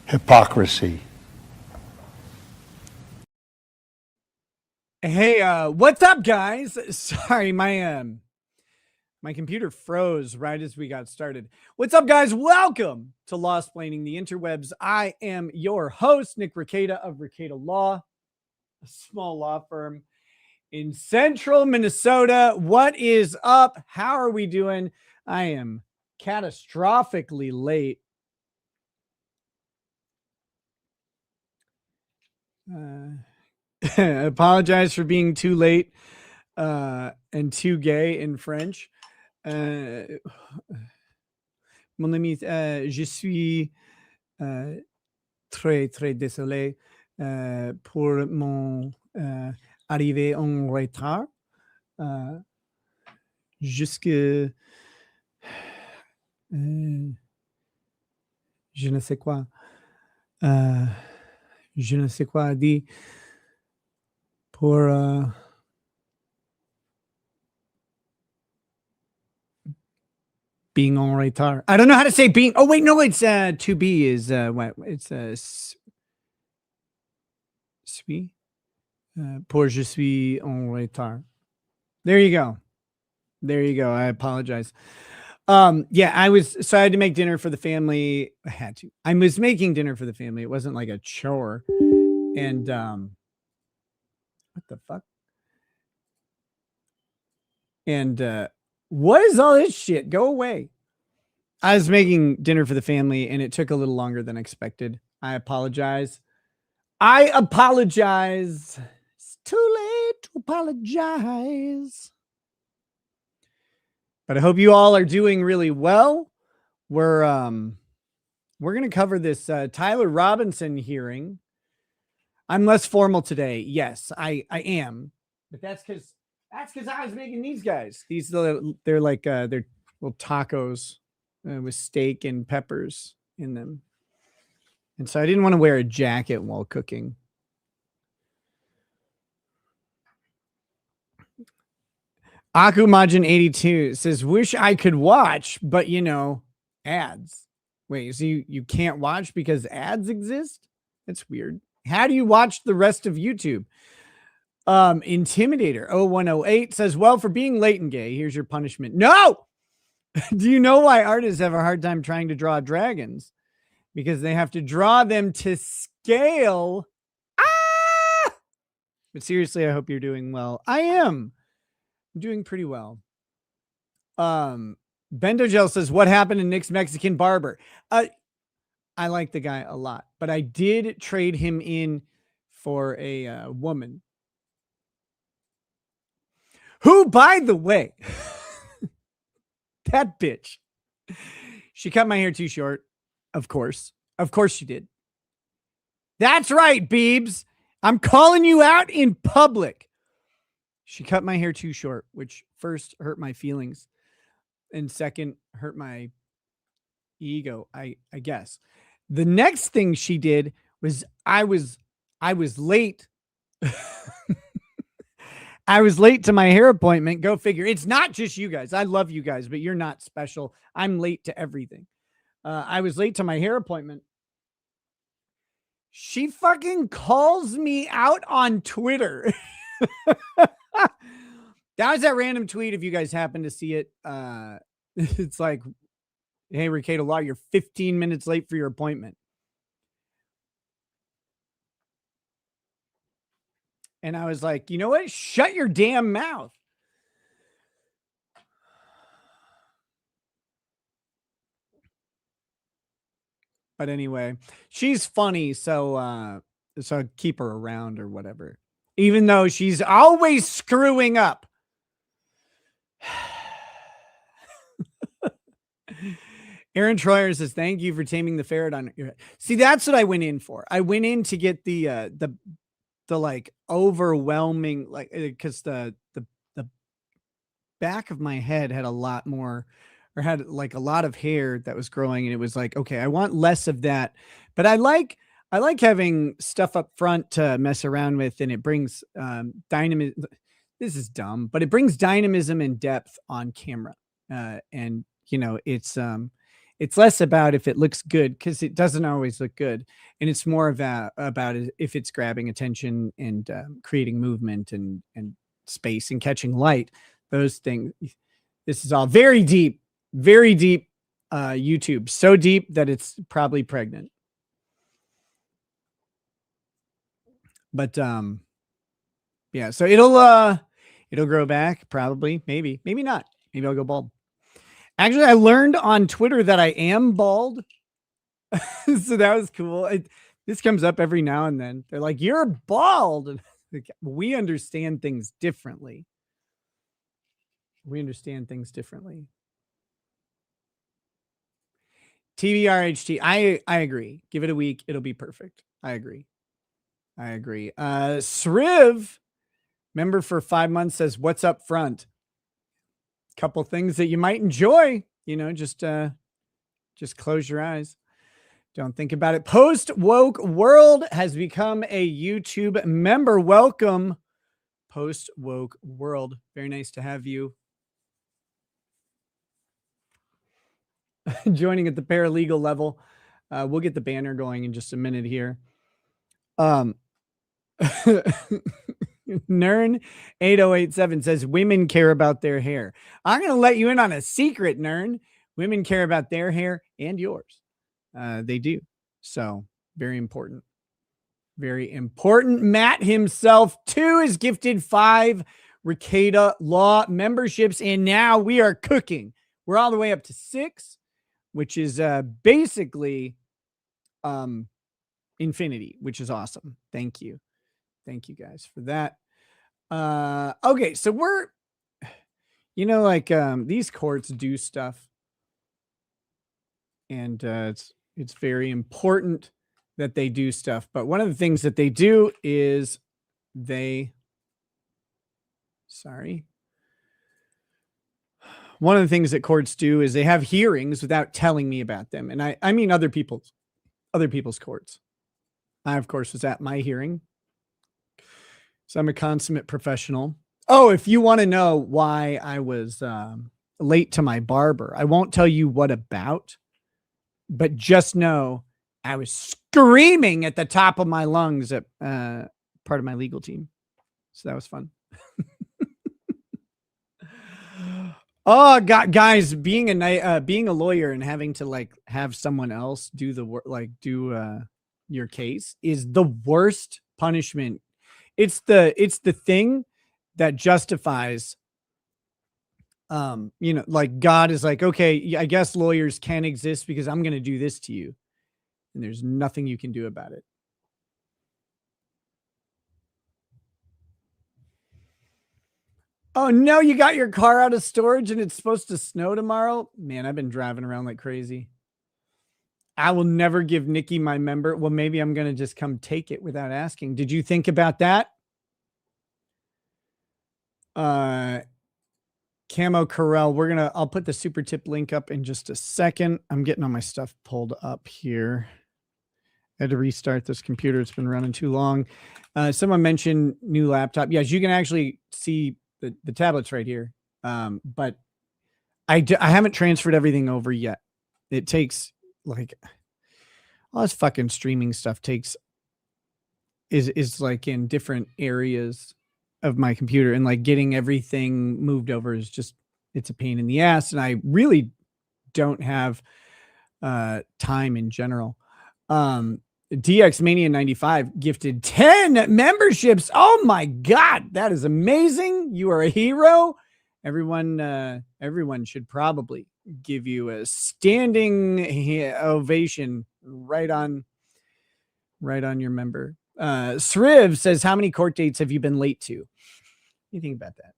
Hypocrisy. Hey, what's up, guys? Sorry, my computer froze right as we got started. What's up, guys? Welcome to Lawsplaining the Interwebs. I am your host, Nick Rekieta of Rekieta Law, a small law firm in central Minnesota. What is up? How are we doing? I am catastrophically late. I apologize for being too late and too gay in French. Mon ami, je suis très, très désolé pour mon arrivée en retard. Jusque... je ne sais quoi. Je ne sais quoi dire pour... being en retard. I don't know how to say being. Oh, wait, no, it's to be is what? It's suis. Pour je suis en retard. There you go. There you go. I apologize. Yeah, I had to make dinner for the family. I was making dinner for the family. It wasn't like a chore. And what the fuck? And what is all this shit? Go away. I was making dinner for the family and it took a little longer than expected. I apologize. It's too late to apologize. But I hope you all are doing really well. We're going to cover this Tyler Robinson hearing. I'm less formal today. Yes, I am. But that's because I was making these guys. They're like they're little tacos with steak and peppers in them. And so I didn't want to wear a jacket while cooking. Akumajin82 says, wish I could watch, but ads. Wait, so you can't watch because ads exist? That's weird. How do you watch the rest of YouTube? Intimidator 0108 says, well, for being late and gay, here's your punishment. No! Do you know why artists have a hard time trying to draw dragons? Because they have to draw them to scale. Ah! But seriously, I hope you're doing well. I am. I'm doing pretty well. Bendogel says, what happened to Nick's Mexican barber? I like the guy a lot, but I did trade him in for a woman. Who, by the way, that bitch, she cut my hair too short. Of course she did. That's right, Beebs. I'm calling you out in public. She cut my hair too short, which first hurt my feelings and second hurt my ego, I guess. The next thing she did was I was late. I was late to my hair appointment. Go figure. It's not just you guys. I love you guys, but you're not special. I'm late to everything. I was late to my hair appointment. She fucking calls me out on Twitter. That was that random tweet. If you guys happen to see it, it's like, hey, Rekieta Law, you're 15 minutes late for your appointment. And I was like, you know what? Shut your damn mouth. But anyway, she's funny. So keep her around or whatever, even though she's always screwing up. Aaron Troyer says, thank you for taming the ferret on your head. See, that's what I went in for. I went in to get the like overwhelming, like, because the back of my head had a lot more, or had like a lot of hair that was growing. And it was like, okay, I want less of that, but I like having stuff up front to mess around with. And it brings dynamism. this is dumb, but it brings dynamism and depth on camera. And it's less about if it looks good, because it doesn't always look good, and it's more about if it's grabbing attention and creating movement and space and catching light. Those things. This is all very deep YouTube, so deep that it's probably pregnant. But yeah, so it'll grow back, probably, maybe not. Maybe I'll go bald. Actually, I learned on Twitter that I am bald. So that was cool. This comes up every now and then. They're like, "You're bald." We understand things differently. TVRHT. I agree. Give it a week. It'll be perfect. I agree. Sriv, member for 5 months, says, "What's up front?" Couple things that you might enjoy. Just close your eyes. Don't think about it. Post Woke World has become a YouTube member. Welcome, Post Woke World. Very nice to have you joining at the paralegal level. We'll get the banner going in just a minute here. Nern 8087 says women care about their hair. I'm going to let you in on a secret, Nern. Women care about their hair and yours. They do. So very important. Very important. Matt himself too is gifted 5 Ricada Law memberships, and now we are cooking. We're all the way up to 6, which is basically infinity, which is awesome. Thank you guys for that. Okay, so we're these courts do stuff, and it's very important that they do stuff. But one of the things that they do is one of the things that courts do is they have hearings without telling me about them. And I mean other people's courts. I, of course, was at my hearing. So I'm a consummate professional. Oh, if you want to know why I was late to my barber, I won't tell you what about, but just know I was screaming at the top of my lungs at part of my legal team. So that was fun. Oh God, guys, being a lawyer and having to have someone else do the work, your case, is the worst punishment. It's the thing that justifies, God is like, okay, I guess lawyers can exist because I'm going to do this to you, and there's nothing you can do about it. Oh no, you got your car out of storage and it's supposed to snow tomorrow? Man, I've been driving around like crazy. I will never give Nikki my member. Well, maybe I'm going to just come take it without asking. Did you think about that? Camo Corral, I'll put the super tip link up in just a second. I'm getting all my stuff pulled up here. I had to restart this computer. It's been running too long. Someone mentioned new laptop. Yes, you can actually see the tablets right here. But I haven't transferred everything over yet. It takes all this fucking streaming stuff is like in different areas of my computer, and getting everything moved over is just, it's a pain in the ass. And I really don't have time in general. DX Mania 95 gifted 10 memberships. Oh my God, that is amazing. You are a hero. Everyone should probably give you a standing ovation right on your member. Sriv says, how many court dates have you been late to? What do you think about that?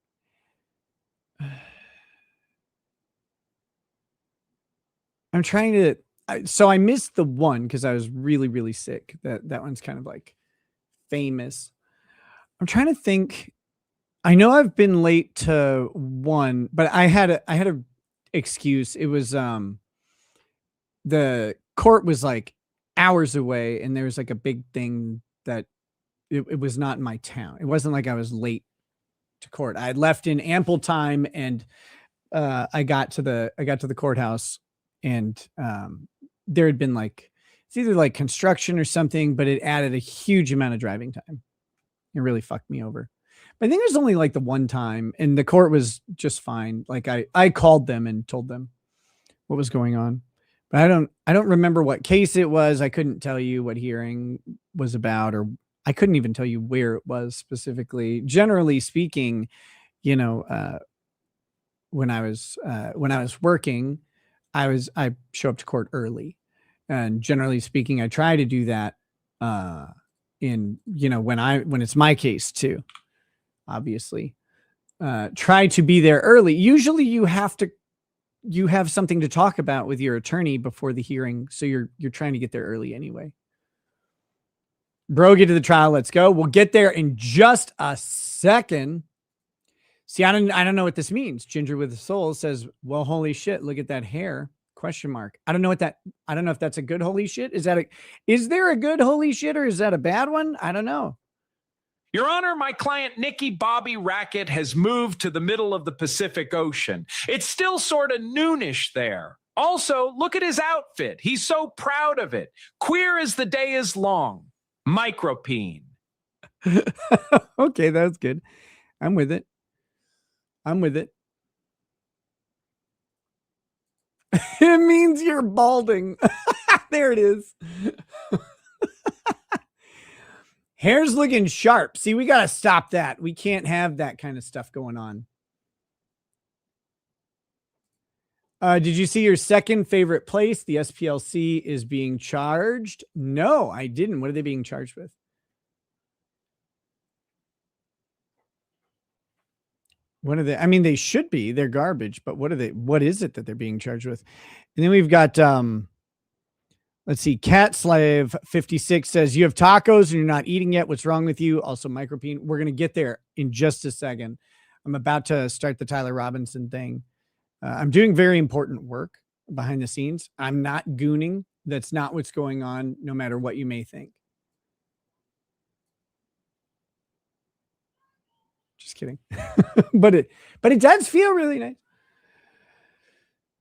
I'm trying to, so I missed the one because I was really, really sick. That one's kind of famous. I'm trying to think. I know I've been late to one, but I had a excuse. It was the court was hours away, and there was a big thing that it was not in my town. It wasn't like I was late to court. I had left in ample time, and I got to the courthouse, and there had been like, it's either like construction or something, but it added a huge amount of driving time. It really fucked me over. But I think it was only like the one time, and the court was just fine. Like I called them and told them what was going on. But I don't remember what case it was. I couldn't tell you what hearing was about, or I couldn't even tell you where it was specifically. Generally speaking, you know, when I was working, I show up to court early, and generally speaking, I try to do that in, you know, when it's my case too, obviously, try to be there early. Usually you have something to talk about with your attorney before the hearing. So you're trying to get there early anyway. Bro, get to the trial. Let's go. We'll get there in just a second. See, I don't know what this means. Ginger with a soul says, well, holy shit, look at that hair. ? I don't know if that's a good holy shit. Is there a good holy shit, or is that a bad one? I don't know. Your Honor, my client Nikki Bobby Rackett has moved to the middle of the Pacific Ocean. It's still sort of noonish there. Also, look at his outfit. He's so proud of it. Queer as the day is long. Micropene. Okay, that's good. I'm with it. It means you're balding. There it is. Hair's looking sharp. See, we got to stop that. We can't have that kind of stuff going on. Did you see your second favorite place? The SPLC is being charged. No, I didn't. What are they being charged with? What are they? I mean, they should be. They're garbage, but what is it that they're being charged with? And then we've got, let's see, Cat Slave 56 says, you have tacos and you're not eating yet. What's wrong with you? Also, Micropene. We're going to get there in just a second. I'm about to start the Tyler Robinson thing. I'm doing very important work behind the scenes. I'm not gooning. That's not what's going on, no matter what you may think. Just kidding. but it does feel really nice.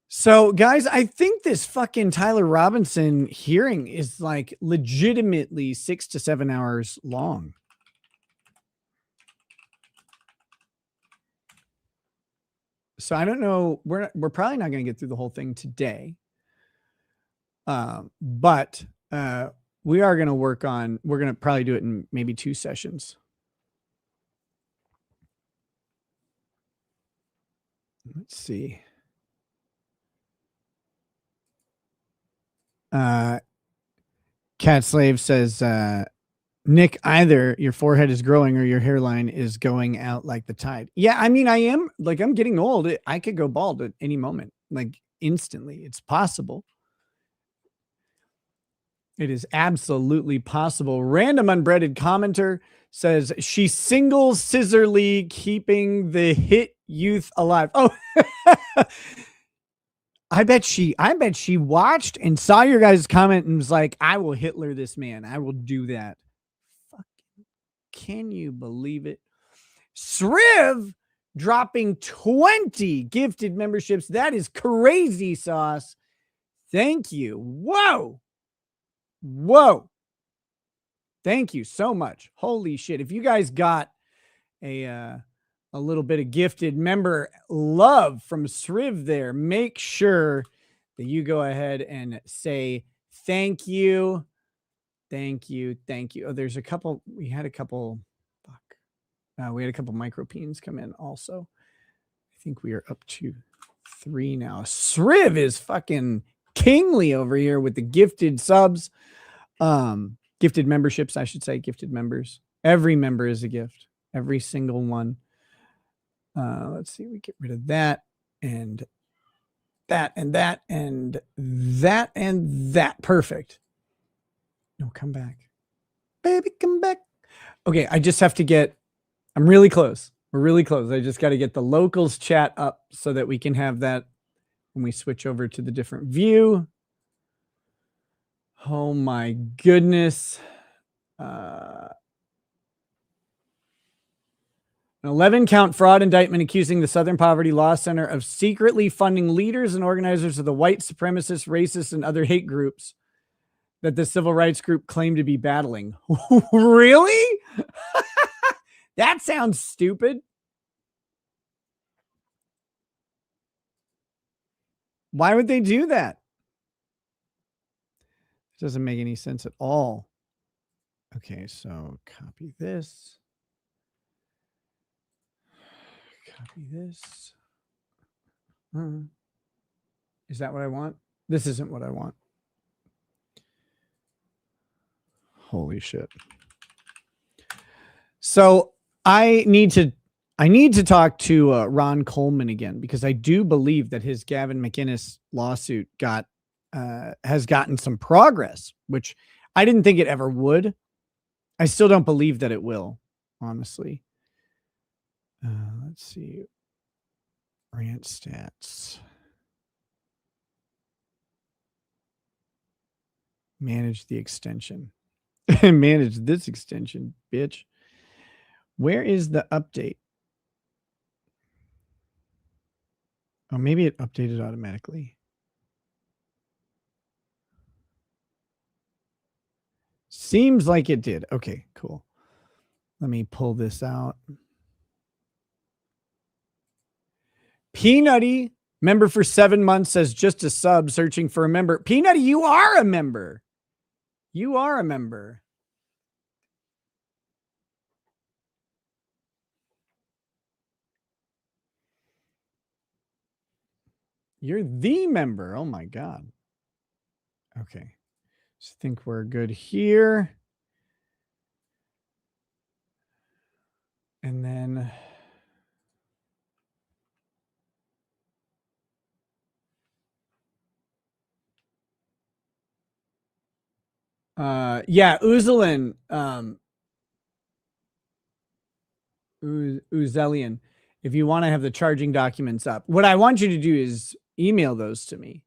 So, guys, I think this fucking Tyler Robinson hearing is like legitimately 6 to 7 hours long. So I don't know. We're probably not going to get through the whole thing today. But we are going to we're going to probably do it in maybe 2 sessions. Let's see. Cat Slave says, Nick, either your forehead is growing or your hairline is going out like the tide. Yeah, I mean, I'm getting old. I could go bald at any moment, like instantly. It's possible. It is absolutely possible. Random unbreaded commenter says she's single scissorly keeping the hit youth alive. Oh, I bet she watched and saw your guys' comment and was like, I will Hitler this man. I will do that. Fucking, can you believe it? Sriv dropping 20 gifted memberships. That is crazy sauce. Thank you. Whoa. Thank you so much. Holy shit. If you guys got a little bit of gifted member love from Sriv there, make sure that you go ahead and say thank you. Thank you. Oh, there's a couple. We had a couple micropeens come in also. I think we are up to 3 now. Sriv is fucking kingly over here with the gifted subs. Gifted memberships, I should say, gifted members. Every member is a gift. Every single one. Let's see, we get rid of that and that and that and that and that. Perfect. No, come back. Baby, come back. Okay, I just have to I'm really close. We're really close. I just got to get the locals chat up so that we can have that when we switch over to the different view. Oh my goodness. An 11-count fraud indictment accusing the Southern Poverty Law Center of secretly funding leaders and organizers of the white supremacist, racist, and other hate groups that the civil rights group claimed to be battling. Really? That sounds stupid. Why would they do that? It doesn't make any sense at all. Okay, so copy this. Copy this. Is that what I want? This isn't what I want. Holy shit. So I need to talk to Ron Coleman again, because I do believe that his Gavin McInnes lawsuit has gotten some progress, which I didn't think it ever would. I still don't believe that it will, honestly. Let's see. Rant stats. Manage the extension. Manage this extension, bitch. Where is the update? Oh, maybe it updated automatically. Seems like it did. Okay, cool. Let me pull this out. Peanutty, member for 7 months, says just a sub, searching for a member. Peanutty, you are a member. You are a member. You're the member. Oh my God. Okay. So I think we're good here. And then yeah, Uzelian, Uzelian, if you want to have the charging documents up, what I want you to do is email those to me.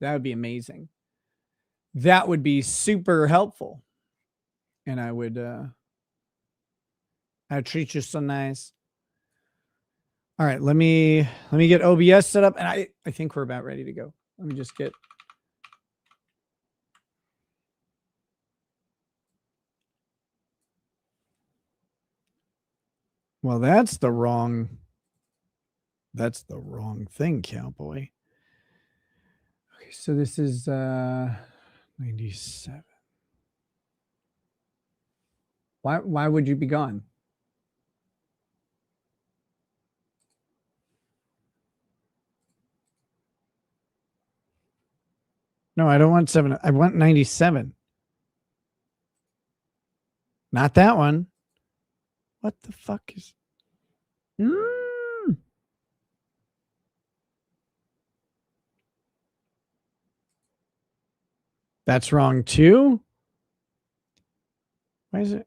That would be amazing. That would be super helpful. And I'd treat you so nice. All right, let me get OBS set up, and I think we're about ready to go. Let me just get. Well, that's the wrong thing, cowboy. Okay, so this is 97. Why would you be gone? No, I don't want 7. I want 97. Not that one. What the fuck is... That's wrong too. Why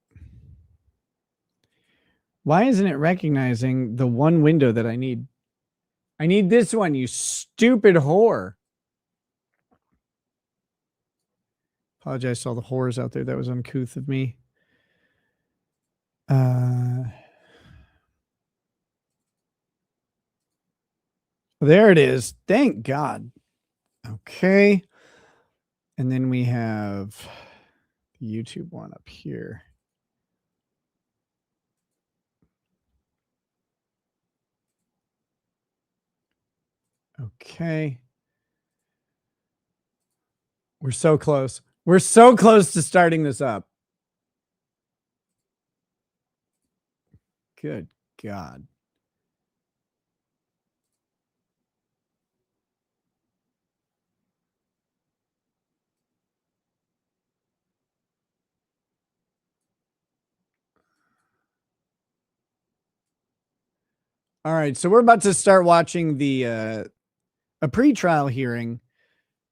isn't it recognizing the one window that I need? I need this one, you stupid whore. Apologize to all the whores out there. That was uncouth of me. There it is. Thank God. Okay. And then we have the YouTube one up here. Okay. We're so close. We're so close to starting this up. Good God. All right, so we're about to start watching a pretrial hearing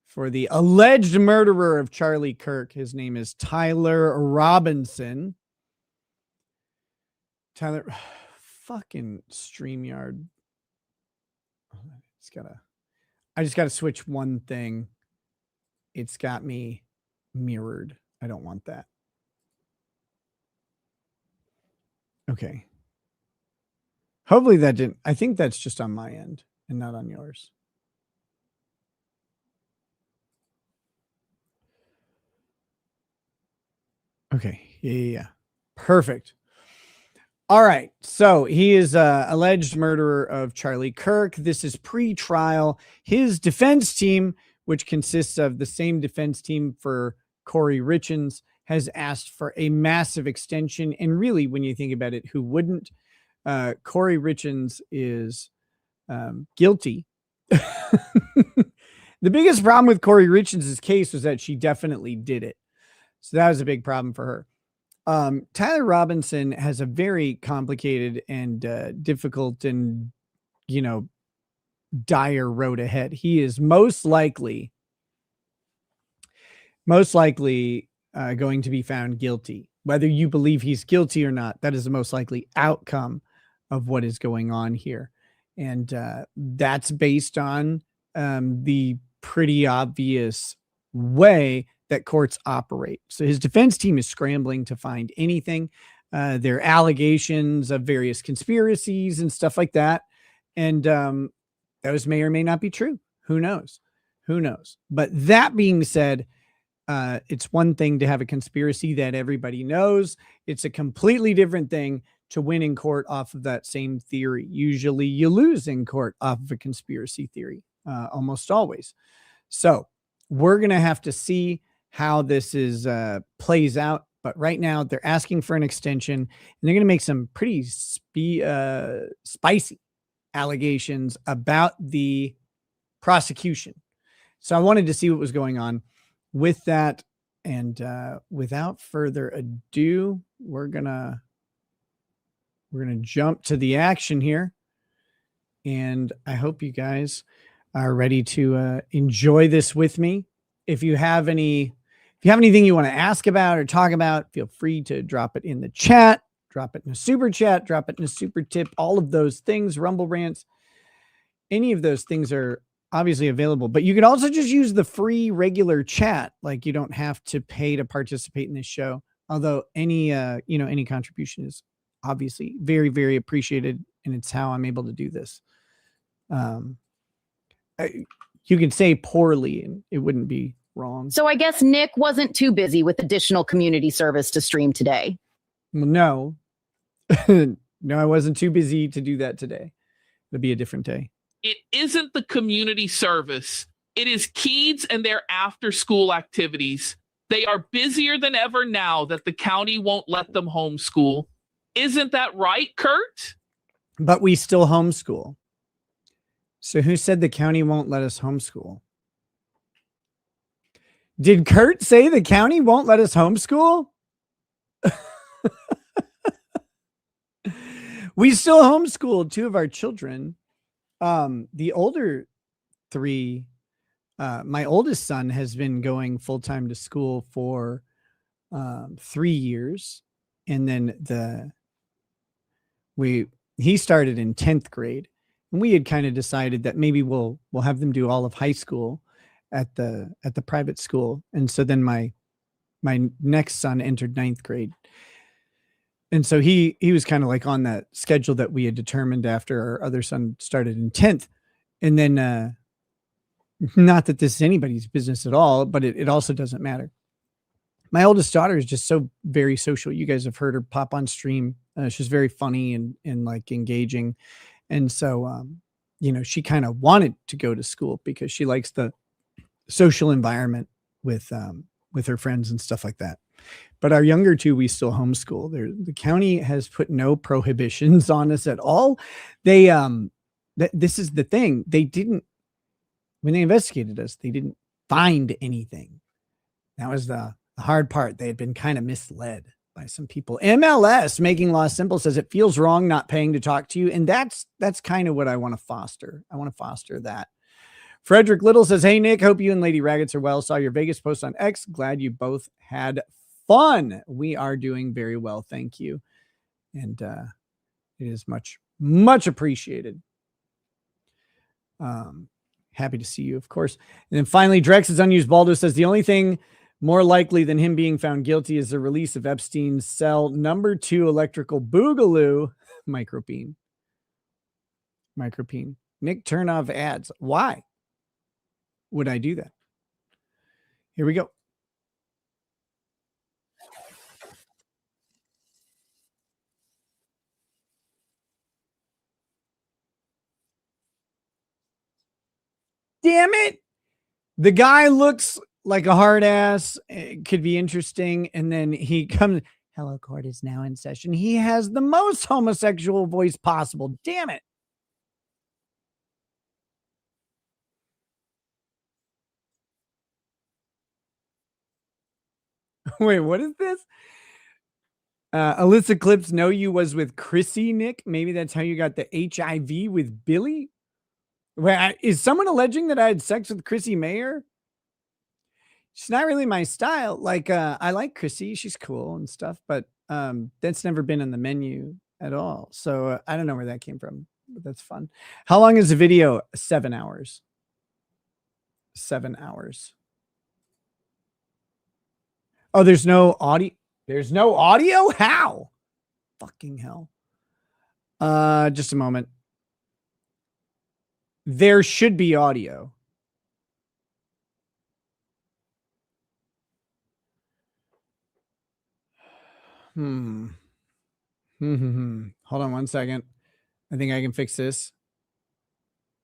for the alleged murderer of Charlie Kirk. His name is Tyler Robinson. Tyler, fucking StreamYard. I just gotta switch one thing. It's got me mirrored. I don't want that. Okay. Hopefully that didn't. I think that's just on my end and not on yours. Okay. Yeah. Perfect. All right. So he is alleged murderer of Charlie Kirk. This is pre-trial. His defense team, which consists of the same defense team for Corey Richins, has asked for a massive extension. And really, when you think about it, who wouldn't? Corey Richins is guilty. The biggest problem with Corey Richins' case was that she definitely did it. So that was a big problem for her. Tyler Robinson has a very complicated and difficult and, dire road ahead. He is most likely going to be found guilty. Whether you believe he's guilty or not, that is the most likely outcome of what is going on here. And that's based on the pretty obvious way that courts operate. So his defense team is scrambling to find anything. There are allegations of various conspiracies and stuff like that. And those may or may not be true. Who knows? But that being said, it's one thing to have a conspiracy that everybody knows. It's a completely different thing to win in court off of that same theory. Usually you lose in court off of a conspiracy theory, almost always. So we're going to have to see how this is plays out. But right now they're asking for an extension, and they're going to make some pretty spicy allegations about the prosecution. So I wanted to see what was going on with that. And without further ado, we're gonna jump to the action here. And I hope you guys are ready to enjoy this with me. If you have anything you want to ask about or talk about, feel free to drop it in the chat, drop it in a super chat, drop it in a super tip, all of those things, Rumble rants, any of those things are obviously available, but you could also just use the free regular chat. Like, you don't have to pay to participate in this show. Although any contribution is obviously very, very appreciated. And it's how I'm able to do this. You could say poorly and it wouldn't be wrong. So I guess Nick wasn't too busy with additional community service to stream today. Well, no, no, I wasn't too busy to do that today. It'll be a different day. It isn't the community service. It is kids and their after school activities. They are busier than ever now that the county won't let them homeschool. Isn't that right, Kurt? But we still homeschool. So who said the county won't let us homeschool? Did Kurt say the county won't let us homeschool? We still homeschooled two of our children. The older three, my oldest son has been going full-time to school for 3 years. And then he started in 10th grade. And we had kind of decided that maybe we'll have them do all of high school at the private school. And so then my next son entered 9th grade. And so he was kind of like on that schedule that we had determined after our other son started in 10th. And then, not that this is anybody's business at all, but it also doesn't matter. My oldest daughter is just so very social. You guys have heard her pop on stream. She's very funny and like engaging. And so, she kind of wanted to go to school because she likes the social environment with her friends and stuff like that. But our younger two, we still homeschool. The county has put no prohibitions on us at all. They, this is the thing. When they investigated us, they didn't find anything. That was the hard part. They had been kind of misled by some people. MLS Making Law Simple says it feels wrong not paying to talk to you. And that's kind of what I want to foster. I want to foster that. Frederick Little says, hey, Nick, hope you and Lady Raggets are well. Saw your Vegas post on X. Glad you both had fun. We are doing very well. Thank you. And it is much, much appreciated. Happy to see you, of course. And then finally, Drex's Unused Baldo says the only thing more likely than him being found guilty is the release of Epstein's cell number 2 electrical boogaloo microbeam. Micropene. Nick, turn off ads. Why would I do that? Here we go. Damn it. The guy looks like a hard ass. It could be interesting. And then he comes, hello, court is now in session. He has the most homosexual voice possible. Damn it. Wait, what is this? Alyssa Clips know you was with Chrissy, Nick. Maybe that's how you got the HIV with Billy. Wait, is someone alleging that I had sex with Chrissy Mayer? She's not really my style. Like, I like Chrissy. She's cool and stuff, but that's never been on the menu at all. So I don't know where that came from, but that's fun. How long is the video? 7 hours. 7 hours. Oh, there's no audio. There's no audio? How? Fucking hell. Just a moment. There should be audio. Hold on 1 second. I think I can fix this.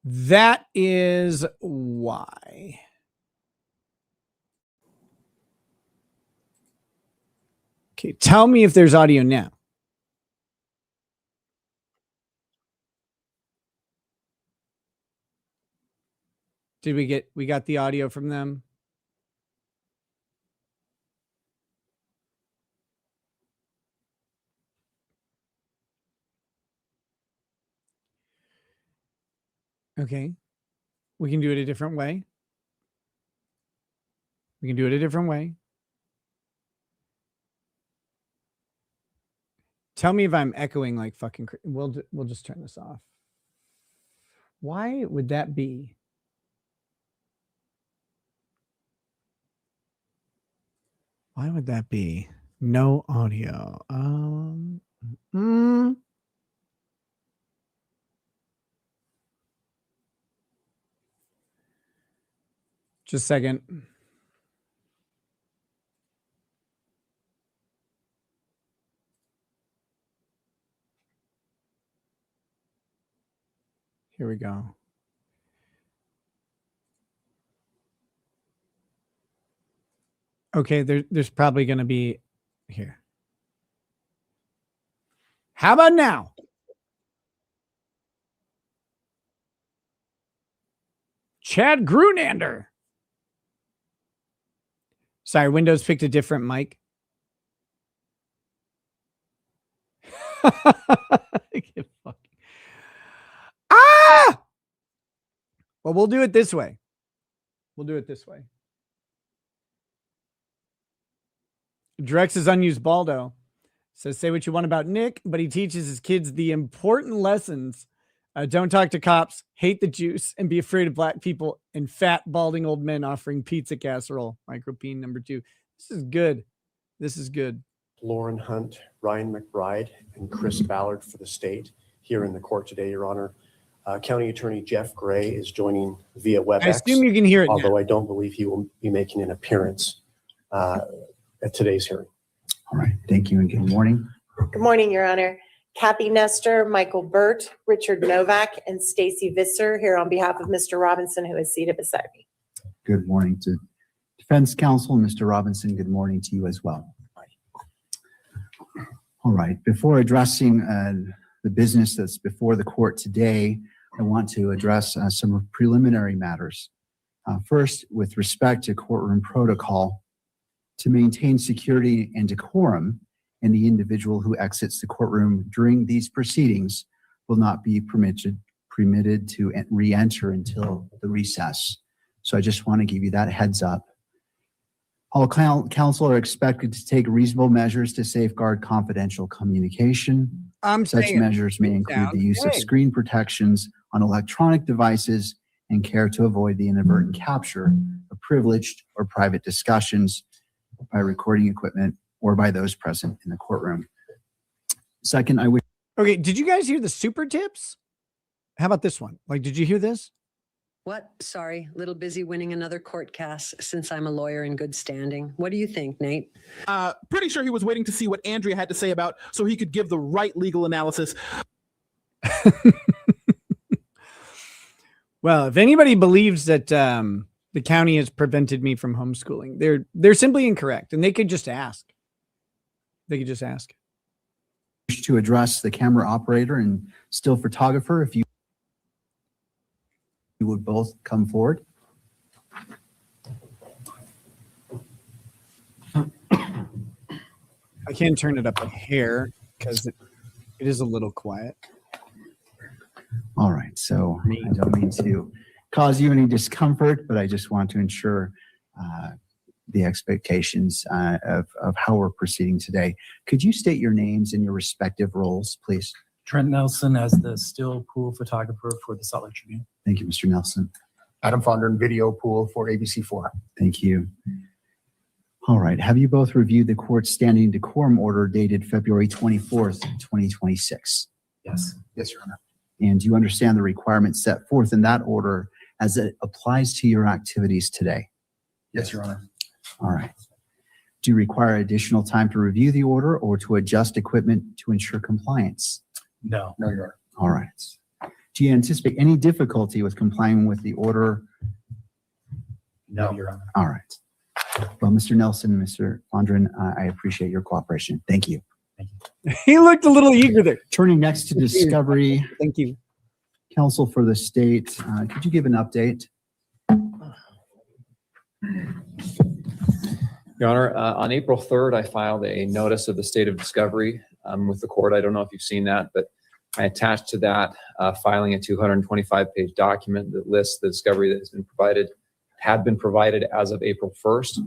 That is why. Okay, tell me if there's audio now. Did we got the audio from them? Okay. We can do it a different way. We can do it a different way. Tell me if I'm echoing like fucking. We'll just turn this off. Why would that be? Why would that be? No audio. Just a second. Here we go. Okay, there's probably going to be here. How about now? Chad Grunander. Sorry, Windows picked a different mic. Ah! Well, we'll do it this way. We'll do it this way. Drex's unused Baldo says, say what you want about Nick, but he teaches his kids the important lessons. Don't talk to cops, hate the juice, and be afraid of black people and fat, balding old men offering pizza casserole. Micropene number 2. This is good. This is good. Lauren Hunt, Ryan McBride, and Chris Ballard for the state here in the court today, Your Honor. County Attorney Jeff Gray is joining via WebEx. I assume you can hear it although now. I don't believe he will be making an appearance at today's hearing. All right. Thank you and good morning. Good morning, Your Honor. Kathy Nestor, Michael Burt, Richard Novak, and Stacy Visser here on behalf of Mr. Robinson, who is seated beside me. Good morning to defense counsel, Mr. Robinson. Good morning to you as well. All right. Before addressing the business that's before the court today, I want to address some preliminary matters. First, with respect to courtroom protocol, to maintain security and decorum, and the individual who exits the courtroom during these proceedings will not be permitted to re-enter until the recess. So I just want to give you that heads up. All counsel are expected to take reasonable measures to safeguard confidential communication. Such measures may include the use of screen protections on electronic devices and care to avoid the inadvertent capture of privileged or private discussions by recording equipment or by those present in the courtroom. Second, I wish. Okay, did you guys hear the super tips? How about this one? Like, did you hear this? What? Sorry, little busy winning another court case since I'm a lawyer in good standing. What do you think, Nate? Pretty sure he was waiting to see what Andrea had to say about so he could give the right legal analysis. Well, if anybody believes that the county has prevented me from homeschooling, they're simply incorrect, and they could just ask. They could just ask. To address the camera operator and still photographer, if you would both come forward. I can turn it up a hair because it is a little quiet. All right, so I don't mean to cause you any discomfort, but I just want to ensure the expectations of how we're proceeding today. Could you state your names and your respective roles, please? Trent Nelson as the still pool photographer for the Salt Lake Tribune. Thank you, Mr. Nelson. Adam Fondren, video pool for ABC4. Thank you. All right, have you both reviewed the court's standing decorum order dated February 24th, 2026? Yes. Yes, Your Honor. And do you understand the requirements set forth in that order as it applies to your activities today? Yes, Your Honor. All right. Do you require additional time to review the order or to adjust equipment to ensure compliance? No. No, Your Honor. All right. Do you anticipate any difficulty with complying with the order? No, Your Honor. All right. Well, Mr. Nelson, Mr. Fondren, I appreciate your cooperation. Thank you. Thank you. He looked a little eager there. Turning next to discovery. Thank you. Counsel for the state, could you give an update? Your Honor, on April 3rd, I filed a notice of the state of discovery with the court. I don't know if you've seen that, but I attached to that filing a 225-page document that lists the discovery that has been provided, had been provided as of April 1st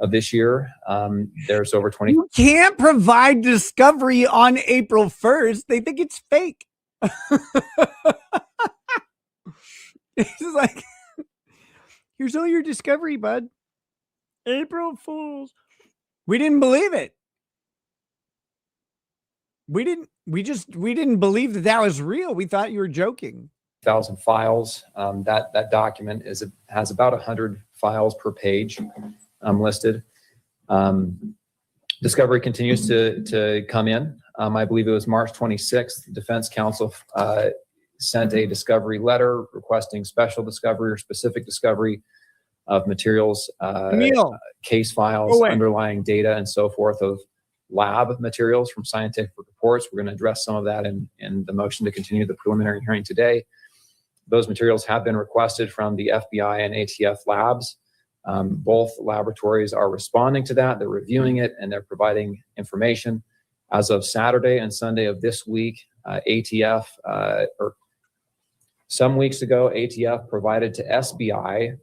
of this year. There's over 20. You can't provide discovery on April 1st. They think it's fake. It's like, here's all your discovery, bud. April Fools. We didn't believe it. We didn't believe that was real. We thought you were joking. 1,000 files. That document has about 100 files per page listed. Discovery continues to come in. I believe it was March 26th. The defense counsel sent a discovery letter requesting special discovery or specific discovery of materials, case files, underlying data, and so forth of lab materials from scientific reports. We're going to address some of that in the motion to continue the preliminary hearing today. Those materials have been requested from the FBI and ATF labs. Both laboratories are responding to that. They're reviewing it and they're providing information. As of Saturday and Sunday of this week, ATF, or some weeks ago, ATF provided to SBI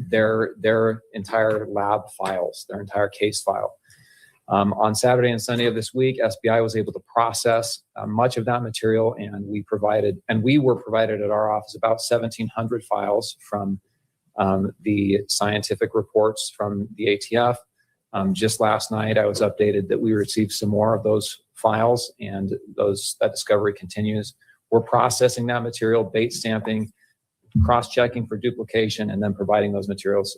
their entire lab files, their entire case file. On Saturday and Sunday of this week, SBI was able to process much of that material, and we were provided at our office about 1,700 files from the scientific reports from the ATF. Just last night, I was updated that we received some more of those files, and that discovery continues. We're processing that material, bait stamping, cross-checking for duplication, and then providing those materials.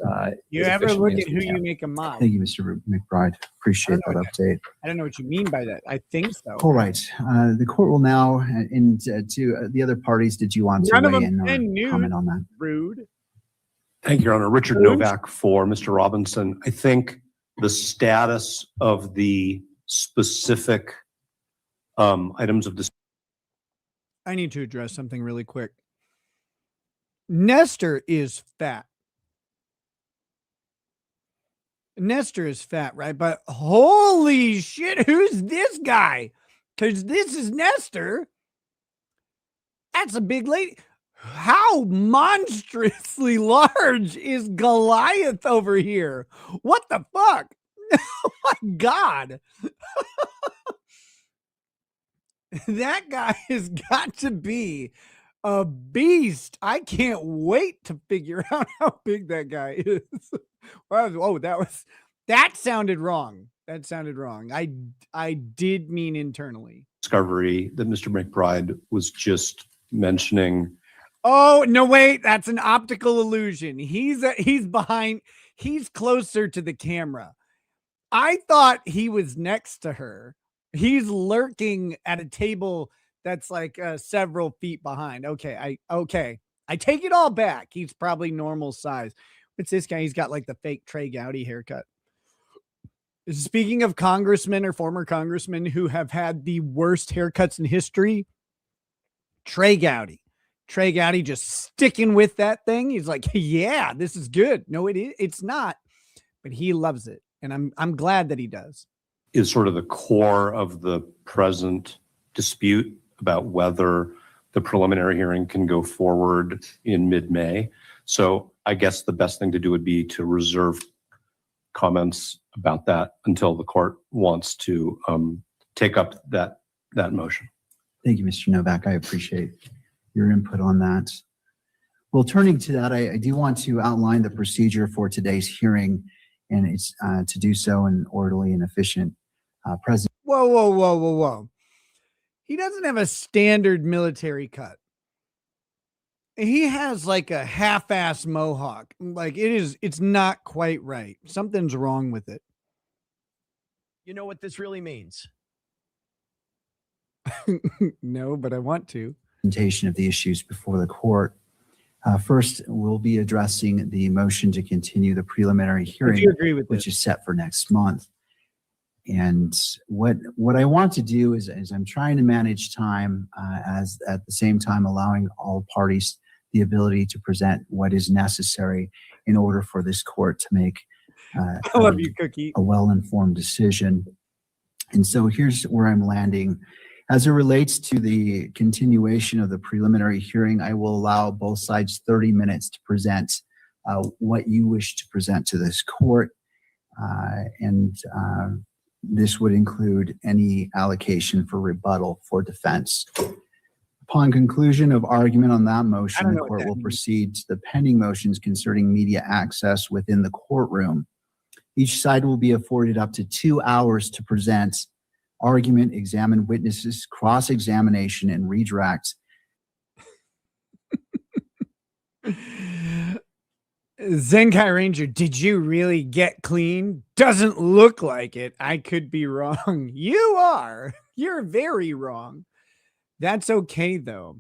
You ever look at who you make a mob? Thank you, Mr. McBride. Appreciate that update. I don't know what you mean by that. I think so. All right. The court will now, and to the other parties, did you want to weigh in or comment on that? Rude. Thank you, Your Honor. Richard Novak for Mr. Robinson. I think the status of the specific items of this. I need to address something really quick. Nestor is fat. Nestor is fat, right? But holy shit, who's this guy? Because this is Nestor. That's a big lady. How monstrously large is Goliath over here? What the fuck? Oh my God. That guy has got to be a beast. I can't wait to figure out how big that guy is. Oh, that sounded wrong. That sounded wrong. I did mean internally. Discovery that Mr. McBride was just mentioning. Oh, no, wait, that's an optical illusion. He's closer to the camera. I thought he was next to her. He's lurking at a table that's like several feet behind. Okay. I take it all back. He's probably normal size. What's this guy? He's got like the fake Trey Gowdy haircut. Speaking of congressmen or former congressmen who have had the worst haircuts in history, Trey Gowdy just sticking with that thing. He's like, yeah, this is good. No, it's not, but he loves it. And I'm glad that he does. Is sort of the core of the present dispute about whether the preliminary hearing can go forward in mid-May. So I guess the best thing to do would be to reserve comments about that until the court wants to take up that motion. Thank you, Mr. Novak. I appreciate your input on that. Well, turning to that, I do want to outline the procedure for today's hearing, and it's to do so in orderly and efficient present. Whoa. He doesn't have a standard military cut. He has like a half-ass mohawk. Like it's not quite right. Something's wrong with it. You know what this really means? No, but I want to. Presentation of the issues before the court. First, we'll be addressing the motion to continue the preliminary hearing, Do you agree with which this? is set for next month. And what I want to do is I'm trying to manage time as at the same time allowing all parties the ability to present what is necessary in order for this court to make I love you, Cookie. a well-informed decision. And so here's where I'm landing. As it relates to the continuation of the preliminary hearing, I will allow both sides 30 minutes to present what you wish to present to this court. This would include any allocation for rebuttal for defense. Upon conclusion of argument on that motion, the court will proceed to the pending motions concerning media access within the courtroom. Each side will be afforded up to 2 hours to present argument, examine witnesses, cross-examination, and redirect. Zenkai Ranger, did you really get clean? Doesn't look like it. I could be wrong. You are. You're very wrong. That's okay, though.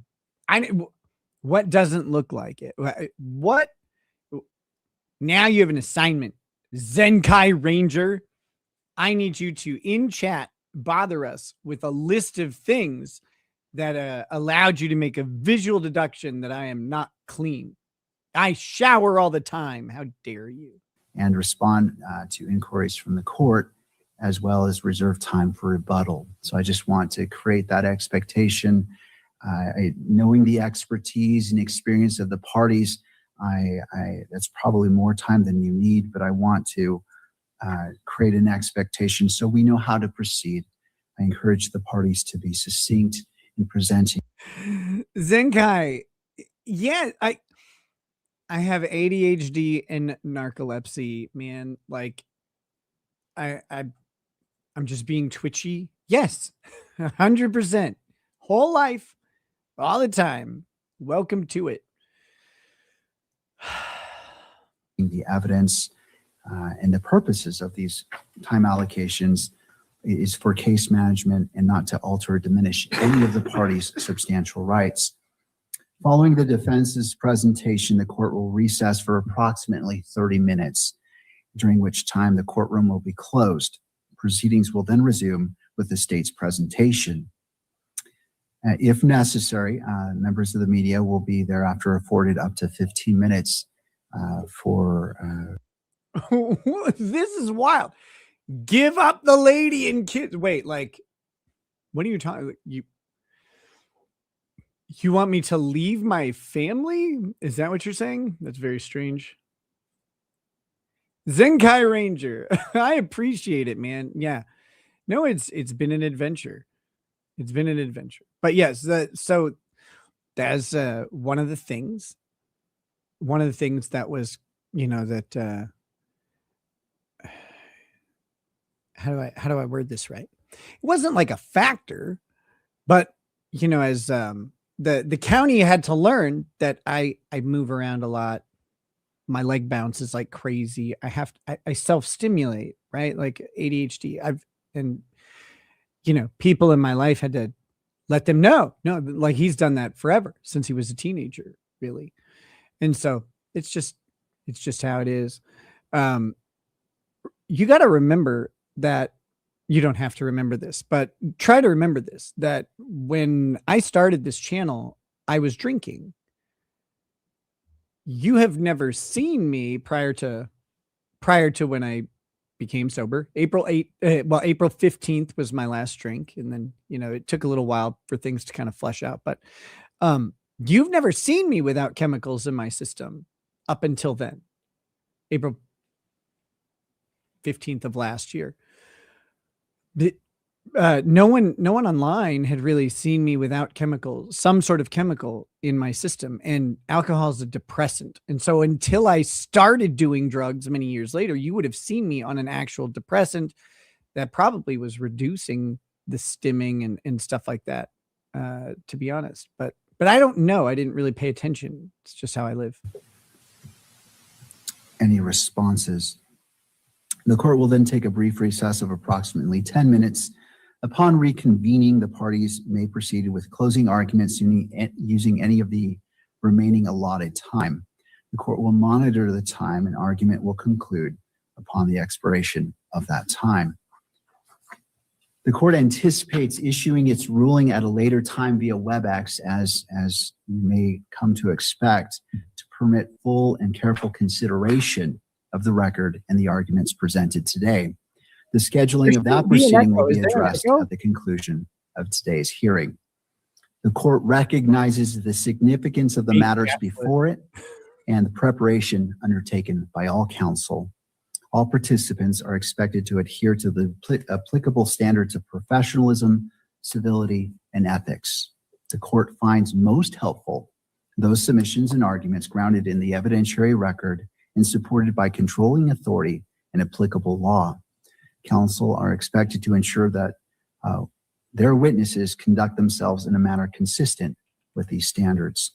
What doesn't look like it? What? Now you have an assignment. Zenkai Ranger, I need you to, in chat, bother us with a list of things that allowed you to make a visual deduction that I am not clean. I shower all the time. How dare you? And respond to inquiries from the court, as well as reserve time for rebuttal. So I just want to create that expectation. Knowing the expertise and experience of the parties, that's probably more time than you need, but I want to create an expectation so we know how to proceed. I encourage the parties to be succinct in presenting. Zenkai, yeah, I have ADHD and narcolepsy, man. Like, I'm just being twitchy. Yes, 100%. Whole life, all the time. Welcome to it. The evidence and the purposes of these time allocations is for case management and not to alter or diminish any of the parties' substantial rights. Following the defense's presentation, the court will recess for approximately 30 minutes, during which time the courtroom will be closed. Proceedings will then resume with the state's presentation. If necessary, members of the media will be thereafter afforded up to 15 minutes for... This is wild. Give up the lady and kids. Wait, like, what are you talking? You want me to leave my family? Is that what you're saying? That's very strange. Zenkai Ranger, I appreciate it, man. Yeah, no, it's been an adventure. It's been an adventure. But yes, so that's one of the things. One of the things that was, that. How do I word this right? It wasn't like a factor, but as the county had to learn that I move around a lot. My leg bounces like crazy. I self-stimulate, right? Like ADHD. People in my life had to let them know. No, like he's done that forever since he was a teenager, really. And so it's just how it is. You got to remember that you don't have to remember this, but try to remember this, that when I started this channel, I was drinking. You have never seen me prior to when I became sober. April 15th was my last drink. And then, it took a little while for things to kind of flesh out, but, you've never seen me without chemicals in my system up until then, April 15th of last year. No one online had really seen me without chemicals, some sort of chemical in my system, and alcohol is a depressant. And so until I started doing drugs many years later, you would have seen me on an actual depressant that probably was reducing the stimming and stuff like that, to be honest. But I don't know. I didn't really pay attention. It's just how I live. Any responses? The court will then take a brief recess of approximately 10 minutes. Upon reconvening, the parties may proceed with closing arguments using any of the remaining allotted time. The court will monitor the time and argument will conclude upon the expiration of that time. The court anticipates issuing its ruling at a later time via WebEx, as you may come to expect, to permit full and careful consideration of the record and the arguments presented today. The scheduling of that proceeding will be addressed at the conclusion of today's hearing. The court recognizes the significance of the matters before it and the preparation undertaken by all counsel. All participants are expected to adhere to the applicable standards of professionalism, civility, and ethics. The court finds most helpful those submissions and arguments grounded in the evidentiary record and supported by controlling authority and applicable law. Counsel are expected to ensure that their witnesses conduct themselves in a manner consistent with these standards.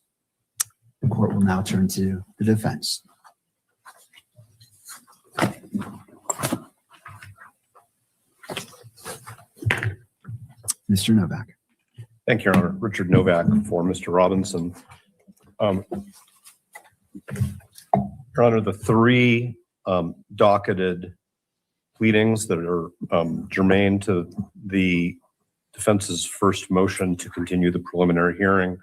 The court will now turn to the defense. Mr. Novak. Thank you, Your Honor. Richard Novak for Mr. Robinson. Your Honor, the three docketed pleadings that are germane to the defense's first motion to continue the preliminary hearing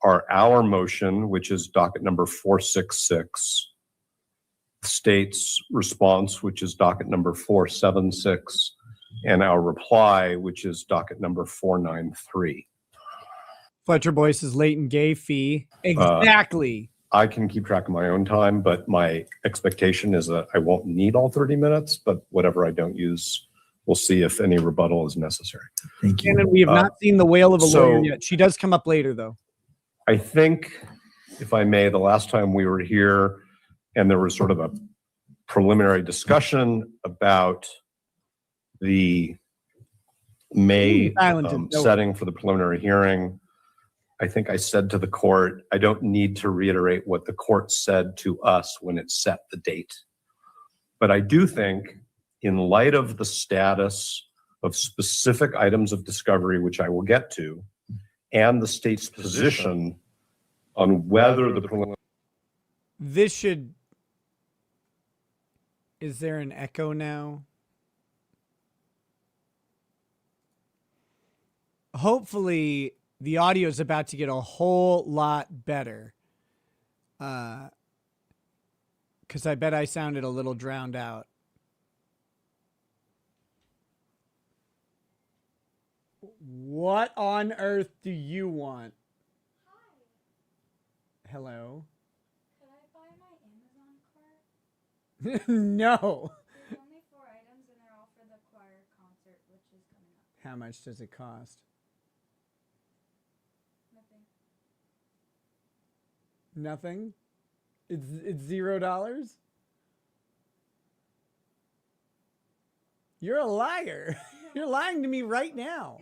are our motion, which is docket number 466, the state's response, which is docket number 476, and our reply, which is docket number 493. Fletcher Boyce's latent gay fee. Exactly. I can keep track of my own time, but my expectation is that I won't need all 30 minutes, but whatever I don't use, we'll see if any rebuttal is necessary. Thank you. And we have not seen the whale of a lawyer yet. She does come up later, though. I think, if I may, the last time we were here and there was sort of a preliminary discussion about the May setting for the preliminary hearing, I think I said to the court, I don't need to reiterate what the court said to us when it set the date. But I do think, in light of the status of specific items of discovery, which I will get to, and the state's position on whether the preliminary... Is there an echo now? Hopefully the audio is about to get a whole lot better. Because I bet I sounded a little drowned out. What on earth do you want? Hi. Hello? Could I buy my Amazon cart? No. There's only 4 items and they're all for the choir concert, which is coming up. How much does it cost? Nothing. Nothing? It's $0? You're a liar. You're lying to me right now.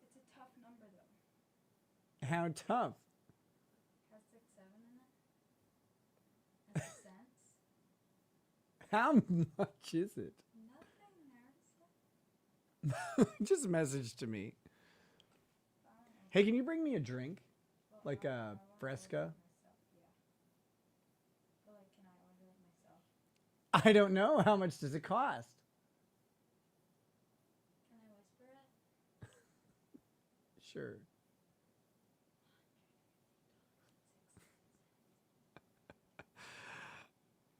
It's a tough number though. How tough? Has 6, 7 in it. And cents. How much is it? Nothing. I already said. Just message to me. Hey, can you bring me a drink? Like a Fresca? But like, can I order it myself? I don't know. How much does it cost? Can I whisper it? Sure.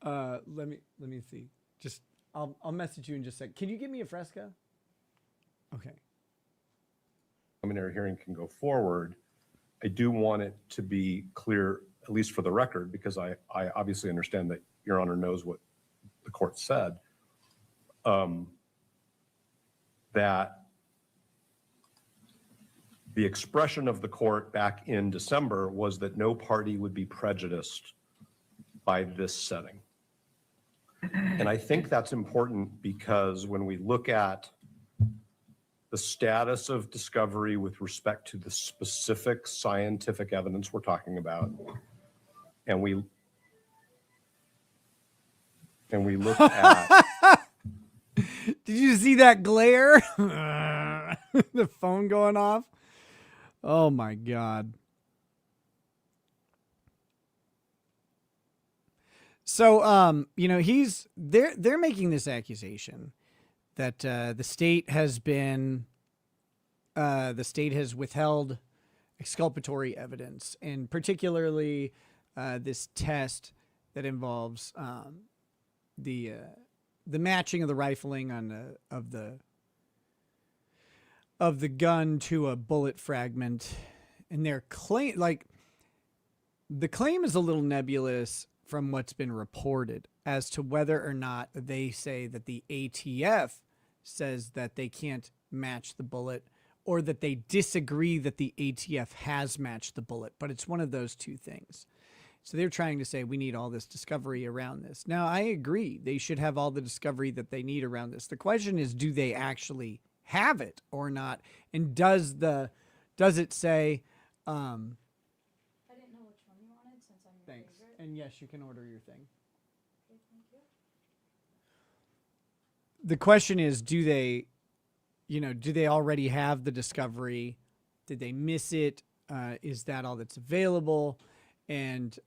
Let me see. Just I'll message you in just a sec. Can you give me a Fresca? Okay. Preliminary hearing can go forward. I do want it to be clear, at least for the record, because I obviously understand that Your Honor knows what the court said, that the expression of the court back in December was that no party would be prejudiced by this setting. And I think that's important because when we look at the status of discovery with respect to the specific scientific evidence we're talking about, and we look at Did you see that glare? The phone going off. Oh my God. So you know, they're making this accusation that the state has withheld exculpatory evidence, and particularly this test that involves the matching of the rifling of the gun to a bullet fragment. And their claim, like, the claim is a little nebulous from what's been reported as to whether or not they say that the ATF says that they can't match the bullet, or that they disagree that the ATF has matched the bullet. But it's one of those two things. So they're trying to say we need all this discovery around this. Now, I agree. They should have all the discovery that they need around this. The question is, do they actually have it or not? And does it say... I didn't know which one you wanted since I'm your Thanks. favorite. And yes, you can order your thing. Okay, thank you. The question is, do they already have the discovery? Did they miss it? Is that all that's available? And,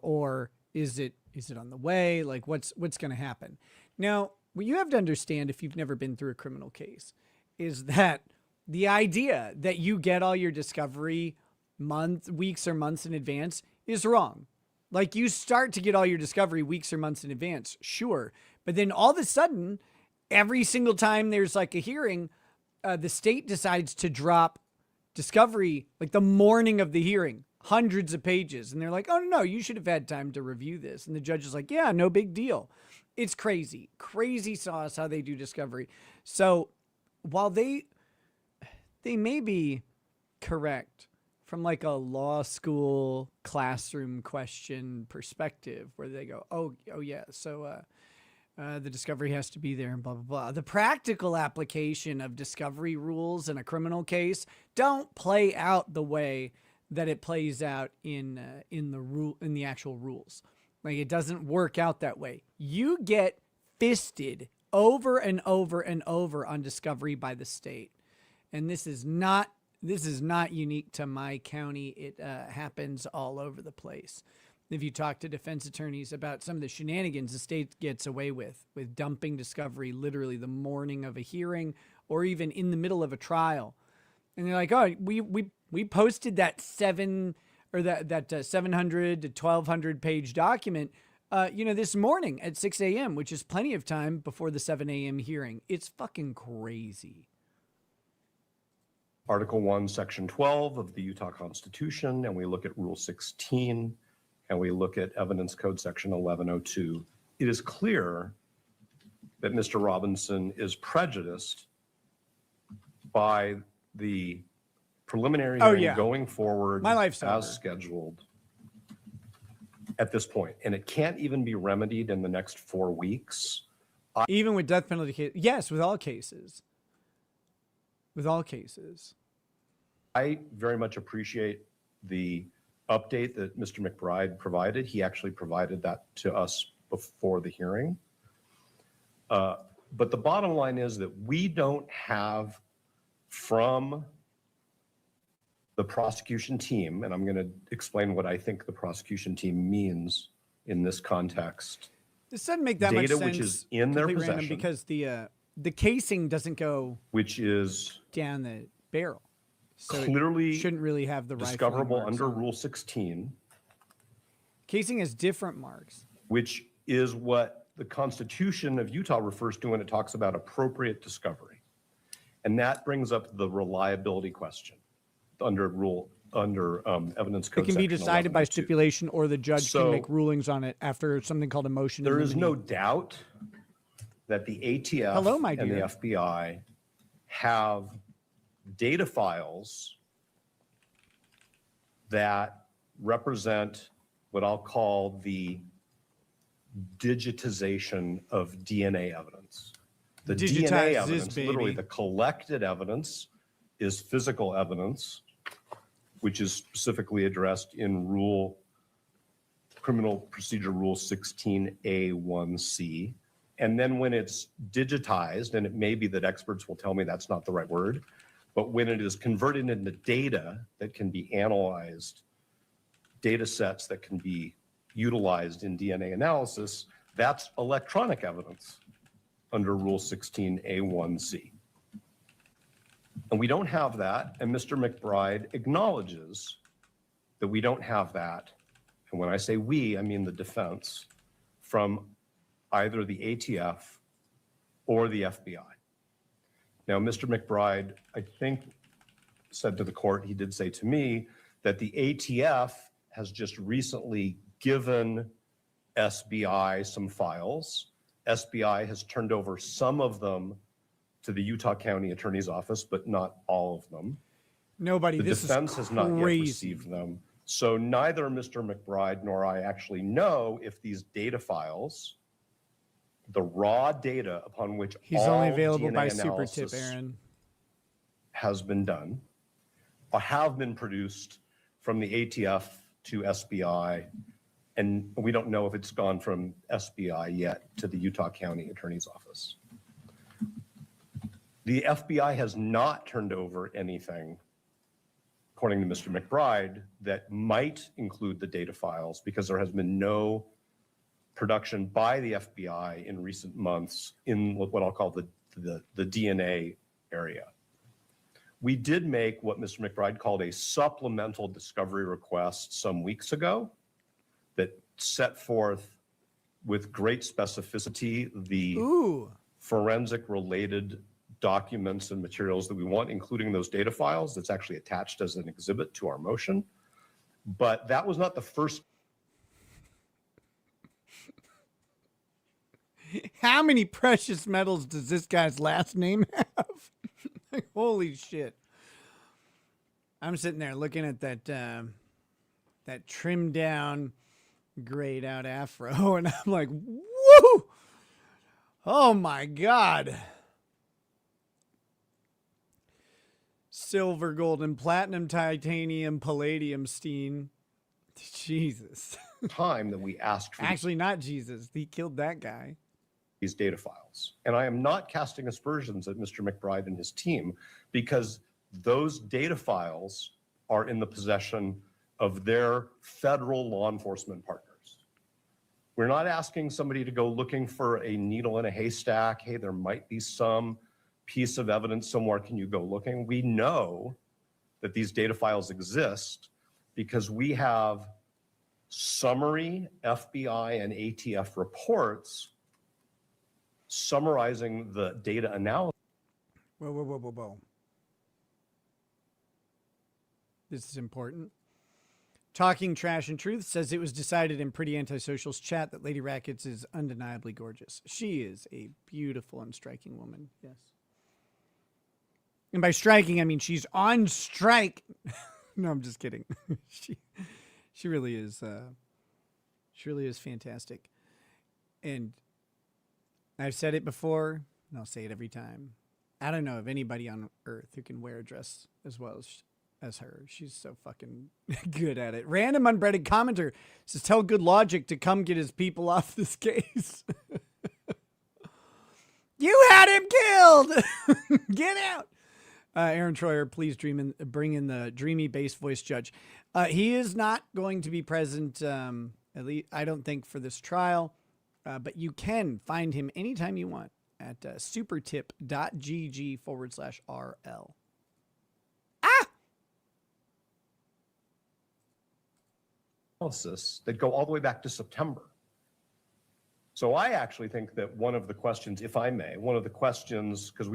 or is it on the way? Like, what's going to happen? Now, what you have to understand, if you've never been through a criminal case, is that the idea that you get all your discovery weeks or months in advance is wrong. Like, you start to get all your discovery weeks or months in advance, sure. But then all of a sudden, every single time there's like a hearing, the state decides to drop discovery like the morning of the hearing, hundreds of pages. And they're like, oh, no, you should have had time to review this. And the judge is like, yeah, no big deal. It's crazy sauce how they do discovery. So while they may be correct from like a law school classroom question perspective, where they go, oh yeah, so the discovery has to be there and blah, blah, blah. The practical application of discovery rules in a criminal case don't play out the way that it plays out in the actual rules. Like, it doesn't work out that way. You get fisted over and over and over on discovery by the state. And this is not unique to my county. It happens all over the place. If you talk to defense attorneys about some of the shenanigans the state gets away with dumping discovery literally the morning of a hearing or even in the middle of a trial. And they're like, oh, we posted that 700 to 1,200 page document, this morning at 6 a.m., which is plenty of time before the 7 a.m. hearing. It's fucking crazy. Article 1, Section 12 of the Utah Constitution, and we look at Rule 16, and we look at Evidence Code Section 1102. It is clear that Mr. Robinson is prejudiced by the preliminary hearing going forward My life's over. as scheduled at this point. And it can't even be remedied in the next 4 weeks. Even with death penalty cases. Yes, with all cases. With all cases. I very much appreciate the update that Mr. McBride provided. He actually provided that to us before the hearing. But the bottom line is that we don't have from the prosecution team, and I'm going to explain what I think the prosecution team means in this context. This doesn't make that much Data sense. which is in their completely random, possession, because the casing doesn't go which is down the barrel, so clearly it shouldn't really have the rifling discoverable marks under on it. Rule 16, Casing has different marks. which is what the Constitution of Utah refers to when it talks about appropriate discovery. And that brings up the reliability question under evidence code. It can be section decided by 1102. stipulation, or the judge So- can make rulings on it after something called a motion. There in is limine. no doubt that the ATF Hello, my and the dear. FBI have data files that represent what I'll call the digitization of DNA evidence. The Digitize DNA this evidence, literally baby. the collected evidence, is physical evidence, which is specifically addressed in Criminal Procedure Rule 16A1C. And then when it's digitized, and it may be that experts will tell me that's not the right word, but when it is converted into data that can be analyzed, data sets that can be utilized in DNA analysis, that's electronic evidence under Rule 16A1C. And we don't have that, and Mr. McBride acknowledges that we don't have that. And when I say we, I mean the defense, from either the ATF or the FBI. Now, Mr. McBride, I think, said to the court, he did say to me, that the ATF has just recently given SBI some files. SBI has turned over some of them to the Utah County Attorney's Office, but not all of them. Nobody. The This defense is has not yet crazy. received them. So neither Mr. McBride nor I actually know if these data files, the raw data upon which He's all only available DNA by super tip, analysis Aaron. has been done, or have been produced from the ATF to SBI. And we don't know if it's gone from SBI yet to the Utah County Attorney's Office. The FBI has not turned over anything, according to Mr. McBride, that might include the data files, because there has been no production by the FBI in recent months in what I'll call the DNA area. We did make what Mr. McBride called a supplemental discovery request some weeks ago that set forth with great specificity the forensic related documents and materials that we want, including those data files. That's actually attached as an exhibit to our motion. But that was not the first. How many precious metals does this guy's last name have? Like, holy shit. I'm sitting there looking at that that trimmed down, grayed out afro, and I'm like, woo! Oh my God. Silver, gold, and platinum, titanium, palladium, steen. Jesus. Time that we asked for Actually, not Jesus. He killed that guy. these data files. And I am not casting aspersions at Mr. McBride and his team, because those data files are in the possession of their federal law enforcement partners. We're not asking somebody to go looking for a needle in a haystack. Hey, there might be some piece of evidence somewhere. Can you go looking? We know that these data files exist because we have summary FBI and ATF reports summarizing the data analysis. Whoa. This is important. Talking Trash and Truth says it was decided in Pretty Antisocial's chat that Lady Rackets is undeniably gorgeous. She is a beautiful and striking woman. Yes. And by striking, I mean she's on strike. No, I'm just kidding. She really is. She really is fantastic. And I've said it before, and I'll say it every time. I don't know of anybody on earth who can wear a dress as well as her. She's so fucking good at it. Random unbreaded commenter says, tell Good Logic to come get his people off this case. You had him killed. Get out. Aaron Troyer, please bring in the dreamy bass voice judge. He is not going to be present, at least I don't think, for this trial, but you can find him anytime you want at supertip.gg/RL. That go all the way back to September. So I actually think that one of the questions, if I may, one of the questions, because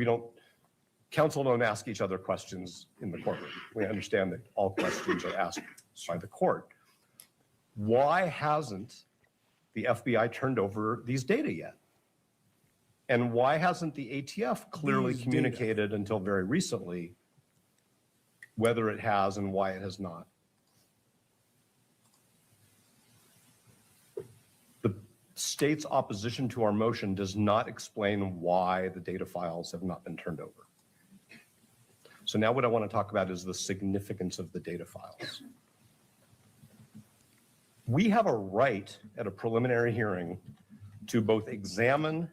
counsel don't ask each other questions in the courtroom. We understand that all questions are asked by the court. Why hasn't the FBI turned over these data yet? And why hasn't the ATF clearly communicated until very recently whether it has and why it has not? The state's opposition to our motion does not explain why the data files have not been turned over. So now what I want to talk about is the significance of the data files. We have a right at a preliminary hearing to both examine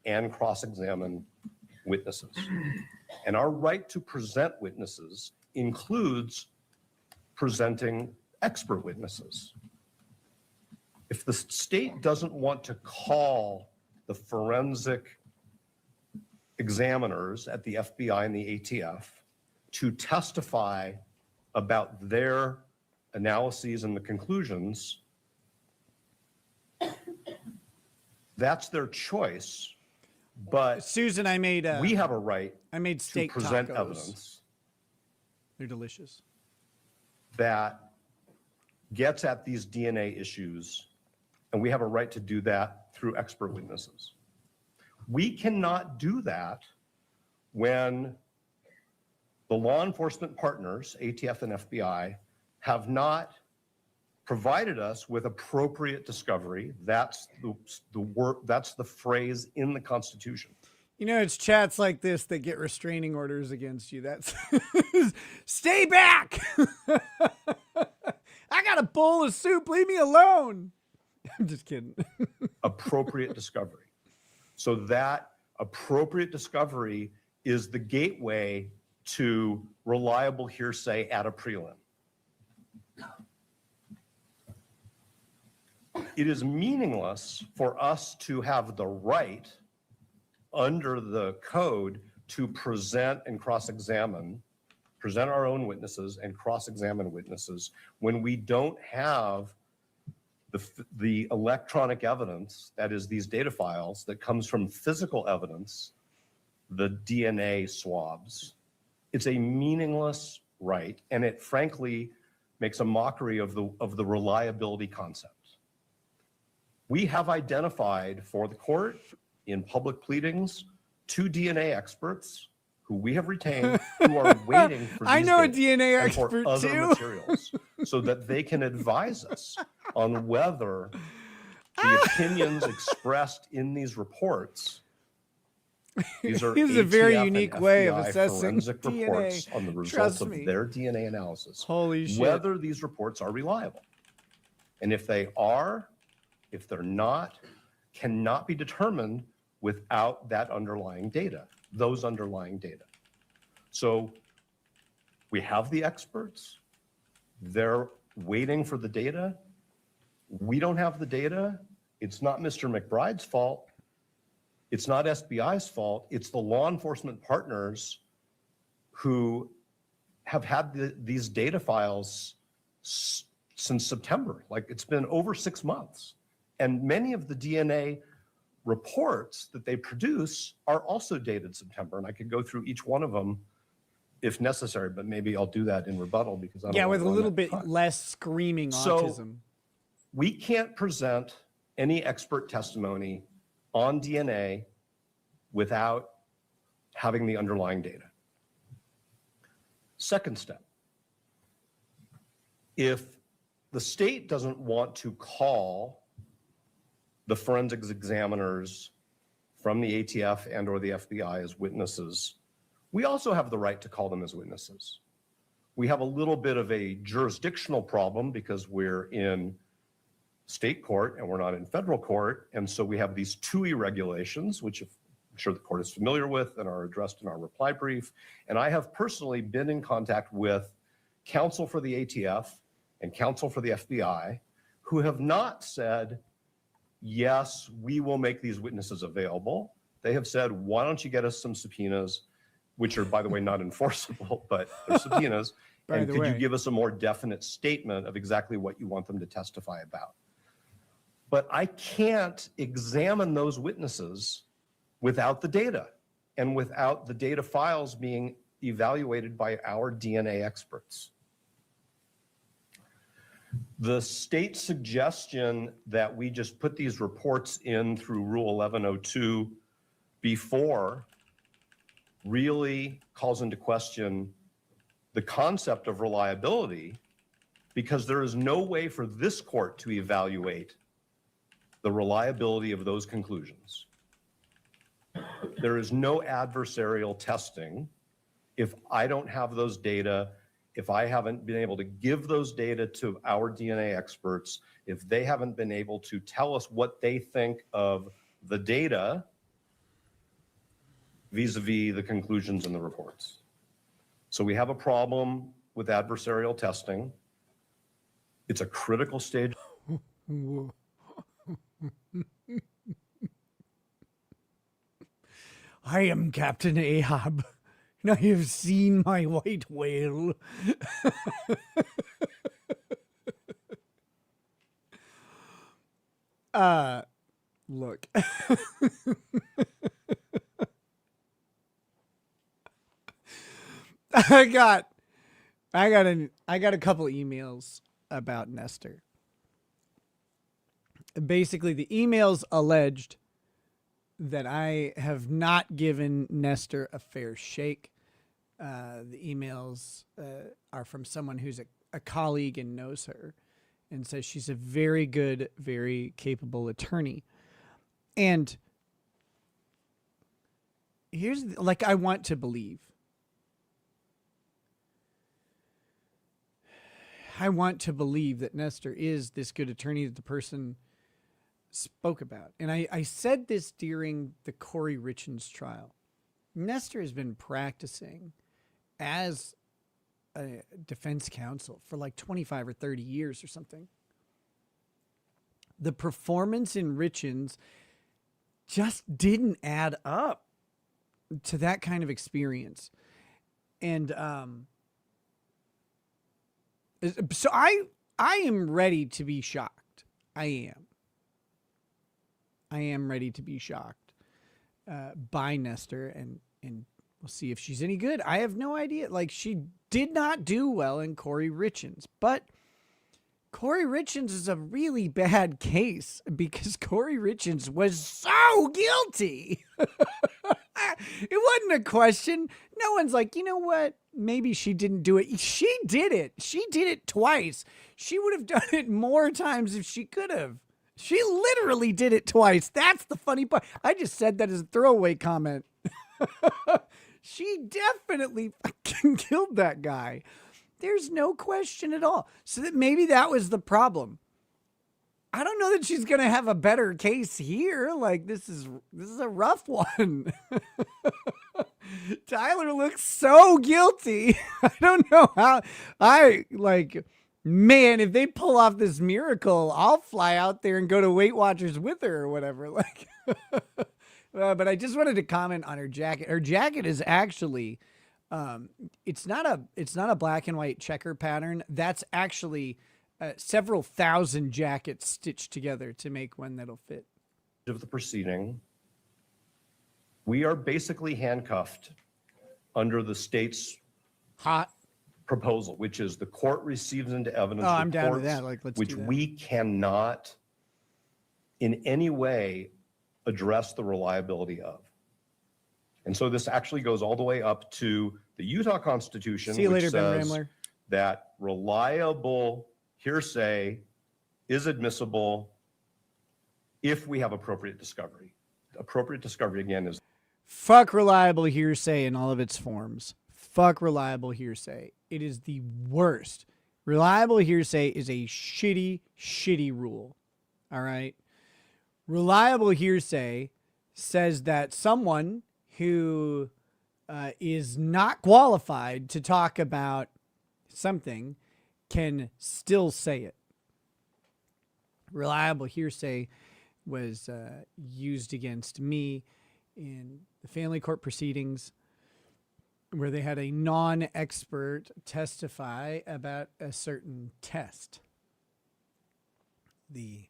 and cross-examine witnesses. And our right to present witnesses includes presenting expert witnesses. If the state doesn't want to call the forensic examiners at the FBI and the ATF to testify about their analyses and the conclusions, that's their choice. But Susan, we have a right to steak present tacos. evidence. They're delicious. That gets at these DNA issues, and we have a right to do that through expert witnesses. We cannot do that when the law enforcement partners, ATF and FBI, have not provided us with appropriate discovery. That's the word, that's the phrase in the Constitution. You know, it's chats like this that get restraining orders against you. That's stay back. I got a bowl of soup. Leave me alone. I'm just kidding. Appropriate discovery. So that appropriate discovery is the gateway to reliable hearsay at a prelim. It is meaningless for us to have the right under the code to present and cross-examine, present our own witnesses and cross-examine witnesses when we don't have the electronic evidence, that is these data files, that comes from physical evidence, the DNA swabs. It's a meaningless right, and it frankly makes a mockery of the reliability concept. We have identified for the court in public pleadings 2 DNA experts who we have retained who are waiting for these I know a data DNA and for expert other too. materials so that they can advise us on whether the opinions expressed in these reports, these are Here's a very ATF unique and way of FBI assessing forensic DNA. reports on the results Trust of me. their DNA analysis, Holy shit. whether these reports are reliable. And if they are, if they're not, cannot be determined without that underlying data, those underlying data. So we have the experts, they're waiting for the data. We don't have the data. It's not Mr. McBride's fault. It's not SBI's fault. It's the law enforcement partners who have had these data files since September. Like, it's been over 6 months. And many of the DNA reports that they produce are also dated September. And I could go through each one of them if necessary, but maybe I'll do that in rebuttal because I don't With a want to little run bit out of time. less screaming autism. We can't present any expert testimony on DNA without having the underlying data. Second step, if the state doesn't want to call the forensics examiners from the ATF and or the FBI as witnesses, we also have the right to call them as witnesses. We have a little bit of a jurisdictional problem because we're in state court and we're not in federal court. And so we have these TUI regulations, which I'm sure the court is familiar with and are addressed in our reply brief. And I have personally been in contact with counsel for the ATF and counsel for the FBI who have not said, yes, we will make these witnesses available. They have said, why don't you get us some subpoenas, which are, by the way, not enforceable, but they're subpoenas. And could you give us a more definite statement of exactly what you want them to testify about? But I can't examine those witnesses without the data and without the data files being evaluated by our DNA experts. The state suggestion that we just put these reports in through Rule 1102 before really calls into question the concept of reliability, because there is no way for this court to evaluate the reliability of those conclusions. There is no adversarial testing if I don't have those data, if I haven't been able to give those data to our DNA experts, if they haven't been able to tell us what they think of the data vis-a-vis the conclusions in the reports. So we have a problem with adversarial testing. It's a critical stage. I am Captain Ahab, and I have seen my white whale. Look. I got a couple emails about Nestor. Basically, the emails alleged that I have not given Nestor a fair shake. The emails are from someone who's a colleague and knows her and says she's a very good, very capable attorney. And here's, like, I want to believe. I want to believe that Nestor is this good attorney that the person spoke about. And I said this during the Corey Richens trial. Nestor has been practicing as a defense counsel for like 25 or 30 years or something. The performance in Richens just didn't add up to that kind of experience. And so I am ready to be shocked. I am ready to be shocked by Nestor, and we'll see if she's any good. I have no idea. Like, she did not do well in Corey Richens, but Corey Richens is a really bad case because Corey Richens was so guilty. It wasn't a question. No one's like, you know what? Maybe she didn't do it. She did it. She did it twice. She would have done it more times if she could have. She literally did it twice. That's the funny part. I just said that as a throwaway comment. She definitely fucking killed that guy. There's no question at all. So that maybe that was the problem. I don't know that she's going to have a better case here. Like, this is a rough one. Tyler looks so guilty. I don't know how. Man, if they pull off this miracle, I'll fly out there and go to Weight Watchers with her or whatever. Like, but I just wanted to comment on her jacket. Her jacket is actually, it's not a black and white checker pattern. That's actually several thousand jackets stitched together to make one that'll fit. Of the proceeding, we are basically handcuffed under the state's proposal, which is the court receives into evidence I'm down with reports that. Like, let's which do that. we cannot in any way address the reliability of. And so this actually goes all the way up to the Utah Constitution, See you which later, Ben says Ramler. that reliable hearsay is admissible if we have appropriate discovery. Appropriate discovery, again, is Fuck reliable hearsay in all of its forms. fuck reliable hearsay. It is the worst. Reliable hearsay is a shitty, shitty rule. All right. Reliable hearsay says that someone who is not qualified to talk about something can still say it. Reliable hearsay was used against me in the family court proceedings where they had a non-expert testify about a certain test. The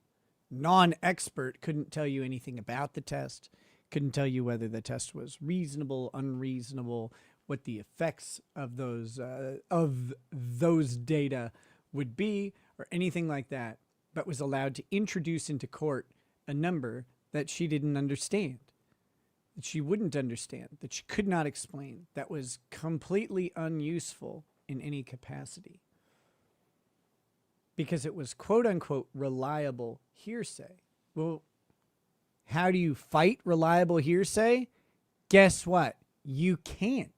non-expert couldn't tell you anything about the test, couldn't tell you whether the test was reasonable, unreasonable, what the effects of those data would be, or anything like that, but was allowed to introduce into court a number that she didn't understand, that she wouldn't understand, that she could not explain, that was completely unuseful in any capacity. Because it was quote unquote reliable hearsay. Well, how do you fight reliable hearsay? Guess what? You can't.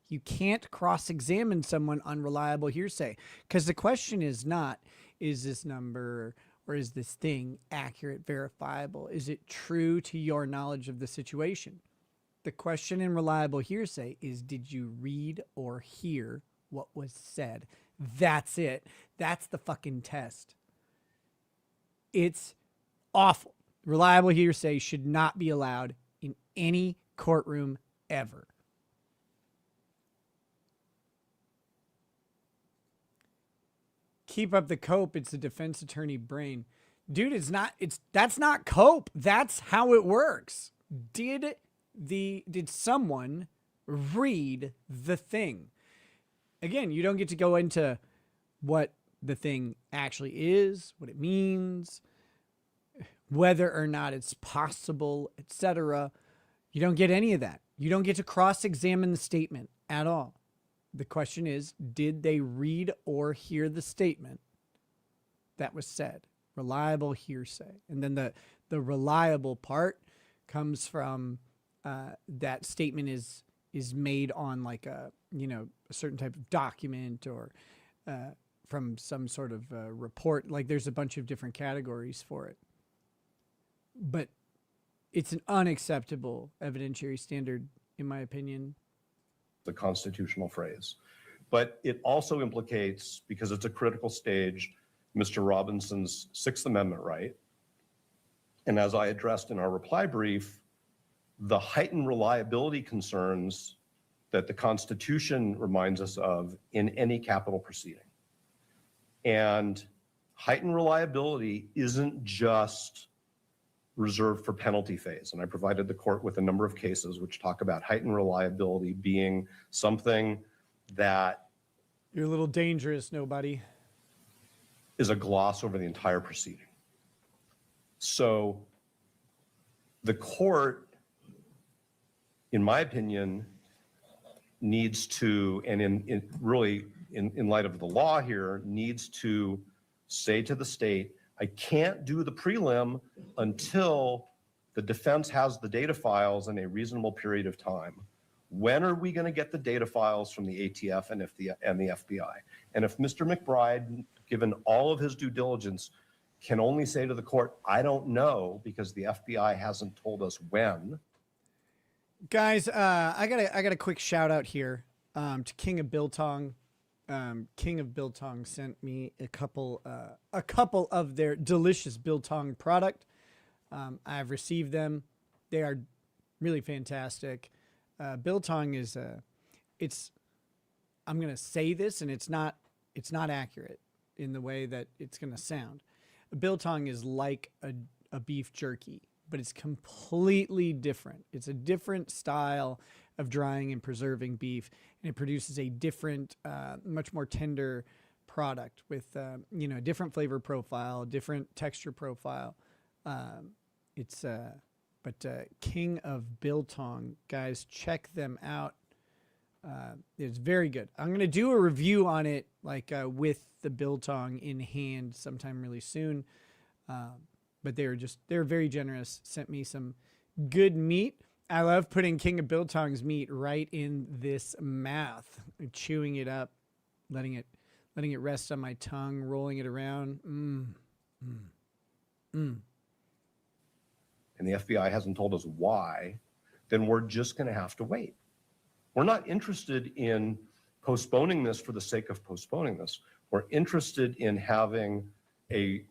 You can't cross-examine someone on reliable hearsay. Because the question is not, is this number or is this thing accurate, verifiable? Is it true to your knowledge of the situation? The question in reliable hearsay is, did you read or hear what was said? That's it. That's the fucking test. It's awful. Reliable hearsay should not be allowed in any courtroom ever. Keep up the cope. It's the defense attorney brain. Dude, that's not cope. That's how it works. Did someone read the thing? Again, you don't get to go into what the thing actually is, what it means, whether or not it's possible, etc. You don't get any of that. You don't get to cross-examine the statement at all. The question is, did they read or hear the statement that was said? Reliable hearsay. And then the reliable part comes from that statement is made on like a certain type of document or from some sort of report. Like there's a bunch of different categories for it. But it's an unacceptable evidentiary standard, in my opinion. The constitutional phrase. But it also implicates, because it's a critical stage, Mr. Robinson's Sixth Amendment right. And as I addressed in our reply brief, the heightened reliability concerns that the Constitution reminds us of in any capital proceeding. And heightened reliability isn't just reserved for penalty phase. And I provided the court with a number of cases which talk about heightened reliability being something that you're a little dangerous, nobody. Is a gloss over the entire proceeding. So the court, in my opinion, needs to, and in light of the law here, needs to say to the state, I can't do the prelim until the defense has the data files in a reasonable period of time. When are we going to get the data files from the ATF and the FBI? And if Mr. McBride, given all of his due diligence, can only say to the court, I don't know because the FBI hasn't told us when. Guys, I got a quick shout out here to King of Biltong. King of Biltong sent me a couple of their delicious Biltong product. I've received them. They are really fantastic. Biltong is I'm going to say this and it's not accurate in the way that it's going to sound. Biltong is like a beef jerky, but it's completely different. It's a different style of drying and preserving beef, and it produces a different, much more tender product with, a different flavor profile, different texture profile. King of Biltong, guys, check them out. It's very good. I'm going to do a review on it, with the Biltong in hand sometime really soon. But they're very generous, sent me some good meat. I love putting King of Biltong's meat right in this mouth, chewing it up, letting it rest on my tongue, rolling it around. And the FBI hasn't told us why, then we're just going to have to wait. We're not interested in postponing this for the sake of postponing this. We're interested in having a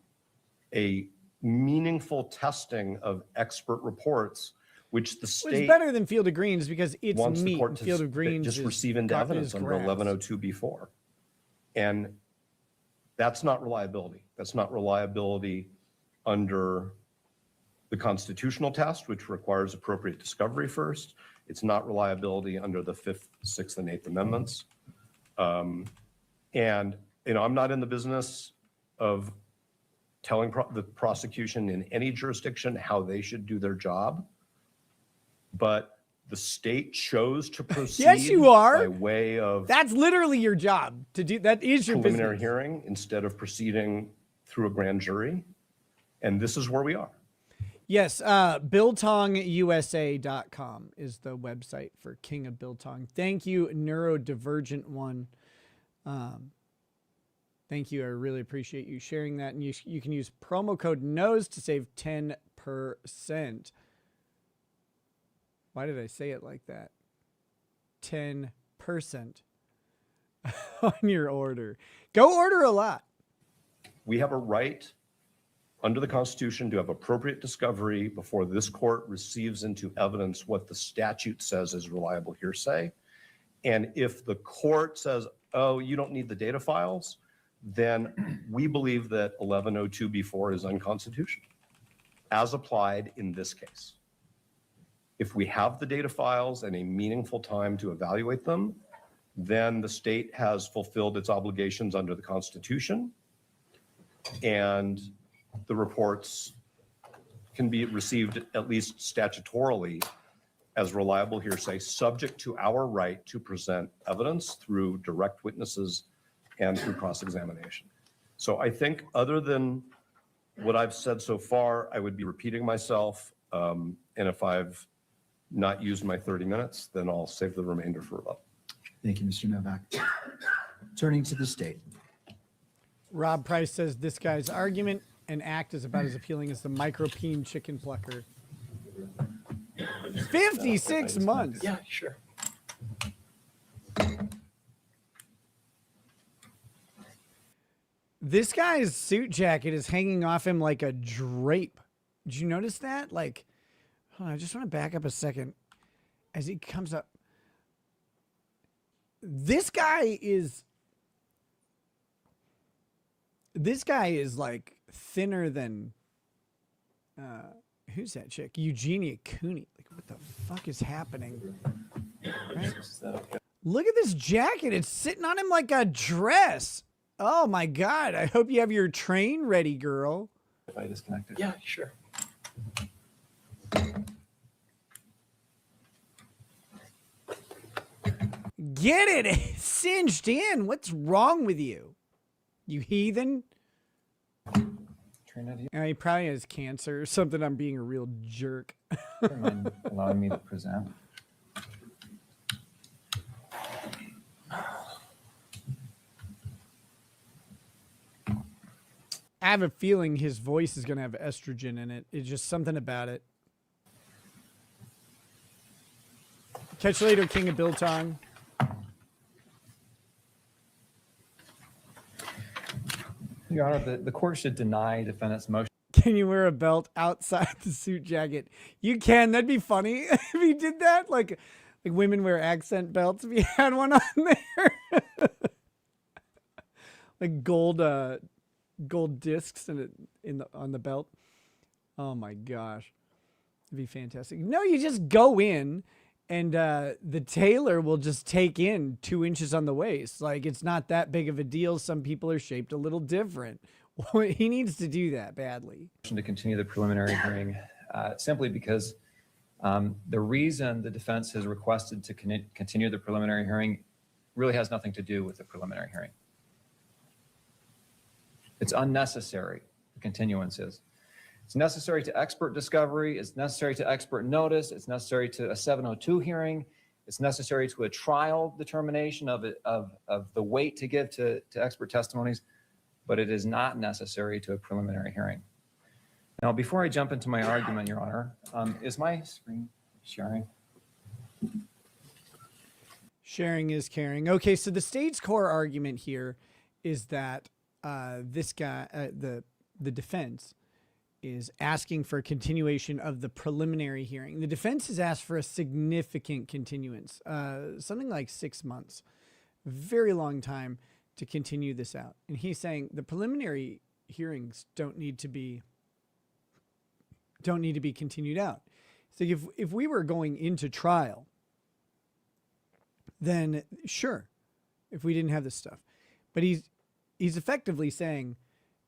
meaningful testing of expert reports, which the state It's better than Field of Greens because it's wants the meat. court Field to of Greens just is receive into gar- evidence is under grass. 1102b4. And that's not reliability. That's not reliability under the constitutional test, which requires appropriate discovery first. It's not reliability under the 5th, 6th, and 8th Amendments. And, I'm not in the business of telling the prosecution in any jurisdiction how they should do their job. But the state chose to proceed Yes, you are. by way of That's literally your job to do. That is your preliminary business. hearing instead of proceeding through a grand jury. And this is where we are. Yes, BiltongUSA.com is the website for King of Biltong. Thank you, Neurodivergent One. Thank you. I really appreciate you sharing that. And you can use promo code NOSE to save 10%. Why did I say it like that? 10% on your order. Go order a lot. We have a right under the Constitution to have appropriate discovery before this court receives into evidence what the statute says is reliable hearsay. And if the court says, oh, you don't need the data files, then we believe that 1102b4 is unconstitutional, as applied in this case. If we have the data files and a meaningful time to evaluate them, then the state has fulfilled its obligations under the Constitution, and the reports can be received at least statutorily as reliable hearsay, subject to our right to present evidence through direct witnesses and through cross-examination. So I think other than what I've said so far, I would be repeating myself. And if I've not used my 30 minutes, then I'll save the remainder for rebuttal. Thank you, Mr. Novak. Turning to the state. Rob Price says this guy's argument and act is about as appealing as the micropeen chicken plucker. 56 months. Yeah, sure. This guy's suit jacket is hanging off him like a drape. Did you notice that? Like, hold on, I just want to back up a second as he comes up. This guy is like thinner than who's that chick? Eugenia Cooney. Like, what the fuck is happening? Right? Look at this jacket. It's sitting on him like a dress. Oh my God. I hope you have your train ready, girl. If I disconnected. Yeah, sure. Get it cinched in. What's wrong with you? You heathen? He probably has cancer or something. I'm being a real jerk. Allowing me to present. I have a feeling his voice is going to have estrogen in it. It's just something about it. Catch you later, King of Biltong. Your Honor, the court should deny defendant's motion. Can you wear a belt outside the suit jacket? You can. That'd be funny if he did that. Like women wear accent belts. If you had one on there, like gold discs on the belt. Oh my gosh, it'd be fantastic. No, you just go in, and the tailor will just take in 2 inches on the waist. Like, it's not that big of a deal. Some people are shaped a little different. He needs to do that badly. To continue the preliminary hearing, simply because the reason the defense has requested to continue the preliminary hearing really has nothing to do with the preliminary hearing. It's unnecessary, the continuances. It's necessary to expert discovery. It's necessary to expert notice. It's necessary to a 702 hearing. It's necessary to a trial determination of the weight to give to expert testimonies, but it is not necessary to a preliminary hearing. Now, before I jump into my argument, Your Honor, is my screen sharing? Sharing is caring. Okay, so the state's core argument here is that this guy, the defense, is asking for a continuation of the preliminary hearing. The defense has asked for a significant continuance, something like 6 months, very long time to continue this out. And he's saying the preliminary hearings don't need to be continued out. So if we were going into trial, then sure, if we didn't have this stuff, but he's effectively saying,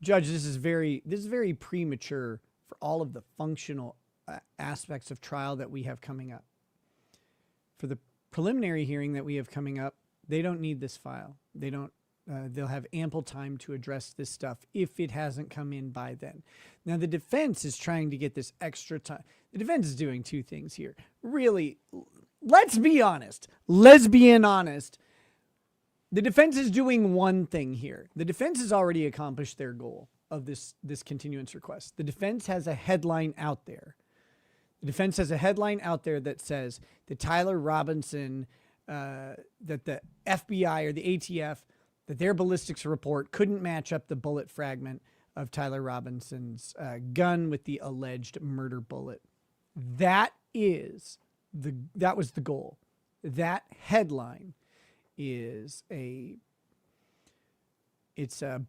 Judge, this is very premature for all of the functional aspects of trial that we have coming up. For the preliminary hearing that we have coming up, they don't need this file. They don't. They'll have ample time to address this stuff if it hasn't come in by then. Now, the defense is trying to get this extra time. The defense is doing two things here. Really, let's be honest. Let's be honest. The defense is doing one thing here. The defense has already accomplished their goal of this continuance request. The defense has a headline out there. The defense has a headline out there that says that Tyler Robinson, that the FBI or the ATF, that their ballistics report couldn't match up the bullet fragment of Tyler Robinson's gun with the alleged murder bullet. That was the goal. That headline is it's a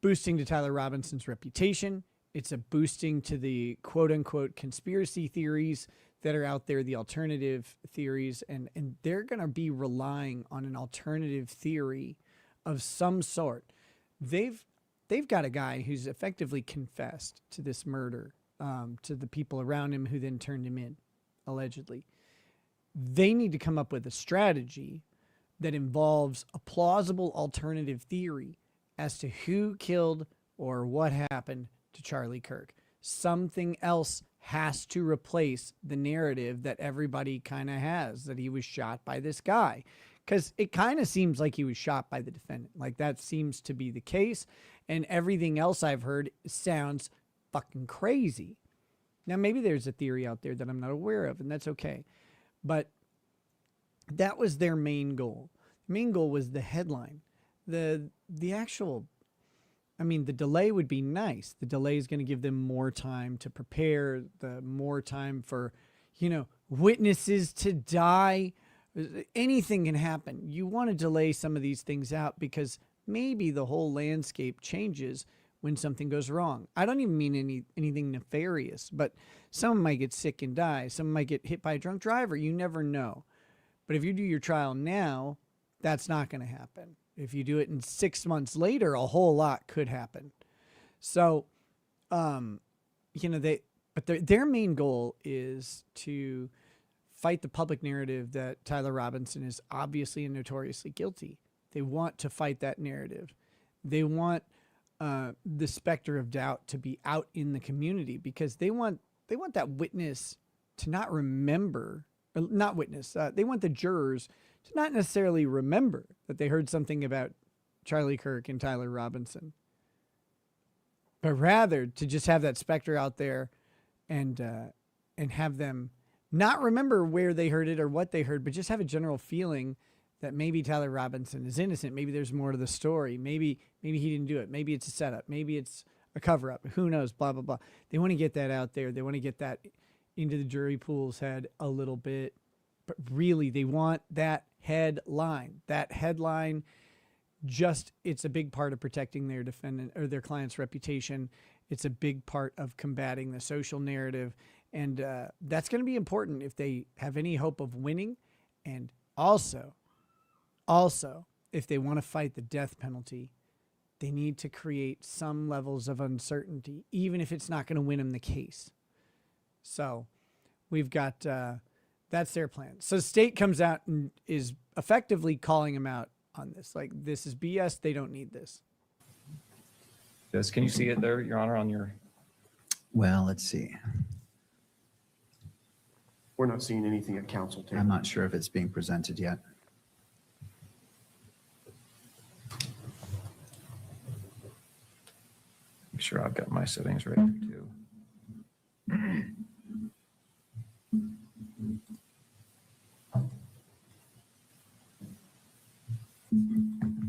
boosting to Tyler Robinson's reputation. It's a boosting to the quote unquote conspiracy theories that are out there, the alternative theories, and they're going to be relying on an alternative theory of some sort. They've got a guy who's effectively confessed to this murder, to the people around him who then turned him in, allegedly. They need to come up with a strategy that involves a plausible alternative theory as to who killed or what happened to Charlie Kirk. Something else has to replace the narrative that everybody kind of has, that he was shot by this guy. Because it kind of seems like he was shot by the defendant. Like that seems to be the case. And everything else I've heard sounds fucking crazy. Now, maybe there's a theory out there that I'm not aware of, and that's okay. But that was their main goal. The main goal was the headline. The actual, I mean, the delay would be nice. The delay is going to give them more time to prepare, the more time for, witnesses to die. Anything can happen. You want to delay some of these things out because maybe the whole landscape changes when something goes wrong. I don't even mean anything nefarious, but someone might get sick and die. Someone might get hit by a drunk driver. You never know. But if you do your trial now, that's not going to happen. If you do it in 6 months later, a whole lot could happen. So, their main goal is to fight the public narrative that Tyler Robinson is obviously and notoriously guilty. They want to fight that narrative. They want the specter of doubt to be out in the community because they want that witness to not remember, or not witness. They want the jurors to not necessarily remember that they heard something about Charlie Kirk and Tyler Robinson, but rather to just have that specter out there and have them not remember where they heard it or what they heard, but just have a general feeling that maybe Tyler Robinson is innocent. Maybe there's more to the story. Maybe he didn't do it. Maybe it's a setup. Maybe it's a cover up. Who knows? Blah, blah, blah. They want to get that out there. They want to get that into the jury pool's head a little bit, but really they want that headline. That headline, it's a big part of protecting their defendant or their client's reputation. It's a big part of combating the social narrative. And that's going to be important if they have any hope of winning. And also, if they want to fight the death penalty, they need to create some levels of uncertainty, even if it's not going to win them the case. So we've got, that's their plan. So the state comes out and is effectively calling them out on this. Like, this is BS. They don't need this. Yes, can you see it there, Your Honor, on your... Well, let's see. We're not seeing anything at council table. I'm not sure if it's being presented yet. Make sure I've got my settings right here too.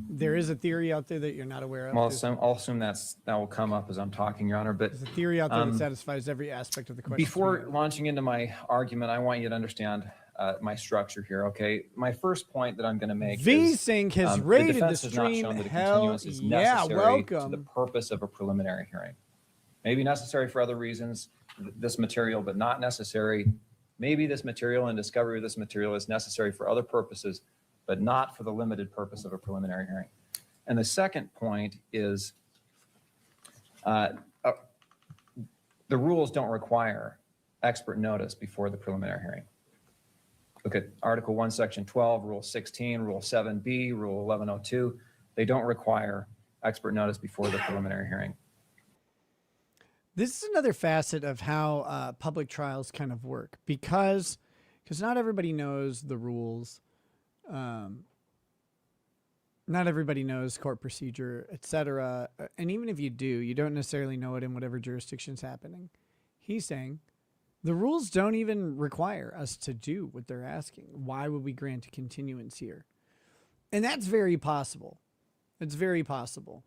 There is a theory out there that you're not aware of. Well, There's, I'll assume that will come up as I'm talking, Your Honor. But there's a theory out there that satisfies every aspect of the question. before launching into my argument, I want you to understand my structure here, okay? My first point that I'm going to make is VSync has the rated the defense has not stream. shown that a Hell continuance is yeah, necessary to the welcome. purpose of a preliminary hearing. Maybe necessary for other reasons, this material, but not necessary. Maybe this material and discovery of this material is necessary for other purposes, but not for the limited purpose of a preliminary hearing. And the second point is the rules don't require expert notice before the preliminary hearing. Look at Article 1, Section 12, Rule 16, Rule 7B, Rule 1102. They don't require expert notice before the preliminary hearing. This is another facet of how public trials kind of work because not everybody knows the rules. Not everybody knows court procedure, etc. And even if you do, you don't necessarily know it in whatever jurisdiction's happening. He's saying the rules don't even require us to do what they're asking. Why would we grant a continuance here? And that's very possible. It's very possible.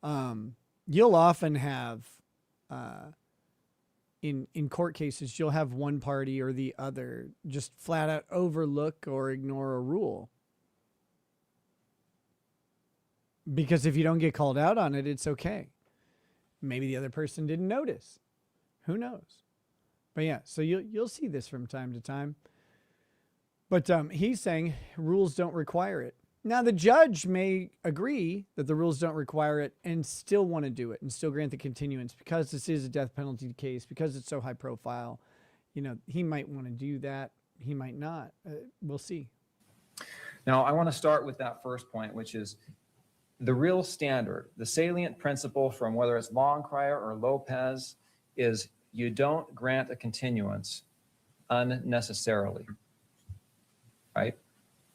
You'll often have, in court cases, you'll have one party or the other just flat out overlook or ignore a rule. Because if you don't get called out on it, it's okay. Maybe the other person didn't notice. Who knows? But yeah, so you'll see this from time to time. But he's saying rules don't require it. Now, the judge may agree that the rules don't require it and still want to do it and still grant the continuance because this is a death penalty case, because it's so high profile. You know, he might want to do that. He might not. We'll see. Now, I want to start with that first point, which is the real standard, the salient principle from whether it's Longcrier or Lopez is you don't grant a continuance unnecessarily, right?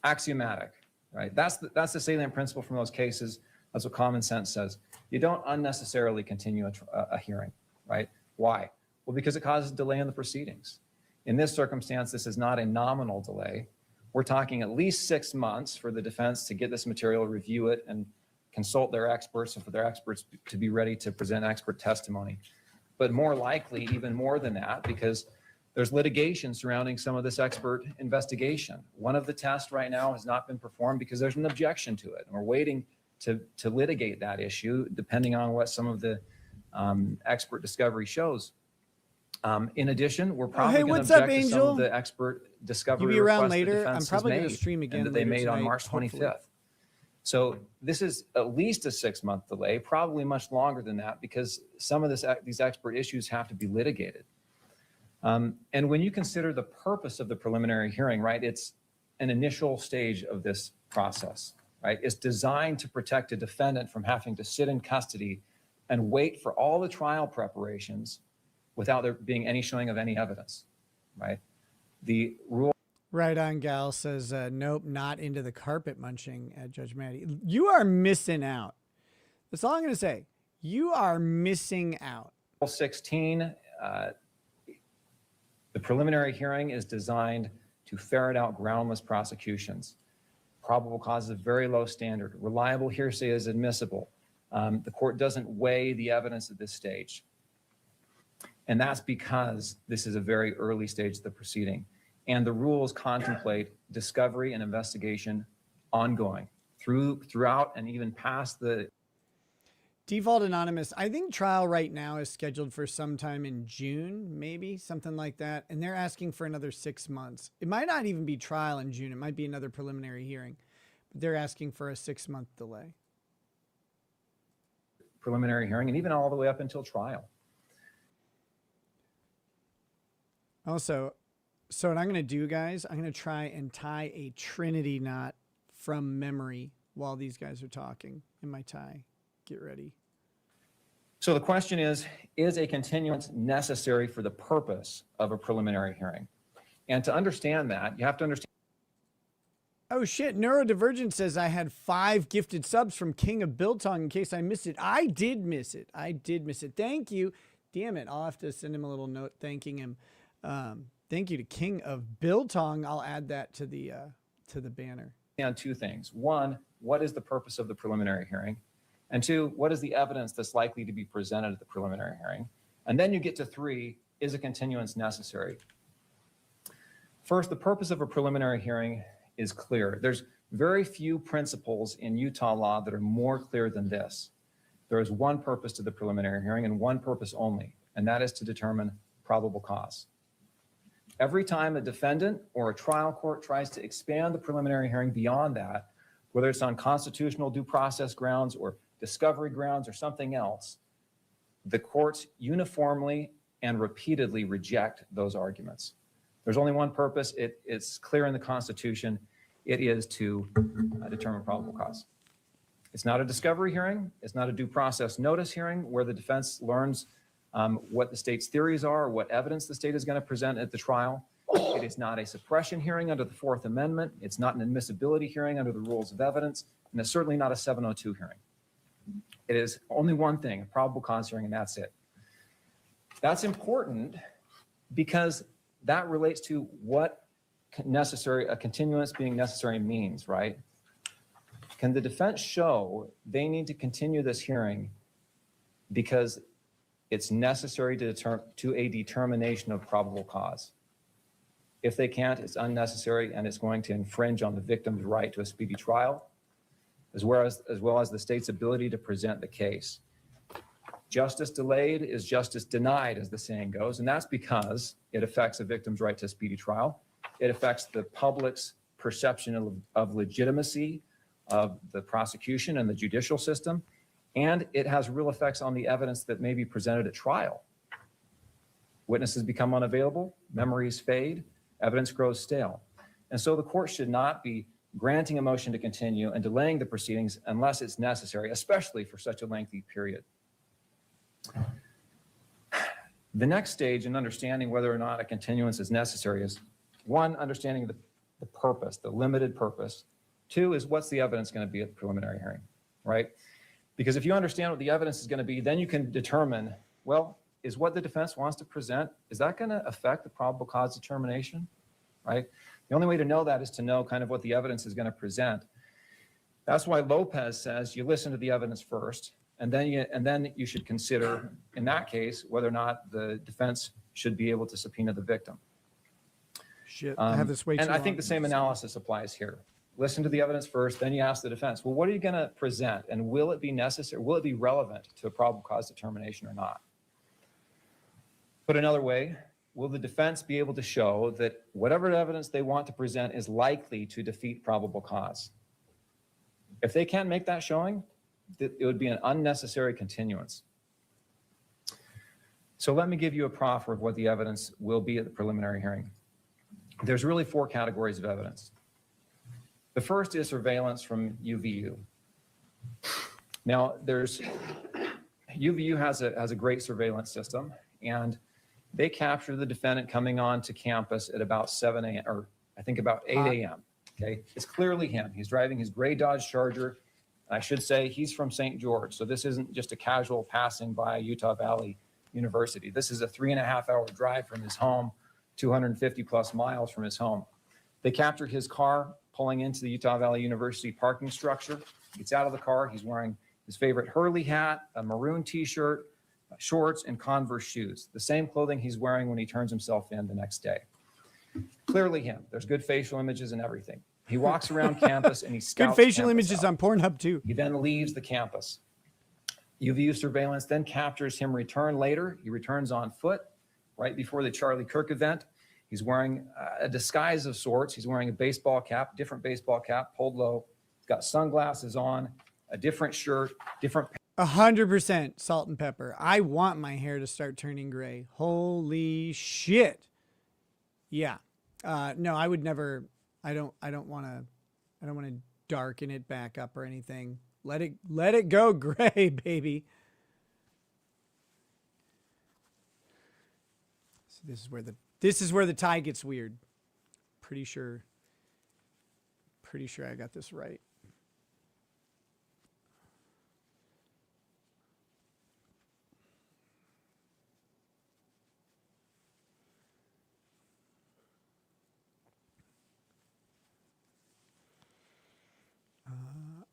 Axiomatic, right? That's the salient principle from those cases. That's what common sense says. You don't unnecessarily continue a hearing, right? Why? Well, because it causes delay in the proceedings. In this circumstance, this is not a nominal delay. We're talking at least 6 months for the defense to get this material, review it, and consult their experts and for their experts to be ready to present expert testimony. But more likely, even more than that, because there's litigation surrounding some of this expert investigation. One of the tests right now has not been performed because there's an objection to it. And we're waiting to litigate that issue, depending on what some of the expert discovery shows. In addition, we're probably going to object to some of the expert discovery requests the defense has made and that they made on March 25th. So this is at least a 6-month delay, probably much longer than that, because some of these expert issues have to be litigated. And when you consider the purpose of the preliminary hearing, right, it's an initial stage of this process, right? It's designed to protect a defendant from having to sit in custody and wait for all the trial preparations without there being any showing of any evidence, right? The rule. Right on, Gal says, nope, not into the carpet munching at Judge Maddie. You are missing out. That's all I'm going to say. You are missing out. Rule 16, the preliminary hearing is designed to ferret out groundless prosecutions. Probable cause is a very low standard. Reliable hearsay is admissible. The court doesn't weigh the evidence at this stage. And that's because this is a very early stage of the proceeding. And the rules contemplate discovery and investigation ongoing throughout and even past the Default Anonymous. I think trial right now is scheduled for sometime in June, maybe something like that. And they're asking for another 6 months. It might not even be trial in June. It might be another preliminary hearing, but they're asking for a 6-month delay. Preliminary hearing and even all the way up until trial. Also, so what I'm going to do, guys, I'm going to try and tie a Trinity knot from memory while these guys are talking in my tie. Get ready. So the question is a continuance necessary for the purpose of a preliminary hearing? And to understand that, you have to understand. Oh shit, Neurodivergent says I had 5 gifted subs from King of Biltong in case I missed it. I did miss it. Thank you. Damn it. I'll have to send him a little note thanking him. Thank you to King of Biltong. I'll add that to the banner. On 2 things. 1, what is the purpose of the preliminary hearing? And 2, what is the evidence that's likely to be presented at the preliminary hearing? And then you get to 3, is a continuance necessary? First, the purpose of a preliminary hearing is clear. There's very few principles in Utah law that are more clear than this. There is one purpose to the preliminary hearing and one purpose only, and that is to determine probable cause. Every time a defendant or a trial court tries to expand the preliminary hearing beyond that, whether it's on constitutional due process grounds or discovery grounds or something else, the courts uniformly and repeatedly reject those arguments. There's only one purpose. It's clear in the Constitution. It is to determine probable cause. It's not a discovery hearing. It's not a due process notice hearing where the defense learns what the state's theories are, or what evidence the state is going to present at the trial. It is not a suppression hearing under the Fourth Amendment. It's not an admissibility hearing under the rules of evidence. And it's certainly not a 702 hearing. It is only one thing, a probable cause hearing, and that's it. That's important because that relates to what a continuance being necessary means, right? Can the defense show they need to continue this hearing because it's necessary to a determination of probable cause? If they can't, it's unnecessary and it's going to infringe on the victim's right to a speedy trial, as well as the state's ability to present the case. Justice delayed is justice denied, as the saying goes, and that's because it affects a victim's right to a speedy trial. It affects the public's perception of legitimacy of the prosecution and the judicial system, and it has real effects on the evidence that may be presented at trial. Witnesses become unavailable, memories fade, evidence grows stale. And so the court should not be granting a motion to continue and delaying the proceedings unless it's necessary, especially for such a lengthy period. The next stage in understanding whether or not a continuance is necessary is 1, understanding the purpose, the limited purpose. 2 is what's the evidence going to be at the preliminary hearing, right? Because if you understand what the evidence is going to be, then you can determine, well, is what the defense wants to present, is that going to affect the probable cause determination, right? The only way to know that is to know kind of what the evidence is going to present. That's why Lopez says you listen to the evidence first, and then you should consider, in that case, whether or not the defense should be able to subpoena the victim. Shit, I have this way too And I think long. the same analysis applies here. Listen to the evidence first, then you ask the defense, well, what are you going to present? And will it be necessary? Will it be relevant to a probable cause determination or not? Put another way, will the defense be able to show that whatever evidence they want to present is likely to defeat probable cause? If they can't make that showing, it would be an unnecessary continuance. So let me give you a proffer of what the evidence will be at the preliminary hearing. There's really 4 categories of evidence. The first is surveillance from UVU. Now, UVU has a great surveillance system, and they capture the defendant coming on to campus at about 7 a.m., or I think about 8 a.m. Okay, it's clearly him. He's driving his gray Dodge Charger. I should say he's from St. George, so this isn't just a casual passing by Utah Valley University. This is a 3.5-hour drive from his home, 250 plus miles from his home. They captured his car pulling into the Utah Valley University parking structure. He gets out of the car. He's wearing his favorite Hurley hat, a maroon t-shirt, shorts, and Converse shoes, the same clothing he's wearing when he turns himself in the next day. Clearly him. There's good facial images and everything. He walks around campus and he scouts Good facial campus images out. on Pornhub too. He then leaves the campus. UVU surveillance then captures him return later. He returns on foot right before the Charlie Kirk event. He's wearing a disguise of sorts. He's wearing a baseball cap, different baseball cap, pulled low. He's got sunglasses on, a different shirt, different. 100% salt and pepper. I want my hair to start turning gray. Holy shit. Yeah. No, I would never. I don't want to darken it back up or anything. Let it go gray, baby. This is where the tie gets weird. Pretty sure I got this right.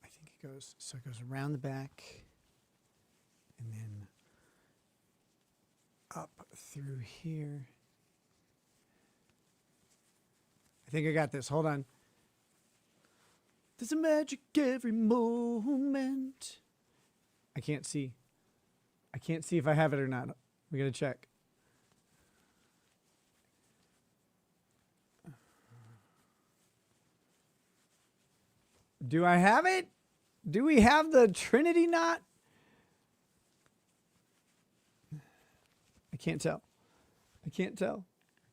I think it goes around the back and then up through here. I think I got this. Hold on. There's a magic every moment. I can't see. I can't see if I have it or not. We gotta check. Do I have it? Do we have the Trinity knot? I can't tell. I can't tell.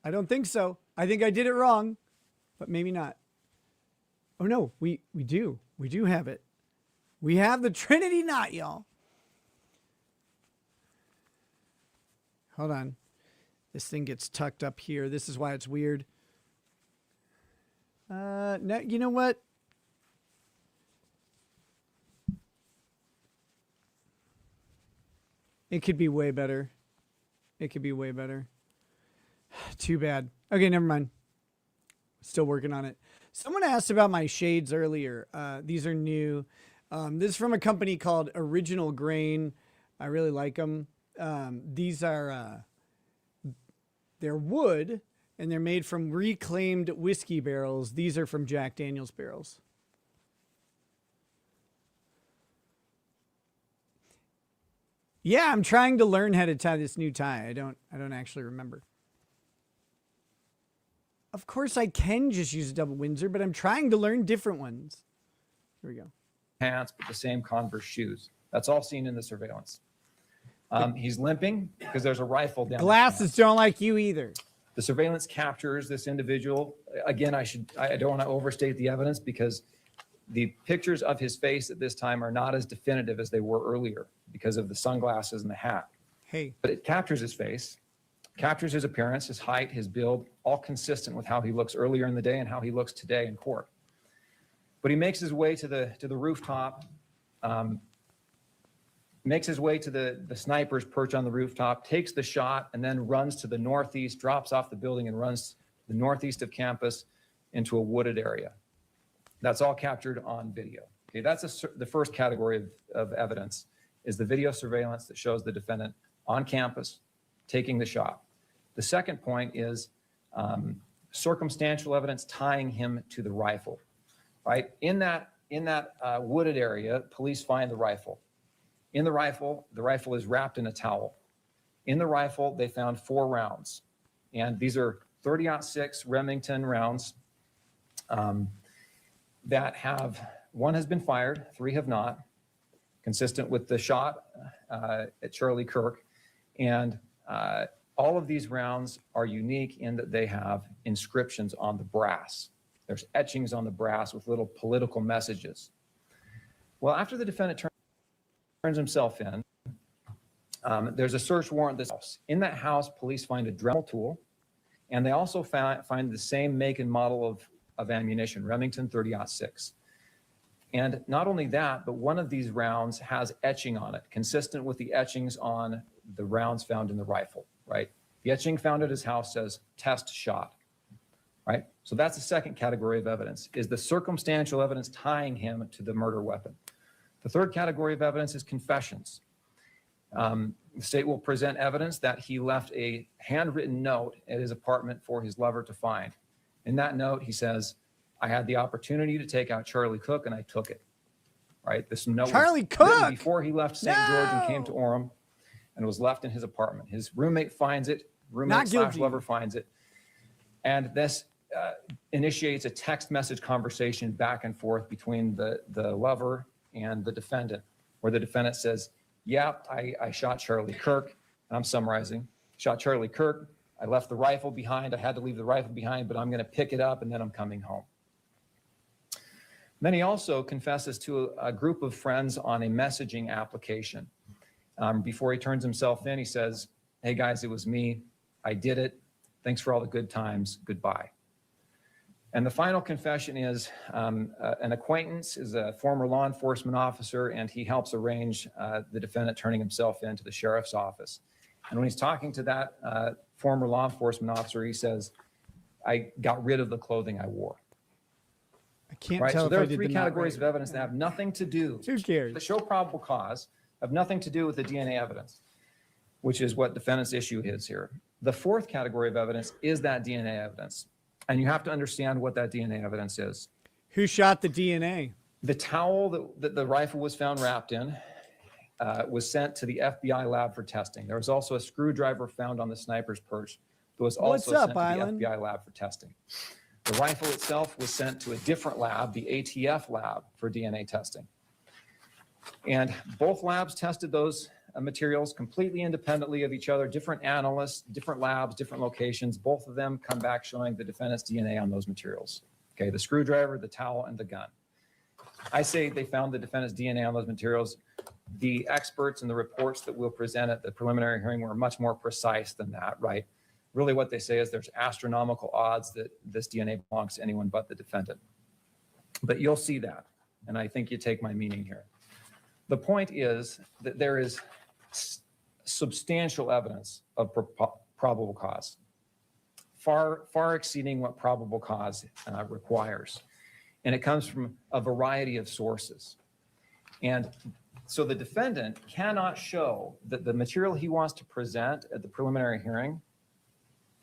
I don't think so. I think I did it wrong, but maybe not. Oh no, we do. We do have it. We have the Trinity knot, y'all. Hold on. This thing gets tucked up here. This is why it's weird. No, you know what? It could be way better. It could be way better. Too bad. Okay, never mind. Still working on it. Someone asked about my shades earlier. These are new. This is from a company called Original Grain. I really like them. These are, they're wood, and they're made from reclaimed whiskey barrels. These are from Jack Daniel's barrels. Yeah, I'm trying to learn how to tie this new tie. I don't actually remember. Of course I can just use a double Windsor, but I'm trying to learn different ones. Here we go. Pants, but the same Converse shoes. That's all seen in the surveillance. He's limping because there's a rifle down. Glasses don't like you either. The surveillance captures this individual. Again, I don't want to overstate the evidence because the pictures of his face at this time are not as definitive as they were earlier because of the sunglasses and the hat. Hey. But it captures his face, captures his appearance, his height, his build, all consistent with how he looks earlier in the day and how he looks today in court. But he makes his way to the rooftop, makes his way to the sniper's perch on the rooftop, takes the shot, and then runs to the northeast, drops off the building and runs the northeast of campus into a wooded area. That's all captured on video. Okay, that's the first category of evidence, is the video surveillance that shows the defendant on campus taking the shot. The second point is circumstantial evidence tying him to the rifle. Right in that wooded area, police find the rifle. In the rifle is wrapped in a towel. In the rifle, they found 4 rounds, and these are 30-06 Remington rounds. That one has been fired, 3 have not, consistent with the shot at Charlie Kirk. And all of these rounds are unique in that they have inscriptions on the brass. There's etchings on the brass with little political messages. Well, after the defendant turns himself in, there's a search warrant at this house. In that house, police find a Dremel tool, and they also find the same make and model of ammunition, Remington 30-06. And not only that, but one of these rounds has etching on it, consistent with the etchings on the rounds found in the rifle, right? The etching found at his house says test shot, right? So that's the second category of evidence, is the circumstantial evidence tying him to the murder weapon. The third category of evidence is confessions. The state will present evidence that he left a handwritten note at his apartment for his lover to find. In that note, he says, I had the opportunity to take out Charlie Cook and I took it, right? This note Charlie was Cook! written before he left St. George and came to Orem, and was left in his apartment. His roommate finds it, roommate/lover finds it. And this initiates a text message conversation back and forth between the lover and the defendant, where the defendant says, yeah, I shot Charlie Kirk. And I'm summarizing, shot Charlie Kirk. I left the rifle behind. I had to leave the rifle behind, but I'm going to pick it up and then I'm coming home. Then he also confesses to a group of friends on a messaging application. Before he turns himself in, he says, hey guys, it was me. I did it. Thanks for all the good times. Goodbye. And the final confession is an acquaintance is a former law enforcement officer, and he helps arrange the defendant turning himself in to the sheriff's office. And when he's talking to that former law enforcement officer, he says, I got rid of the clothing I wore. I can't Right? tell So if there I are did three the categories not of right. evidence that have nothing to do, Who cares? that show probable cause, have nothing to do with the DNA evidence, which is what defendant's issue is here. The fourth category of evidence is that DNA evidence. And you have to understand what that DNA evidence is. Who shot the DNA? The towel that the rifle was found wrapped in was sent to the FBI lab for testing. There was also a screwdriver found on the sniper's perch that was also What's up, sent to Island? the FBI lab for testing. The rifle itself was sent to a different lab, the ATF lab, for DNA testing. And both labs tested those materials completely independently of each other, different analysts, different labs, different locations. Both of them come back showing the defendant's DNA on those materials. Okay, the screwdriver, the towel, and the gun. I say they found the defendant's DNA on those materials. The experts and the reports that we'll present at the preliminary hearing were much more precise than that, right? Really what they say is there's astronomical odds that this DNA belongs to anyone but the defendant. But you'll see that, and I think you take my meaning here. The point is that there is substantial evidence of probable cause, far exceeding what probable cause requires. And it comes from a variety of sources. And so the defendant cannot show that the material he wants to present at the preliminary hearing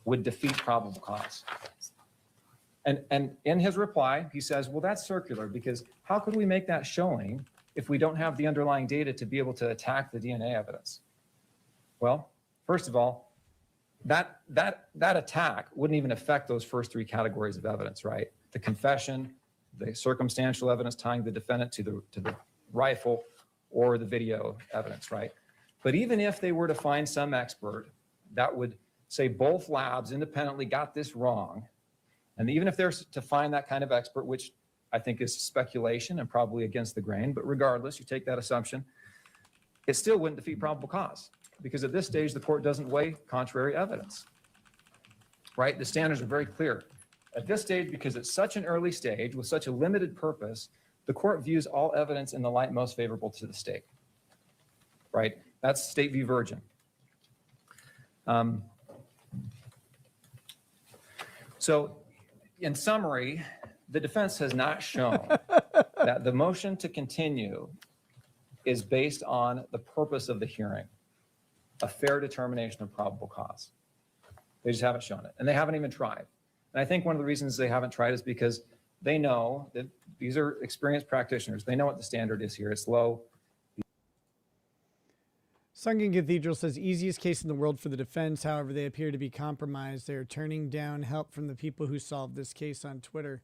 would defeat probable cause. And in his reply, he says, well, that's circular, because how could we make that showing if we don't have the underlying data to be able to attack the DNA evidence? Well, first of all, that attack wouldn't even affect those first three categories of evidence, right? The confession, the circumstantial evidence tying the defendant to the rifle, or the video evidence, right? But even if they were to find some expert that would say both labs independently got this wrong, and even if they're to find that kind of expert, which I think is speculation and probably against the grain, but regardless, you take that assumption, it still wouldn't defeat probable cause, because at this stage, the court doesn't weigh contrary evidence, right? The standards are very clear. At this stage, because it's such an early stage with such a limited purpose, the court views all evidence in the light most favorable to the state, right? That's State v. Virgin. So in summary, the defense has not shown that the motion to continue is based on the purpose of the hearing, a fair determination of probable cause. They just haven't shown it, and they haven't even tried. And I think one of the reasons they haven't tried is because they know that these are experienced practitioners. They know what the standard is here. It's low. Sunken Cathedral says, easiest case in the world for the defense. However, they appear to be compromised. They're turning down help from the people who solved this case on Twitter.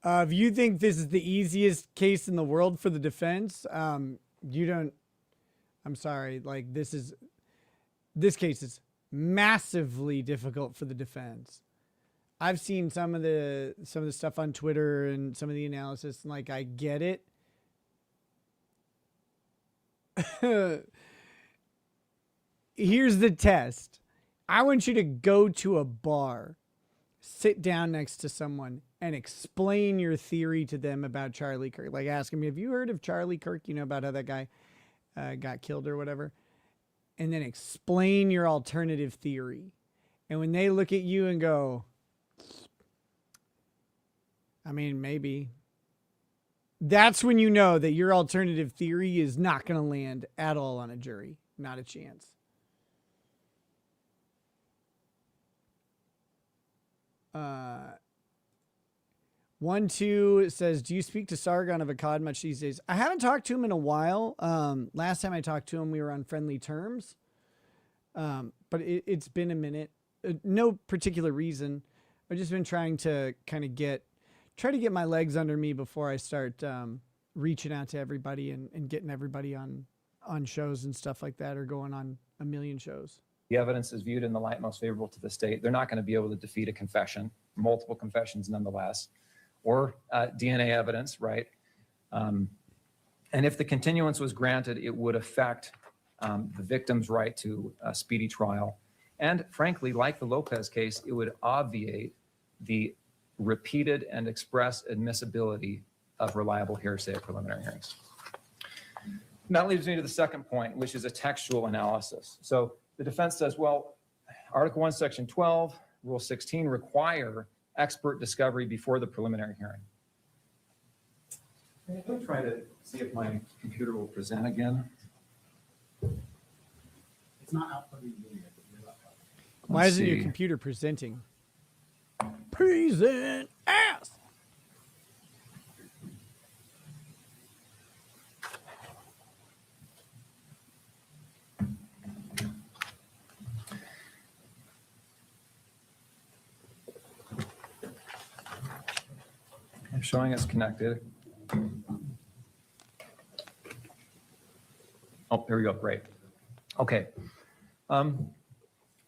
If you think this is the easiest case in the world for the defense, you don't, I'm sorry. Like this case is massively difficult for the defense. I've seen some of the stuff on Twitter and some of the analysis, and like, I get it. Here's the test. I want you to go to a bar, sit down next to someone, and explain your theory to them about Charlie Kirk. Like, ask them, have you heard of Charlie Kirk? You know, about how that guy got killed or whatever. And then explain your alternative theory. And when they look at you and go, I mean, maybe. That's when you know that your alternative theory is not going to land at all on a jury. Not a chance. One, two says, do you speak to Sargon of Akkad much these days? I haven't talked to him in a while. Last time I talked to him, we were on friendly terms. But it's been a minute. No particular reason. I've just been trying to kind of try to get my legs under me before I start reaching out to everybody and getting everybody on shows and stuff like that, or going on a million shows. The evidence is viewed in the light most favorable to the state. They're not going to be able to defeat a confession, multiple confessions nonetheless, or DNA evidence, right? And if the continuance was granted, it would affect the victim's right to a speedy trial And frankly, like the Lopez case, it would obviate the repeated and express admissibility of reliable hearsay at preliminary hearings. And that leads me to the second point, which is a textual analysis. So the defense says, well, Article 1, Section 12, Rule 16 require expert discovery before the preliminary hearing. I'm going to try to see if my computer will present again. It's not outputting video. Why isn't your computer presenting? Present ass. I'm showing it's connected. Oh, there we go. Great. Okay.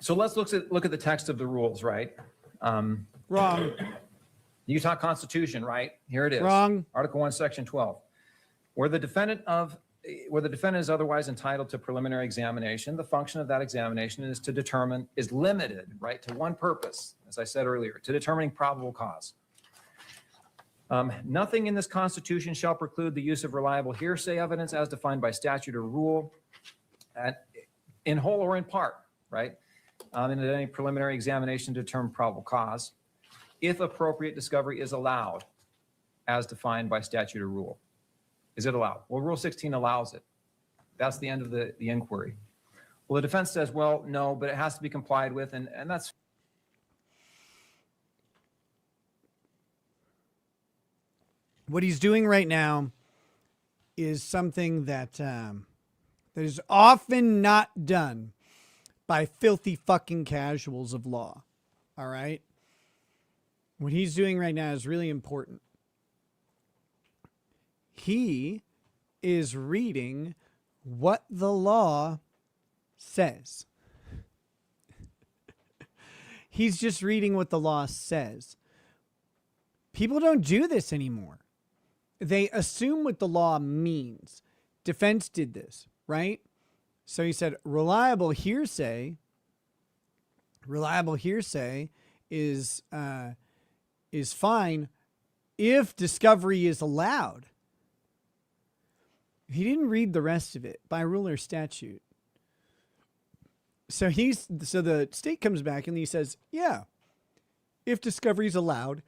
So let's look at the text of the rules, right? Wrong. Utah Constitution, right? Here it is. Wrong. Article 1, Section 12. Where the defendant is otherwise entitled to preliminary examination, the function of that examination is limited, right, to one purpose, as I said earlier, to determining probable cause. Nothing in this Constitution shall preclude the use of reliable hearsay evidence as defined by statute or rule, in whole or in part, right? In any preliminary examination to determine probable cause, if appropriate discovery is allowed as defined by statute or rule. Is it allowed? Well, Rule 16 allows it. That's the end of the inquiry. Well, the defense says, well, no, but it has to be complied with, and that's what he's doing right now is something that that is often not done by filthy fucking casuals of law. All right? What he's doing right now is really important. He is reading what the law says. He's just reading what the law says. People don't do this anymore. They assume what the law means. Defense did this, right? So he said reliable hearsay is fine if discovery is allowed. He didn't read the rest of it by rule or statute. So the state comes back and he says, yeah, if discovery is allowed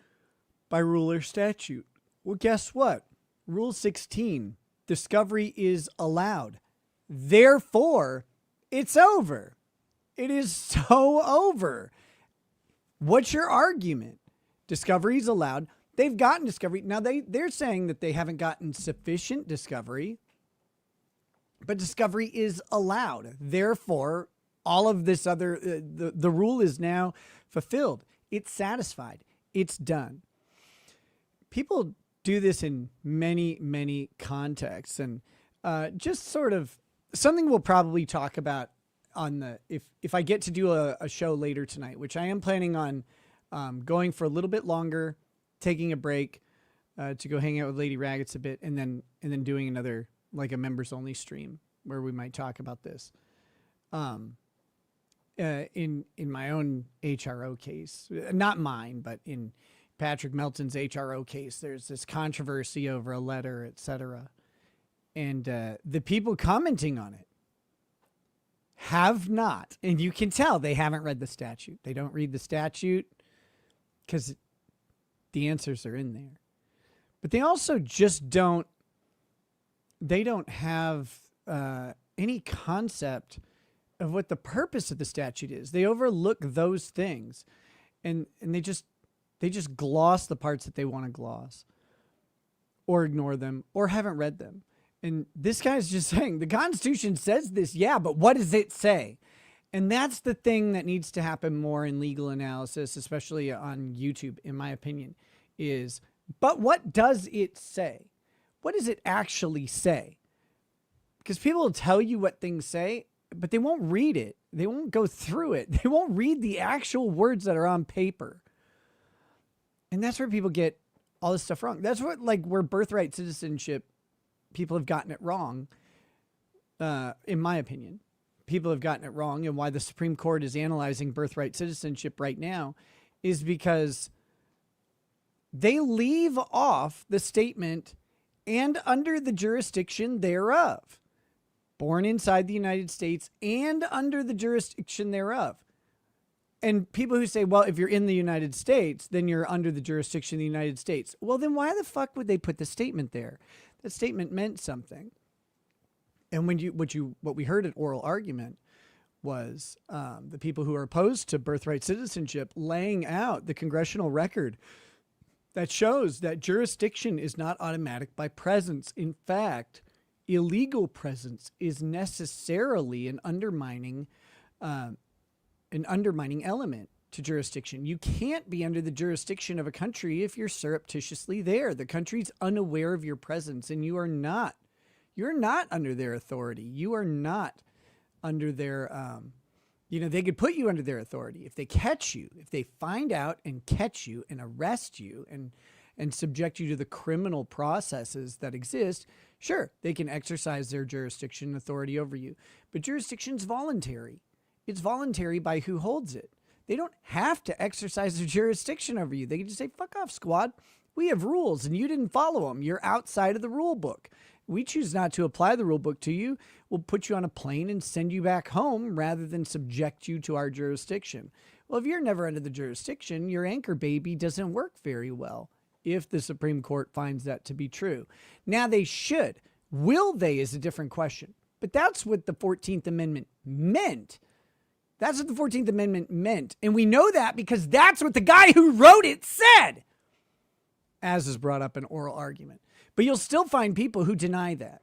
by rule or statute. Well, guess what? Rule 16, discovery is allowed. Therefore, it's over. It is so over. What's your argument? Discovery is allowed. They've gotten discovery. Now, they're saying that they haven't gotten sufficient discovery, but discovery is allowed. Therefore, all of this other, the rule is now fulfilled. It's satisfied. It's done. People do this in many, many contexts, and just sort of something we'll probably talk about on the, if I get to do a show later tonight, which I am planning on going for a little bit longer, taking a break to go hang out with Lady Raggets a bit, and then doing another, like a members only stream where we might talk about this. In my own HRO case, not mine, but in Patrick Melton's HRO case, there's this controversy over a letter, etc. And the people commenting on it have not, and you can tell they haven't read the statute. They don't read the statute because the answers are in there. But they also just don't have any concept of what the purpose of the statute is. They overlook those things, and they just gloss the parts that they want to gloss, or ignore them, or haven't read them. And this guy's just saying the Constitution says this, yeah, but what does it say? And that's the thing that needs to happen more in legal analysis, especially on YouTube, in my opinion, is, but what does it say? What does it actually say? Because people will tell you what things say, but they won't read it. They won't go through it. They won't read the actual words that are on paper. And that's where people get all this stuff wrong. That's what, like, where birthright citizenship, people have gotten it wrong, in my opinion. people have gotten it wrong and why the Supreme Court is analyzing birthright citizenship right now is because they leave off the statement and under the jurisdiction thereof. Born inside the United States and under the jurisdiction thereof. And people who say, well, if you're in the United States, then you're under the jurisdiction of the United States. Well, then why the fuck would they put the statement there? That statement meant something. And what we heard at oral argument was the people who are opposed to birthright citizenship laying out the congressional record that shows that jurisdiction is not automatic by presence. In fact, illegal presence is necessarily an undermining element to jurisdiction. You can't be under the jurisdiction of a country if you're surreptitiously there. The country's unaware of your presence, and you're not under their authority. You are not under their, they could put you under their authority. If they catch you, if they find out and catch you and arrest you and subject you to the criminal processes that exist, sure, they can exercise their jurisdiction and authority over you. But jurisdiction's voluntary. It's voluntary by who holds it. They don't have to exercise their jurisdiction over you. They can just say, fuck off, squad. We have rules and you didn't follow them. You're outside of the rule book. We choose not to apply the rule book to you. We'll put you on a plane and send you back home rather than subject you to our jurisdiction. Well, if you're never under the jurisdiction, your anchor baby doesn't work very well if the Supreme Court finds that to be true. Now they should. Will they is a different question. But that's what the 14th Amendment meant. That's what the 14th Amendment meant. And we know that because that's what the guy who wrote it said, as is brought up in oral argument. But you'll still find people who deny that.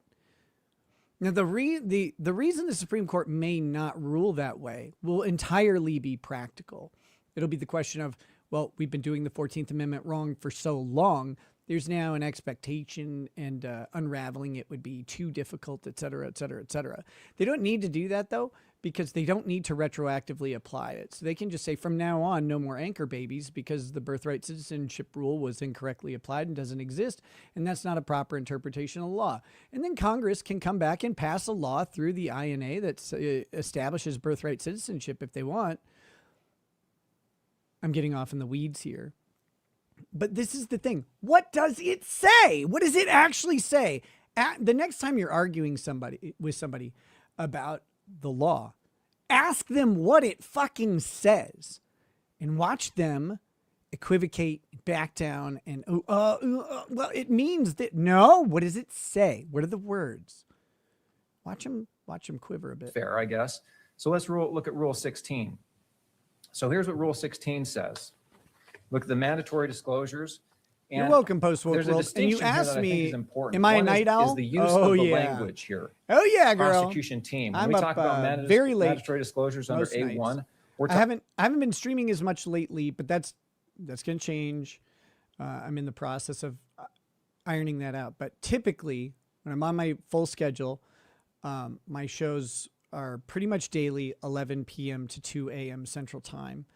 Now, the reason the Supreme Court may not rule that way will entirely be practical. It'll be the question of, well, we've been doing the 14th Amendment wrong for so long. There's now an expectation and unraveling it would be too difficult, et cetera, et cetera, et cetera. They don't need to do that, though, because they don't need to retroactively apply it. So they can just say from now on, no more anchor babies because the birthright citizenship rule was incorrectly applied and doesn't exist. And that's not a proper interpretation of the law. And then Congress can come back and pass a law through the INA that establishes birthright citizenship if they want. I'm getting off in the weeds here. But this is the thing. What does it say? What does it actually say? The next time you're arguing with somebody about the law, ask them what it fucking says and watch them equivocate, back down, and well, it means that. No, what does it say? What are the words? Watch them quiver a bit. Fair, I guess. So let's look at Rule 16. So here's what Rule 16 says. Look at the mandatory disclosures. And you're welcome, Post-Woke there's a World. And you distinction here asked that I think me, is important. am I a One night owl? is the use of the language here. Oh, yeah, girl. Prosecution team. When I'm we up talk about very late mandatory disclosures under most A1, nights. we're I haven't been streaming as much lately, but that's going to change. I'm in the process of ironing that out. But typically, when I'm on my full schedule, my shows are pretty much daily, 11 p.m. to 2 a.m. Central Time.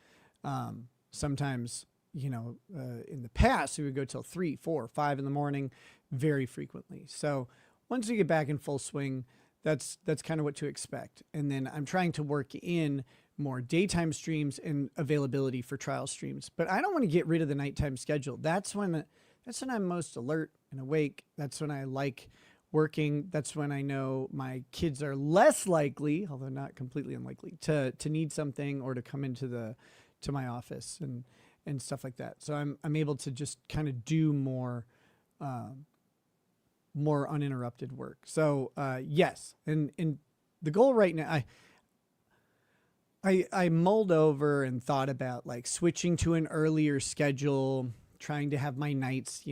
Sometimes, in the past, we would go till 3, 4, 5 in the morning very frequently. So once we get back in full swing, that's kind of what to expect. And then I'm trying to work in more daytime streams and availability for trial streams. But I don't want to get rid of the nighttime schedule. That's when I'm most alert and awake. That's when I like working. That's when I know my kids are less likely, although not completely unlikely, to need something or to come into my office and stuff like that. So I'm able to just kind of do more uninterrupted work. So yes, and the goal right now, I mulled over and thought about like switching to an earlier schedule, trying to have my nights,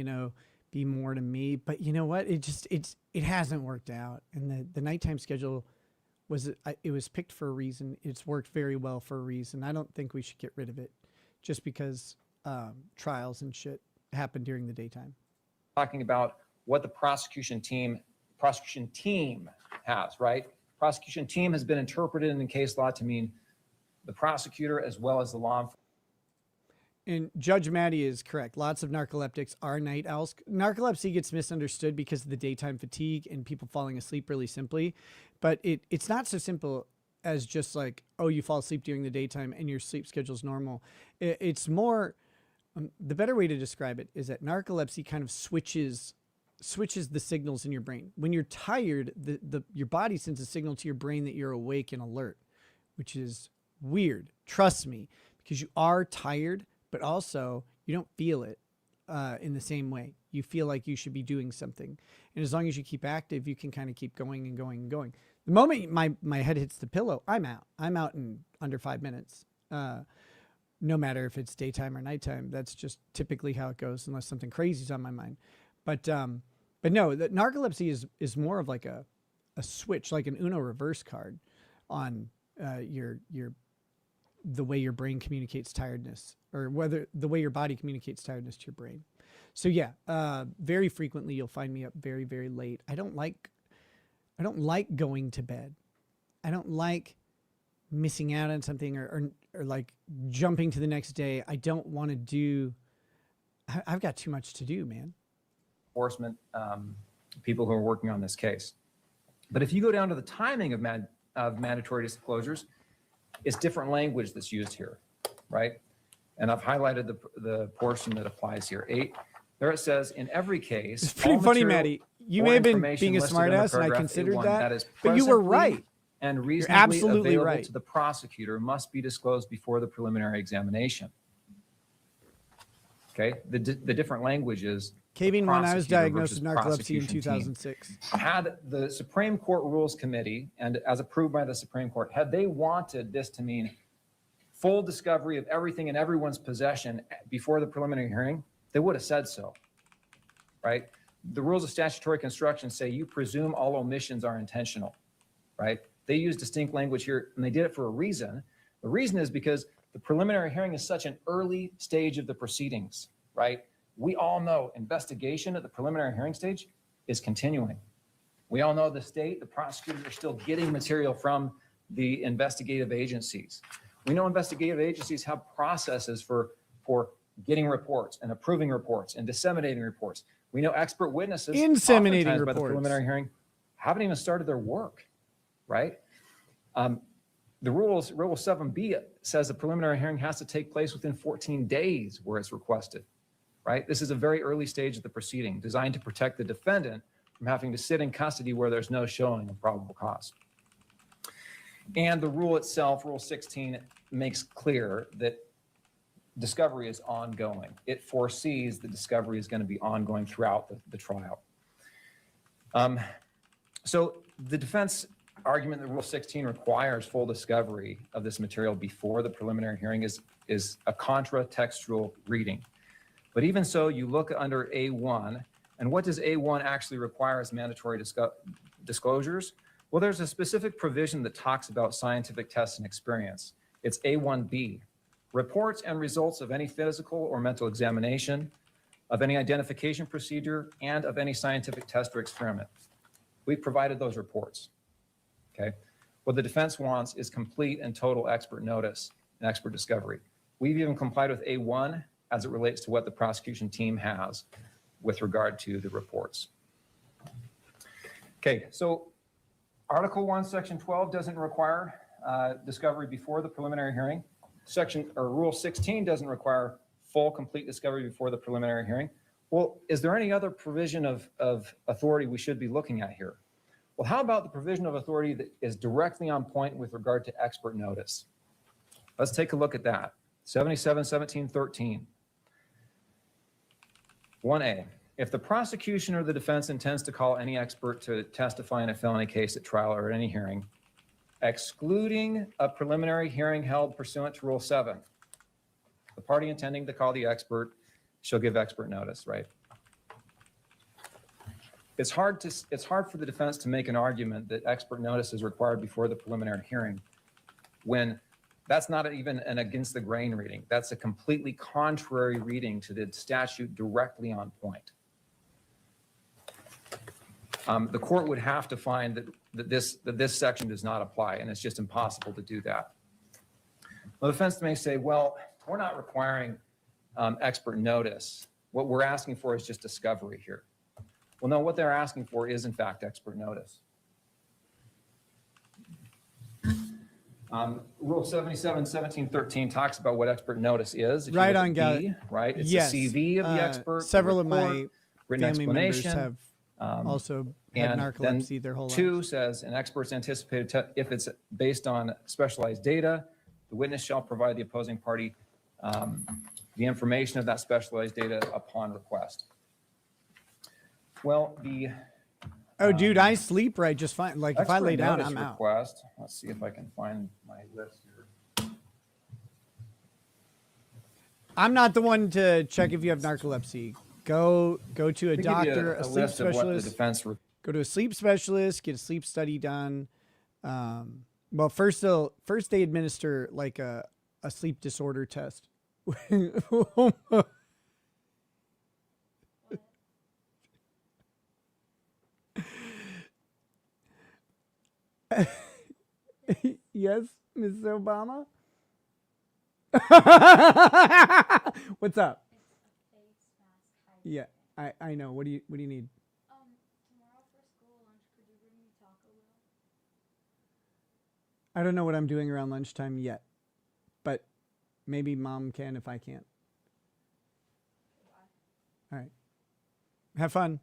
be more to me. But you know what? It hasn't worked out. And the nighttime schedule it was picked for a reason. It's worked very well for a reason. I don't think we should get rid of it just because trials and shit happen during the daytime. talking about what the prosecution team has, right? Prosecution team has been interpreted in the case law to mean the prosecutor as well as the law enforcement. And Judge Maddie is correct. Lots of narcoleptics are night owls. Narcolepsy gets misunderstood because of the daytime fatigue and people falling asleep really simply. But it's not so simple as just like, oh, you fall asleep during the daytime and your sleep schedule's normal. It's more, the better way to describe it is that narcolepsy kind of switches the signals in your brain. When you're tired, your body sends a signal to your brain that you're awake and alert, which is weird. Trust me, because you are tired, but also you don't feel it in the same way. You feel like you should be doing something. And as long as you keep active, you can kind of keep going and going and going. The moment my head hits the pillow, I'm out. I'm out in under 5 minutes. No matter if it's daytime or nighttime. That's just typically how it goes, unless something crazy is on my mind. But no, the narcolepsy is more of like a switch, like an Uno reverse card on the way your brain communicates tiredness, or whether the way your body communicates tiredness to your brain. So yeah, very frequently you'll find me up very, very late. I don't like going to bed. I don't like missing out on something or like jumping to the next day. I don't want to do, I've got too much to do, man. Enforcement people who are working on this case. But if you go down to the timing of mandatory disclosures, it's different language that's used here, right? And I've highlighted the portion that applies here. 8, there it says, in every case, it's pretty funny, Maddie. You may have been being a smartass, and I considered that, but you were right. And reasonably absolutely available right. to the prosecutor must be disclosed before the preliminary examination. Okay, the different languages. Kevin, when I was diagnosed with narcolepsy in 2006. Had the Supreme Court Rules Committee, and as approved by the Supreme Court, had they wanted this to mean full discovery of everything in everyone's possession before the preliminary hearing, they would have said so, right? The rules of statutory construction say you presume all omissions are intentional, right? They use distinct language here, and they did it for a reason. The reason is because the preliminary hearing is such an early stage of the proceedings, right? We all know investigation at the preliminary hearing stage is continuing. We all know the state, the prosecutors are still getting material from the investigative agencies. We know investigative agencies have processes for getting reports and approving reports and disseminating reports. We know expert witnesses inseminating oftentimes reports by the preliminary hearing haven't even started their work, right? The rule 7B says the preliminary hearing has to take place within 14 days where it's requested, right? This is a very early stage of the proceeding designed to protect the defendant from having to sit in custody where there's no showing of probable cause. And the rule itself, Rule 16, makes clear that discovery is ongoing. It foresees that discovery is going to be ongoing throughout the trial. So the defense argument that Rule 16 requires full discovery of this material before the preliminary hearing is a contra-textual reading. But even so, you look under A1, and what does A1 actually require as mandatory disclosures? Well, there's a specific provision that talks about scientific tests and experience. It's A1B, reports and results of any physical or mental examination, of any identification procedure, and of any scientific test or experiment. We've provided those reports, okay? What the defense wants is complete and total expert notice and expert discovery. We've even complied with A1 as it relates to what the prosecution team has with regard to the reports. Okay, so Article 1, Section 12 doesn't require discovery before the preliminary hearing. Rule 16 doesn't require full, complete discovery before the preliminary hearing. Well, is there any other provision of authority we should be looking at here? Well, how about the provision of authority that is directly on point with regard to expert notice? Let's take a look at that. 77-17-13. 1A, if the prosecution or the defense intends to call any expert to testify in a felony case at trial or at any hearing, excluding a preliminary hearing held pursuant to Rule 7, the party intending to call the expert shall give expert notice, right? It's hard for the defense to make an argument that expert notice is required before the preliminary hearing when that's not even an against the grain reading. That's a completely contrary reading to the statute directly on point. The court would have to find that this section does not apply, and it's just impossible to do that. Well, the defense may say, well, we're not requiring expert notice. What we're asking for is just discovery here. Well, no, what they're asking for is, in fact, expert notice. Rule 77-1713 talks about what expert notice is. If you Right look on, at Gal. B, right? It's Yes. a CV of the expert. the Several of report, my written family members explanation. have also had And narcolepsy then their whole 2 lives. says an expert's anticipated, if it's based on specialized data, the witness shall provide the opposing party the information of that specialized data upon request. Well, the Oh, dude, I sleep right just fine. Like if I expert lay down, notice I'm out. request. Let's see if I can find my list here. I'm not the one to check if you have narcolepsy. Go to a Let me give you doctor, a a sleep list of what the specialist. defense Go to a sleep specialist, get a sleep study done. Well, first they administer like a sleep disorder test. Yes, Mrs. Obama. What's up? Yeah, I know. What do you need? Tomorrow for school lunch, could you bring me Taco Bell? I don't know what I'm doing around lunchtime yet, but maybe mom can if I can't. All right. Have fun.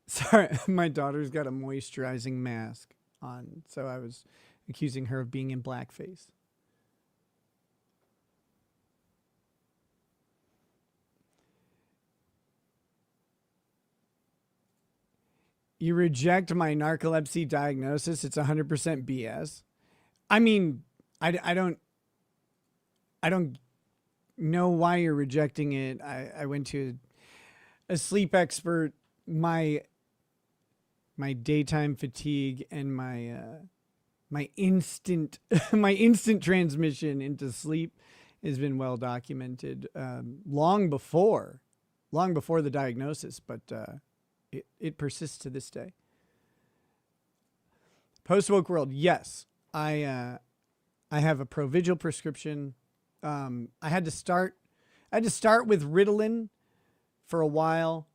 Sorry, my daughter's got a moisturizing mask on, so I was accusing her of being in blackface. You reject my narcolepsy diagnosis. It's 100% BS. I mean, I don't know why you're rejecting it. I went to a sleep expert. My daytime fatigue and my instant transmission into sleep has been well documented long before the diagnosis, but it persists to this day. Post-woke world, yes, I have a Provigil prescription. I had to start with Ritalin for a while.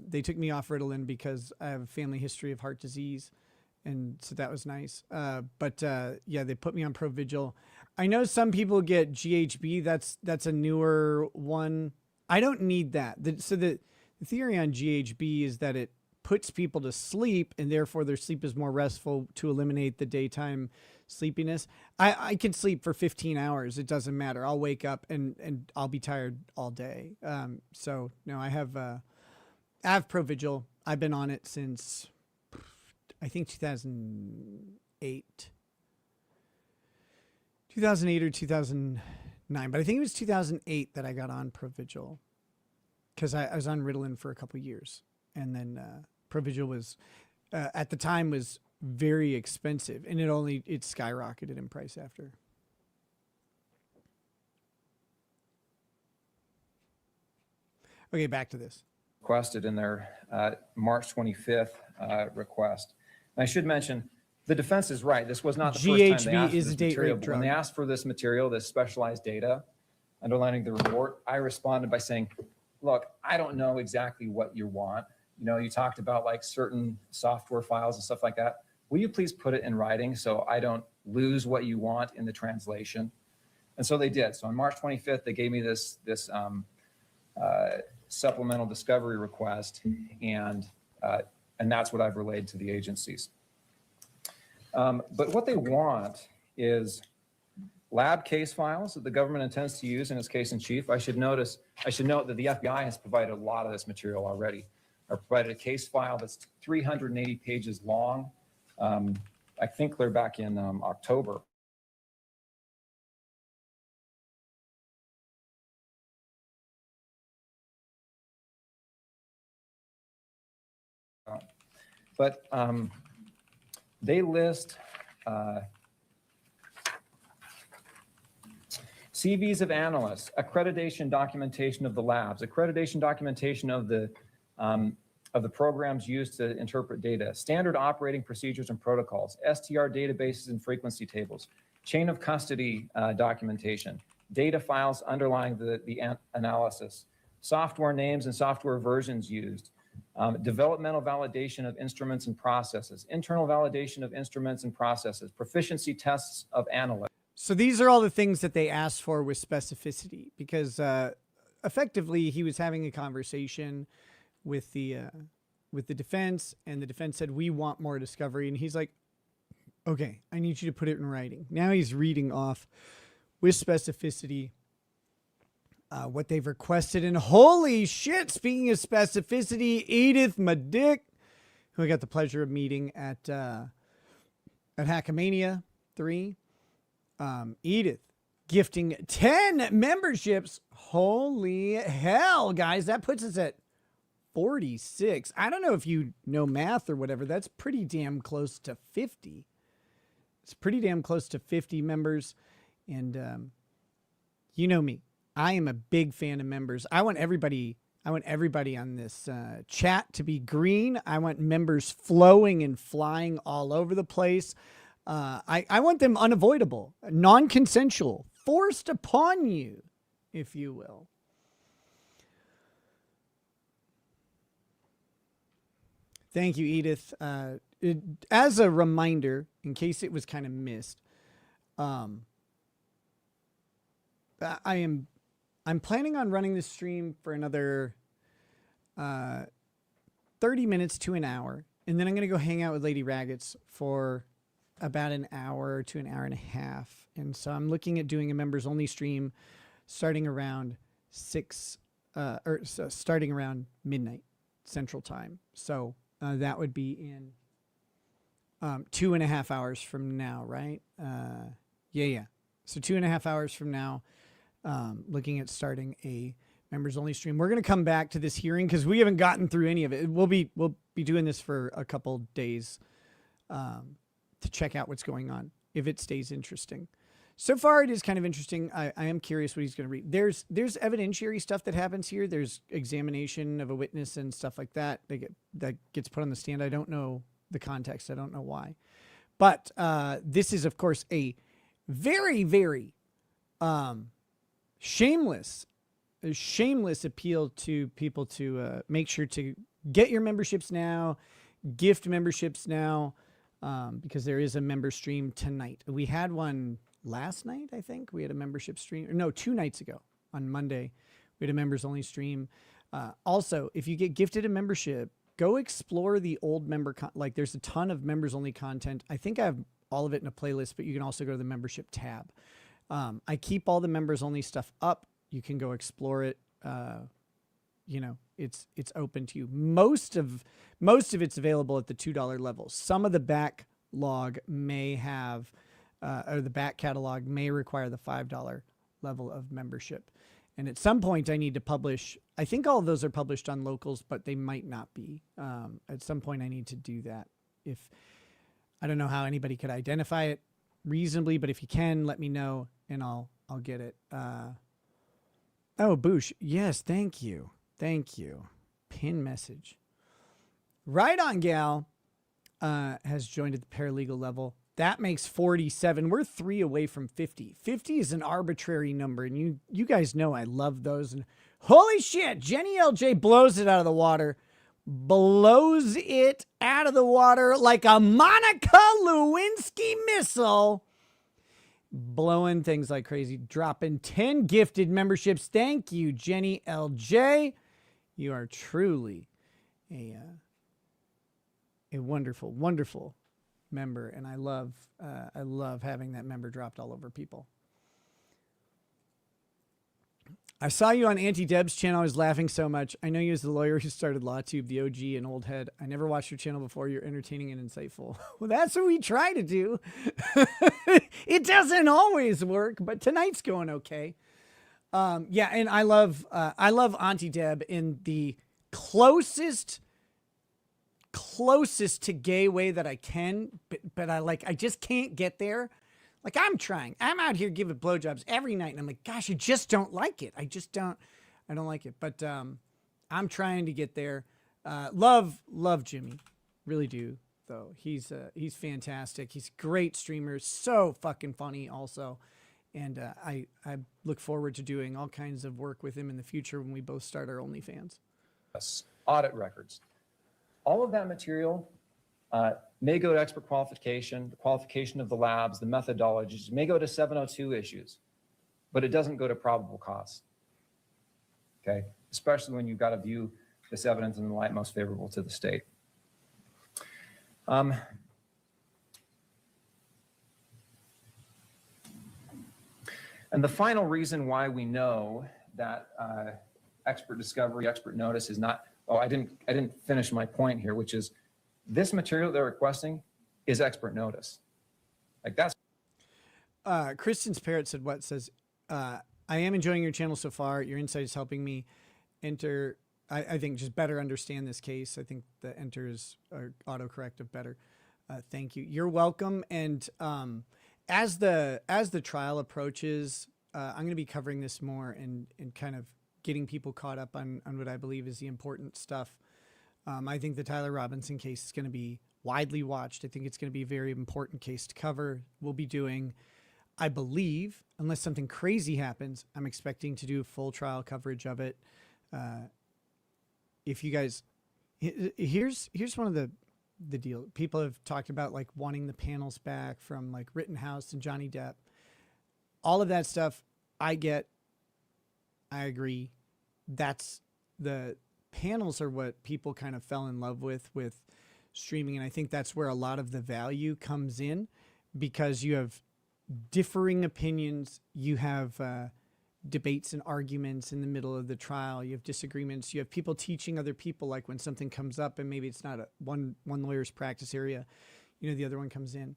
They took me off Ritalin because I have a family history of heart disease, and so that was nice. But yeah, they put me on Provigil. I know some people get GHB. That's a newer one. I don't need that. The theory on GHB is that it puts people to sleep, and therefore their sleep is more restful to eliminate the daytime sleepiness. I can sleep for 15 hours. It doesn't matter. I'll wake up and I'll be tired all day. So no, I have Provigil. I've been on it since I think 2008 or 2009, but I think it was 2008 that I got on Provigil because I was on Ritalin for a couple years, and then Provigil was at the time was very expensive, and it skyrocketed in price after. Okay, back to this. Requested in their March 25th request. And I should mention, the defense is right. This was not the first time they asked for is this a date material. rape But when they drug. asked for this material, this specialized data underlining the report, I responded by saying, look, I don't know exactly what you want. You know, you talked about like certain software files and stuff like that. Will you please put it in writing so I don't lose what you want in the translation? And so they did. So on March 25th, they gave me this supplemental discovery request, and that's what I've relayed to the agencies. But what they want is lab case files that the government intends to use in its case in chief. I should note that the FBI has provided a lot of this material already. I provided a case file that's 380 pages long. I think clear back in October. But they list CVs of analysts, accreditation documentation of the labs, accreditation documentation of the programs used to interpret data, standard operating procedures and protocols, STR databases and frequency tables, chain of custody documentation, data files underlying the analysis, software names and software versions used, Developmental validation of instruments and processes, internal validation of instruments and processes, proficiency tests of analysts. So these are all the things that they asked for with specificity, because effectively he was having a conversation with the defense, and the defense said, we want more discovery. And he's like, okay, I need you to put it in writing. Now he's reading off with specificity what they've requested. And holy shit, speaking of specificity, Edith Madick, who I got the pleasure of meeting at Hackamania 3, Edith gifting 10 memberships. Holy hell, guys, that puts us at 46. I don't know if you know math or whatever. That's pretty damn close to 50. It's pretty damn close to 50 members. And you know me, I am a big fan of members. I want everybody on this chat to be green. I want members flowing and flying all over the place. I want them unavoidable, non-consensual, forced upon you, if you will. Thank you, Edith. As a reminder, in case it was kind of missed, I'm planning on running this stream for another 30 minutes to an hour, and then I'm going to go hang out with Lady Raggets for about an hour to an hour and a half. And so I'm looking at doing a members only stream starting around starting around midnight Central Time. So that would be in 2.5 hours from now, right? Yeah. So 2.5 hours from now, looking at starting a members only stream. We're going to come back to this hearing because we haven't gotten through any of it. We'll be doing this for a couple days to check out what's going on, if it stays interesting. So far, it is kind of interesting. I am curious what he's going to read. There's evidentiary stuff that happens here. There's examination of a witness and stuff like that that gets put on the stand. I don't know the context. I don't know why. But this is, of course, a very, very shameless appeal to people to make sure to get your memberships now, gift memberships now, because there is a member stream tonight. We had one last night, I think. We had a membership stream. No, 2 nights ago on Monday. We had a members only stream. Also, if you get gifted a membership, go explore the old member. There's a ton of members only content. I think I have all of it in a playlist, but you can also go to the membership tab. I keep all the members only stuff up. You can go explore it. It's open to you. Most of it's available at the $2 level. Some of the backlog may have, or the back catalog may require the $5 level of membership. And at some point I need to publish, I think all of those are published on locals, but they might not be. At some point I need to do that. I don't know how anybody could identify it reasonably, but if you can, let me know and I'll get it. Oh, Boosh. Yes. Thank you. Pin message. Right On Gal has joined at the paralegal level. That makes 47. We're 3 away from 50. 50 is an arbitrary number, and you guys know I love those. And holy shit, Jenny LJ blows it out of the water. Blows it out of the water like a Monica Lewinsky missile. Blowing things like crazy. Dropping 10 gifted memberships. Thank you, Jenny LJ. You are truly a wonderful, wonderful member, and I love having that member dropped all over people. I saw you on Auntie Deb's channel. I was laughing so much. I know you as the lawyer who started LawTube, the OG and old head. I never watched your channel before. You're entertaining and insightful. Well, that's what we try to do. It doesn't always work, but tonight's going okay. Yeah, and I love Auntie Deb in the closest to gay way that I can, but I just can't get there. Like, I'm trying. I'm out here giving blowjobs every night, and I'm like, gosh, I just don't like it. I don't like it. But I'm trying to get there. Love Jimmy. Really do, though. He's fantastic. He's a great streamer. So fucking funny also. And I look forward to doing all kinds of work with him in the future when we both start our OnlyFans. Audit records. all of that material may go to expert qualification, the qualification of the labs, the methodologies, may go to 702 issues, but it doesn't go to probable cause. Okay, especially when you've got to view this evidence in the light most favorable to the state. And the final reason why we know that expert discovery, expert notice is not, oh, I didn't finish my point here, which is this material they're requesting is expert notice. Like that's. Kristen's Parrot said what? Says, I am enjoying your channel so far. Your insight is helping me enter, I think, just better understand this case. I think the enter is autocorrect of better. Thank you. You're welcome. And as the trial approaches, I'm going to be covering this more and kind of getting people caught up on what I believe is the important stuff. I think the Tyler Robinson case is going to be widely watched. I think it's going to be a very important case to cover. We'll be doing, I believe, unless something crazy happens, I'm expecting to do full trial coverage of it. If you guys, here's one of the deal. People have talked about like wanting the panels back from like Rittenhouse and Johnny Depp. All of that stuff, I get. I agree. That's the panels are what people kind of fell in love with streaming. And I think that's where a lot of the value comes in, because you have differing opinions. You have debates and arguments in the middle of the trial. You have disagreements. You have people teaching other people, like when something comes up and maybe it's not one lawyer's practice area, the other one comes in.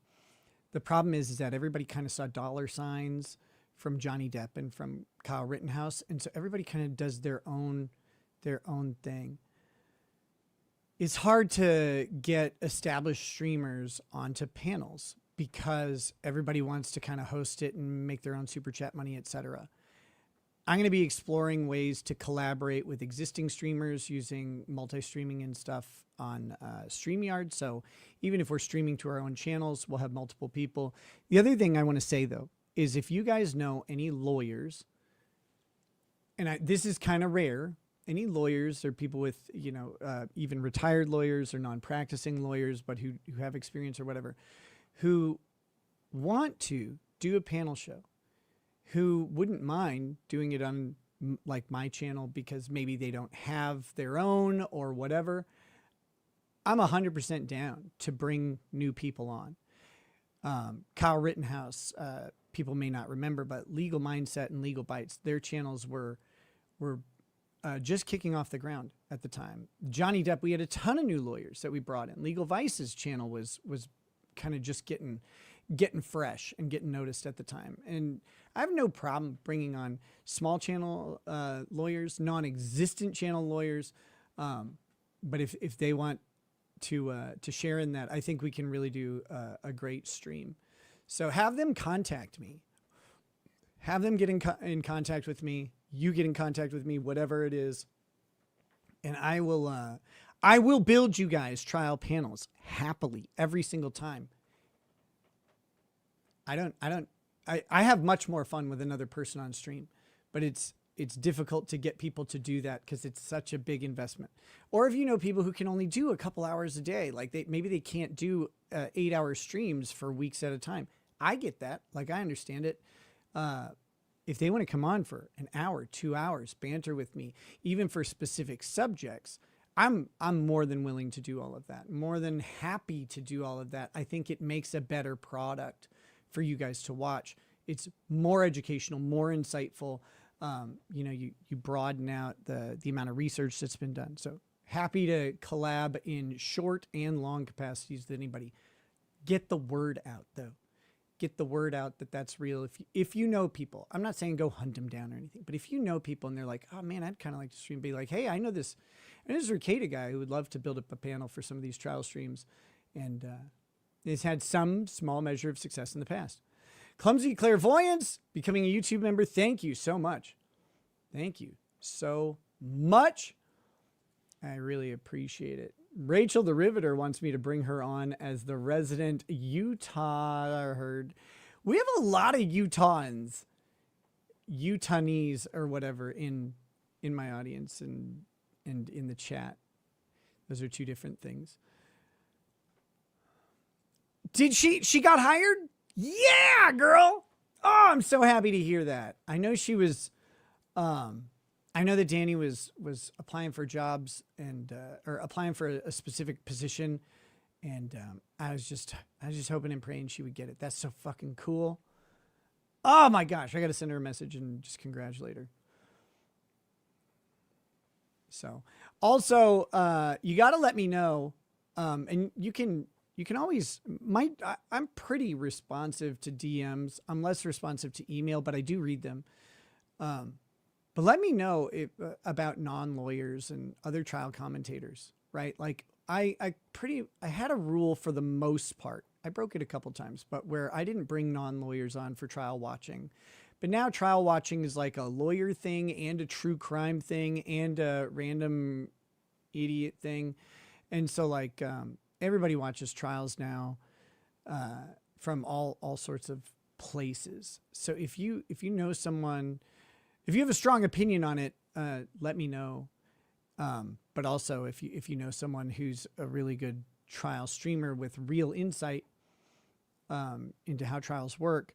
The problem is that everybody kind of saw dollar signs from Johnny Depp and from Kyle Rittenhouse. And so everybody kind of does their own thing. It's hard to get established streamers onto panels because everybody wants to kind of host it and make their own super chat money, etc. I'm going to be exploring ways to collaborate with existing streamers using multi-streaming and stuff on StreamYard. So even if we're streaming to our own channels, we'll have multiple people. The other thing I want to say, though, is if you guys know any lawyers, and this is kind of rare, any lawyers or people with, even retired lawyers or non-practicing lawyers, but who have experience or whatever, who want to do a panel show, who wouldn't mind doing it on like my channel because maybe they don't have their own or whatever, I'm 100% down to bring new people on. Kyle Rittenhouse, people may not remember, but Legal Mindset and Legal Bites, their channels were just kicking off the ground at the time. Johnny Depp, we had a ton of new lawyers that we brought in. Legal Vice's channel was kind of just getting fresh and getting noticed at the time. And I have no problem bringing on small channel lawyers, non-existent channel lawyers. But if they want to share in that, I think we can really do a great stream. So have them contact me. Have them get in contact with me. You get in contact with me, whatever it is. And I will build you guys trial panels happily every single time. I have much more fun with another person on stream, but it's difficult to get people to do that because it's such a big investment. Or if you know people who can only do a couple hours a day, like maybe they can't do 8-hour streams for weeks at a time. I get that. Like, I understand it. If they want to come on for an hour, 2 hours, banter with me, even for specific subjects, I'm more than willing to do all of that. More than happy to do all of that. I think it makes a better product for you guys to watch. It's more educational, more insightful. You broaden out the amount of research that's been done. So happy to collab in short and long capacities with anybody. Get the word out, though. Get the word out that that's real. If you know people, I'm not saying go hunt them down or anything, but if you know people and they're like, oh man, I'd kind of like to stream, be like, hey, I know this Ricada guy who would love to build up a panel for some of these trial streams. And it's had some small measure of success in the past. Clumsy Clairvoyance, becoming a YouTube member. Thank you so much. Thank you so much. I really appreciate it. Rachel the Riveter wants me to bring her on as the resident Utah herd. We have a lot of Utahns, Utahese or whatever in my audience and in the chat. Those are two different things. Did she got hired? Yeah, girl. Oh, I'm so happy to hear that. I know she was, I know that Danny was applying for jobs and, or applying for a specific position. And, I was just hoping and praying she would get it. That's so fucking cool. Oh my gosh. I got to send her a message and just congratulate her. So also, you got to let me know, and you can always, I'm pretty responsive to DMs. I'm less responsive to email, but I do read them. But let me know about non-lawyers and other trial commentators, right? Like I had a rule for the most part. I broke it a couple times, but where I didn't bring non-lawyers on for trial watching. But now trial watching is like a lawyer thing and a true crime thing and a random idiot thing. And so like, everybody watches trials now, from all sorts of places. So if you know someone, if you have a strong opinion on it, let me know. But also if you know someone who's a really good trial streamer with real insight, into how trials work,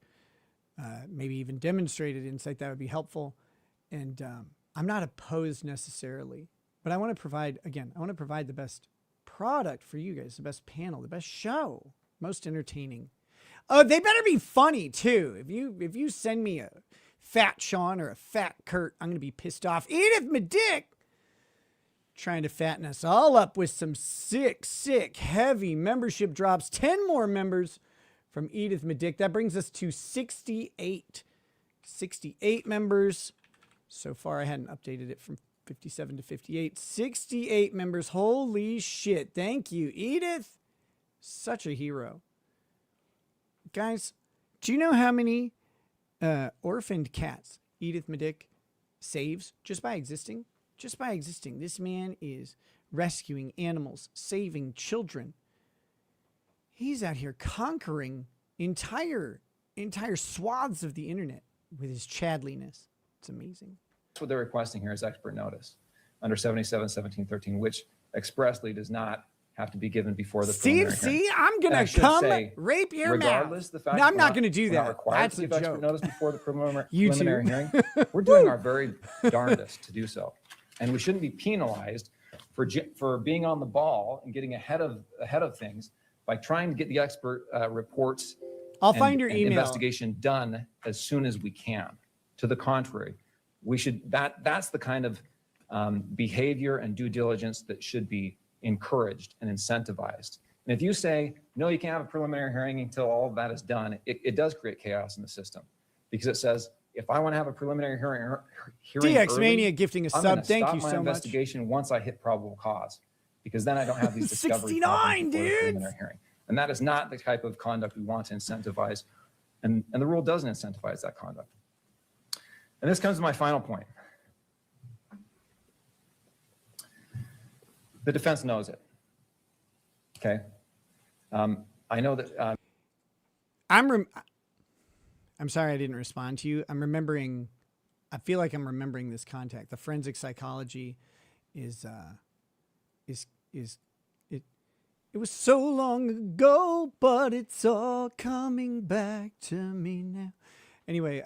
maybe even demonstrated insight, that would be helpful. And, I'm not opposed necessarily, but I want to provide the best product for you guys, the best panel, the best show, most entertaining. Oh, they better be funny too. If you send me a fat Sean or a fat Kurt, I'm going to be pissed off. Edith Medick trying to fatten us all up with some sick, heavy membership drops. 10 more members from Edith Medick. That brings us to 68 members. So far, I hadn't updated it from 57 to 58. 68 members. Holy shit. Thank you, Edith. Such a hero. Guys, do you know how many orphaned cats Edith Medick saves just by existing? Just by existing. This man is rescuing animals, saving children. He's out here conquering entire swaths of the internet with his chadliness. It's amazing. What they're requesting here is expert notice under 77-17-13, which expressly does not have to be given before the preliminary hearing. See, I'm gonna come rape your regardless mouth. The fact No, I'm not gonna do we're not that. required That's to give a expert joke. notice before the preliminary You hearing. We're doing our very darndest to do so, and we shouldn't be penalized for being on the ball and getting ahead of things by trying to get the expert reports. I'll find your and email. Investigation done as soon as we can. To the contrary, we should that's the kind of behavior and due diligence that should be encouraged and incentivized. And if you say, no, you can't have a preliminary hearing until all of that is done, it does create chaos in the system, because it says, if I want to have a preliminary hearing DX early, Mania gifting a I'm sub. gonna Thank stop you my so much. investigation once I hit probable cause, because then I don't have these discovery 69, problems before the dudes. preliminary hearing. And that is not the type of conduct we want to incentivize. And the rule doesn't incentivize that conduct. And this comes to my final point. The defense knows it. Okay. I know that. I'm sorry I didn't respond to you. I feel like I'm remembering this contact. The forensic psychology is it was so long ago, but it's all coming back to me now. Anyway,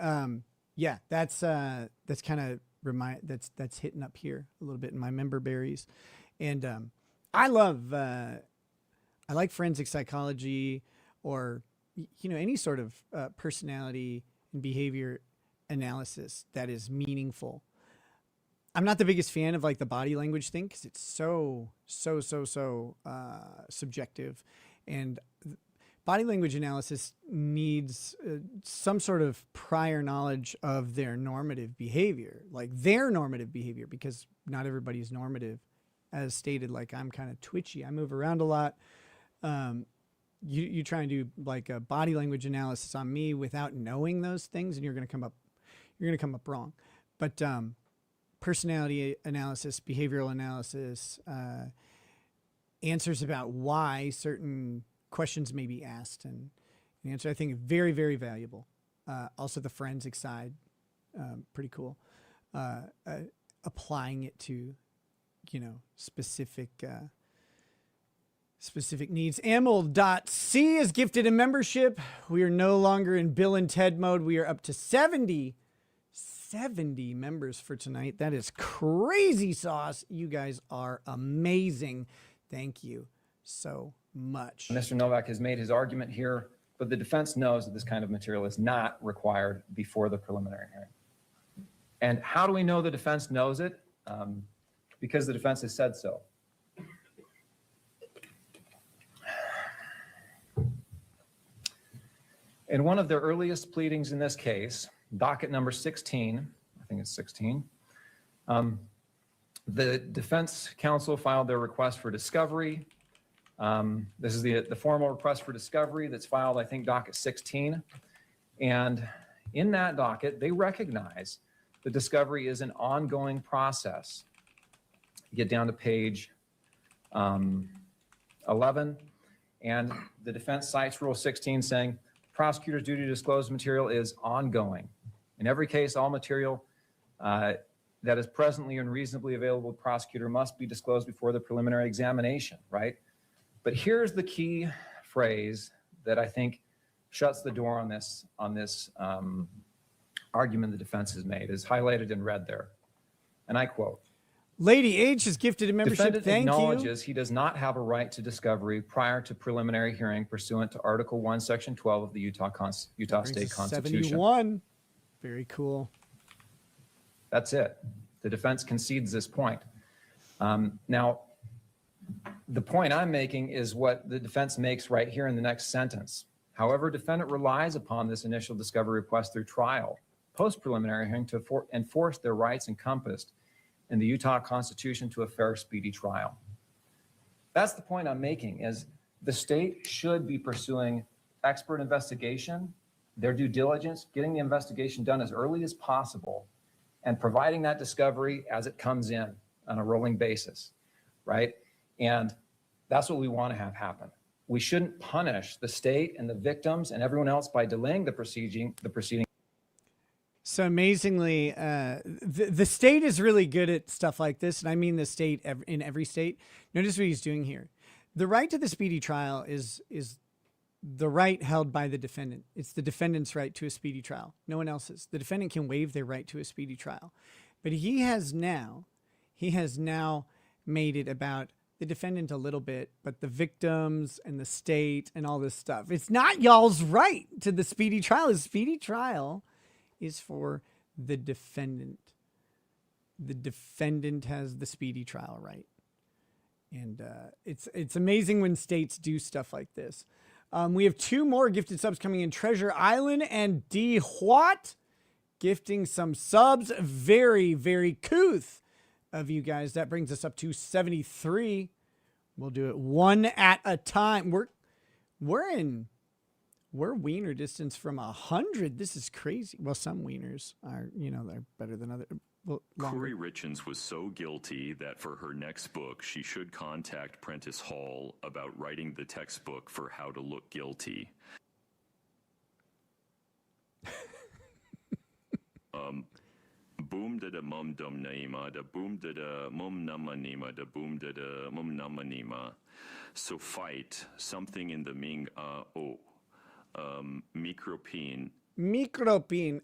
yeah, that's kind of that's hitting up here a little bit in my member berries. And I like forensic psychology, or any sort of personality and behavior analysis that is meaningful. I'm not the biggest fan of like the body language thing, because it's so subjective, and body language analysis needs some sort of prior knowledge of their normative behavior, because not everybody's normative. As stated, like I'm kind of twitchy. I move around a lot. You try and do like a body language analysis on me without knowing those things, and you're going to come up wrong. But personality analysis, behavioral analysis, answers about why certain questions may be asked, and the answer, I think, very, very valuable. Also the forensic side, pretty cool. Applying it to, specific Specific needs. Amel.c is gifted a membership. We are no longer in Bill and Ted mode. We are up to 70 members for tonight. That is crazy sauce. You guys are amazing. Thank you so much. Mr. Novak has made his argument here, but the defense knows that this kind of material is not required before the preliminary hearing. And how do we know the defense knows it? Because the defense has said so. In one of their earliest pleadings in this case, docket number 16, I think it's 16, the defense counsel filed their request for discovery. This is the formal request for discovery that's filed, I think, docket 16. And in that docket, they recognize the discovery is an ongoing process. You get down to page 11, and the defense cites Rule 16 saying, prosecutor's duty to disclose material is ongoing. In every case, all material that is presently and reasonably available to the prosecutor must be disclosed before the preliminary examination, right? But here's the key phrase that I think shuts the door on this argument the defense has made, is highlighted in red there. And I quote, Lady H is gifted a membership. defendant Thank you. acknowledges he does not have a right to discovery prior to preliminary hearing pursuant to Article 1, Section 12 of the Utah State Constitution. 71. Very cool. That's it. The defense concedes this point. Now, the point I'm making is what the defense makes right here in the next sentence. However, defendant relies upon this initial discovery request through trial, post-preliminary hearing to enforce their rights encompassed in the Utah Constitution to a fair, speedy trial. That's the point I'm making, is the state should be pursuing expert investigation, their due diligence, getting the investigation done as early as possible, and providing that discovery as it comes in on a rolling basis, right? And that's what we want to have happen. We shouldn't punish the state and the victims and everyone else by delaying the proceeding. So amazingly, the state is really good at stuff like this. And I mean the state in every state. Notice what he's doing here. The right to the speedy trial is the right held by the defendant. It's the defendant's right to a speedy trial. No one else's. The defendant can waive their right to a speedy trial. But he has now made it about the defendant a little bit, but the victims and the state and all this stuff. It's not y'all's right to the speedy trial. The speedy trial is for the defendant. The defendant has the speedy trial right. And it's amazing when states do stuff like this. We have two more gifted subs coming in. Treasure Island and D. What? Gifting some subs. Very, very couth of you guys. That brings us up to 73. We'll do it one at a time. We're wiener distance from 100. This is crazy. Well, some wieners are, they're better than others. Well, Corey Richens was so guilty that for her next book, she should contact Prentice Hall about writing the textbook for how to look guilty. Boom da da mum dum naima da boom da da mum nama nima da boom da da mum nama nima. So fight something in the Ming micropene. Micropene.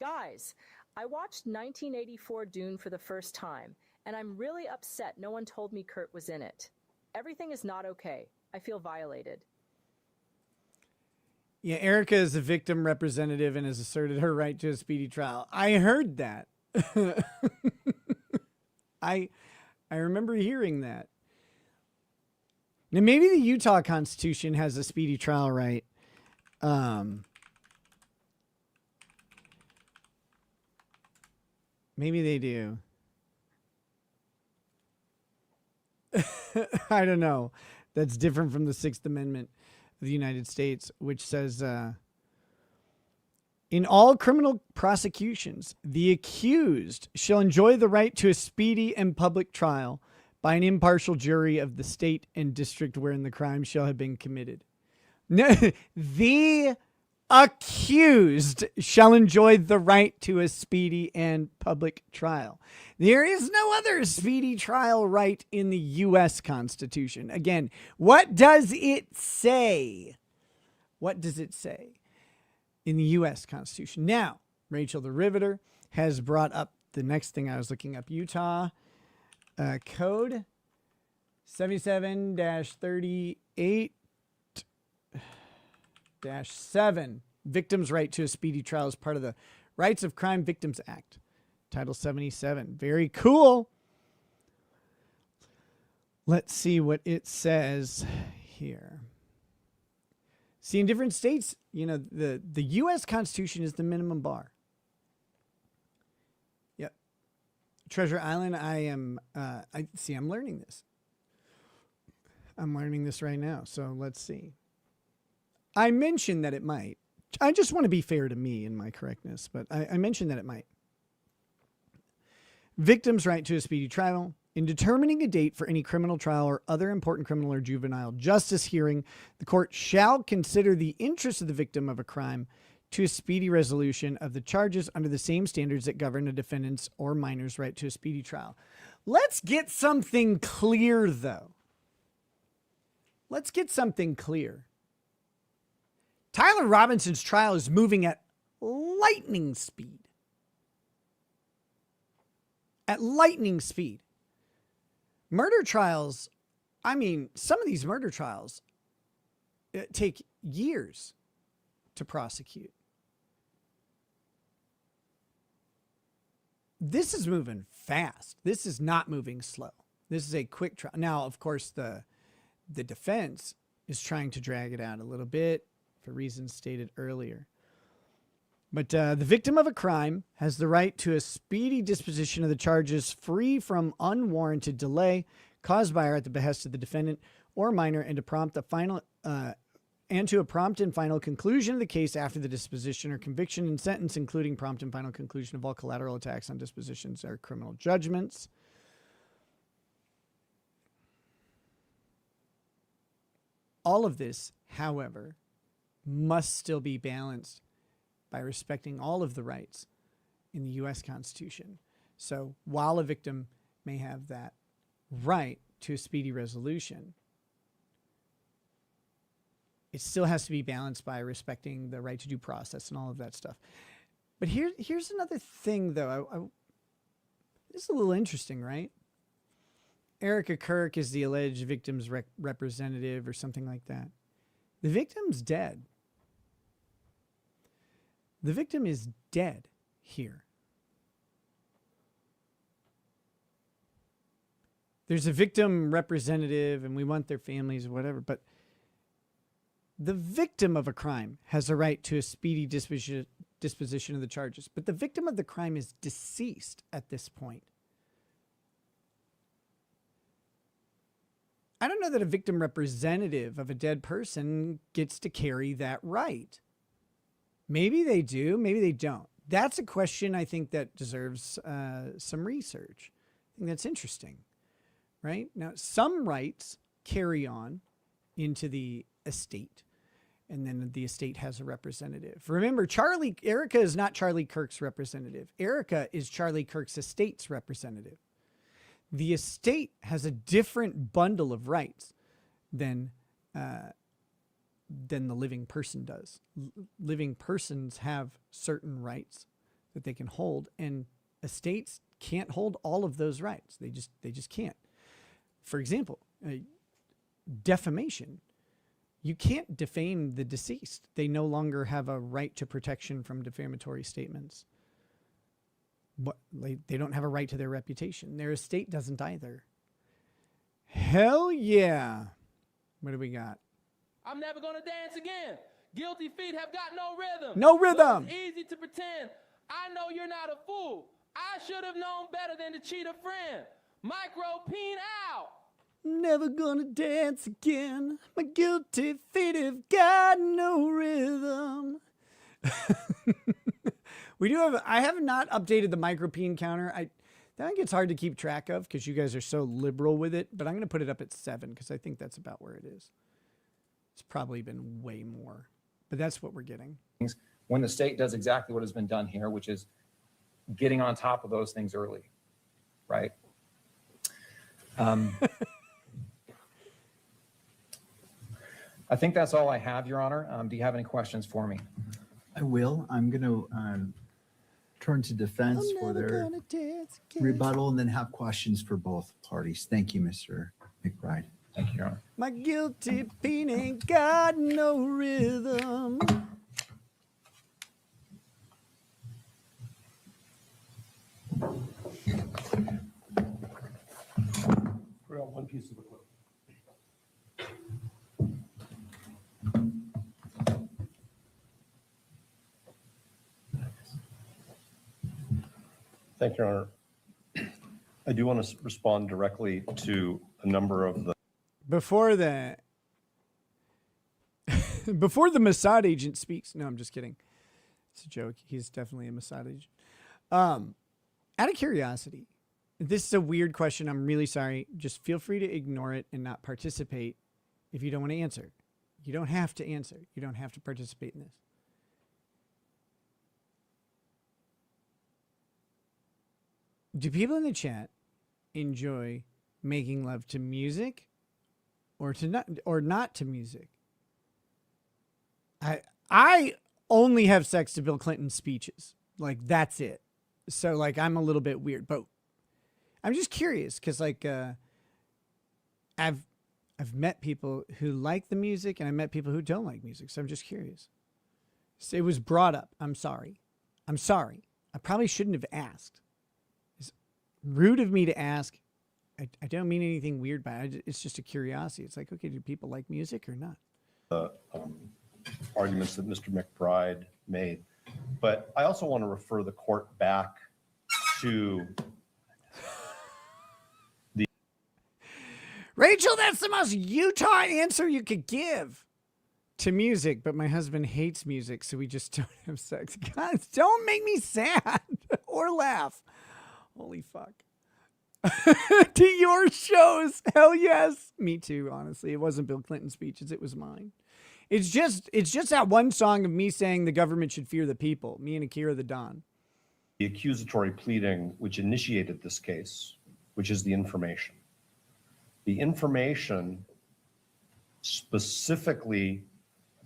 Guys, I watched 1984 Dune for the first time, and I'm really upset no one told me Kurt was in it. Everything is not okay. I feel violated. Yeah, Erica is a victim representative and has asserted her right to a speedy trial. I heard that. I remember hearing that. Now, maybe the Utah Constitution has a speedy trial right. Maybe they do. I don't know. That's different from the Sixth Amendment of the United States, which says, in all criminal prosecutions, the accused shall enjoy the right to a speedy and public trial by an impartial jury of the state and district wherein the crime shall have been committed. No, the accused shall enjoy the right to a speedy and public trial. There is no other speedy trial right in the U.S. Constitution. Again, what does it say? What does it say in the U.S. Constitution? Now, Rachel the Riveter has brought up the next thing I was looking up. Utah Code 77-38-7. Victims' right to a speedy trial is part of the Rights of Crime Victims Act. Title 77. Very cool. Let's see what it says here. See, in different states, you know, the U.S. Constitution is the minimum bar. Yep. Treasure Island, I'm learning this. I'm learning this right now. So let's see. I mentioned that it might. I just want to be fair to me in my correctness, but I mentioned that it might. Victims' right to a speedy trial. In determining a date for any criminal trial or other important criminal or juvenile justice hearing, the court shall consider the interest of the victim of a crime to a speedy resolution of the charges under the same standards that govern a defendant's or minor's right to a speedy trial. Let's get something clear, though. Let's get something clear. Tyler Robinson's trial is moving at lightning speed. At lightning speed. Murder trials, I mean, some of these murder trials take years to prosecute. This is moving fast. This is not moving slow. This is a quick trial. Now, of course, the defense is trying to drag it out a little bit for reasons stated earlier. But the victim of a crime has the right to a speedy disposition of the charges free from unwarranted delay caused by or at the behest of the defendant or minor, and to prompt a final a prompt and final conclusion of the case after the disposition or conviction and sentence, including prompt and final conclusion of all collateral attacks on dispositions or criminal judgments. All of this, however, must still be balanced by respecting all of the rights in the U.S. Constitution. So while a victim may have that right to a speedy resolution, it still has to be balanced by respecting the right to due process and all of that stuff. But here's another thing, though. This is a little interesting, right? Erica Kirk is the alleged victim's representative or something like that. The victim's dead. The victim is dead here. There's a victim representative and we want their families or whatever, but the victim of a crime has a right to a speedy disposition of the charges. But the victim of the crime is deceased at this point. I don't know that a victim representative of a dead person gets to carry that right. Maybe they do, maybe they don't. That's a question I think that deserves some research. I think that's interesting, right? Now, some rights carry on into the estate, and then the estate has a representative. Remember, Erica is not Charlie Kirk's representative. Erica is Charlie Kirk's estate's representative. The estate has a different bundle of rights than the living person does. Living persons have certain rights that they can hold, and estates can't hold all of those rights. They just can't. For example, defamation. You can't defame the deceased. They no longer have a right to protection from defamatory statements. But they don't have a right to their reputation. Their estate doesn't either. Hell yeah. What do we got? I'm never gonna dance again. Guilty feet have got no rhythm. No rhythm. It's easy to pretend. I know you're not a fool. I should have known better than to cheat a friend. Micro peen out. Never gonna dance again. My guilty feet have got no rhythm. I have not updated the micropene counter. I think it's hard to keep track of because you guys are so liberal with it, but I'm going to put it up at 7 because I think that's about where it is. It's probably been way more. but that's what we're getting. When the state does exactly what has been done here, which is getting on top of those things early, right? I think that's all I have, Your Honor. Do you have any questions for me? I will. I'm going to turn to defense for their rebuttal and then have questions for both parties. Thank you, Mr. McBride. Thank you, Your Honor. My guilty feet ain't got no rhythm. Forgot one piece of equipment. Thank you, Your Honor. I do want to respond directly to a number of the Before the Mossad agent speaks. No, I'm just kidding. It's a joke. He's definitely a Mossad agent. Out of curiosity, this is a weird question. I'm really sorry. Just feel free to ignore it and not participate if you don't want to answer. You don't have to answer. You don't have to participate in this. Do people in the chat enjoy making love to music or not to music? I only have sex to Bill Clinton's speeches. Like, that's it. So like, I'm a little bit weird, but I'm just curious because like, I've met people who like the music and I met people who don't like music. So I'm just curious. So it was brought up. I'm sorry. I probably shouldn't have asked. It's rude of me to ask. I don't mean anything weird by it. It's just a curiosity. It's like, okay, do people like music or not? arguments that Mr. McBride made. But I also want to refer the court back to the... Rachel, that's the most Utah answer you could give to music, but my husband hates music, so we just don't have sex. God, don't make me sad or laugh. Holy fuck. To your shows. Hell yes. Me too, honestly. It wasn't Bill Clinton's speeches. It was mine. It's just that one song of me saying the government should fear the people. Me and Akira the Don. The accusatory pleading which initiated this case, which is the information. The information specifically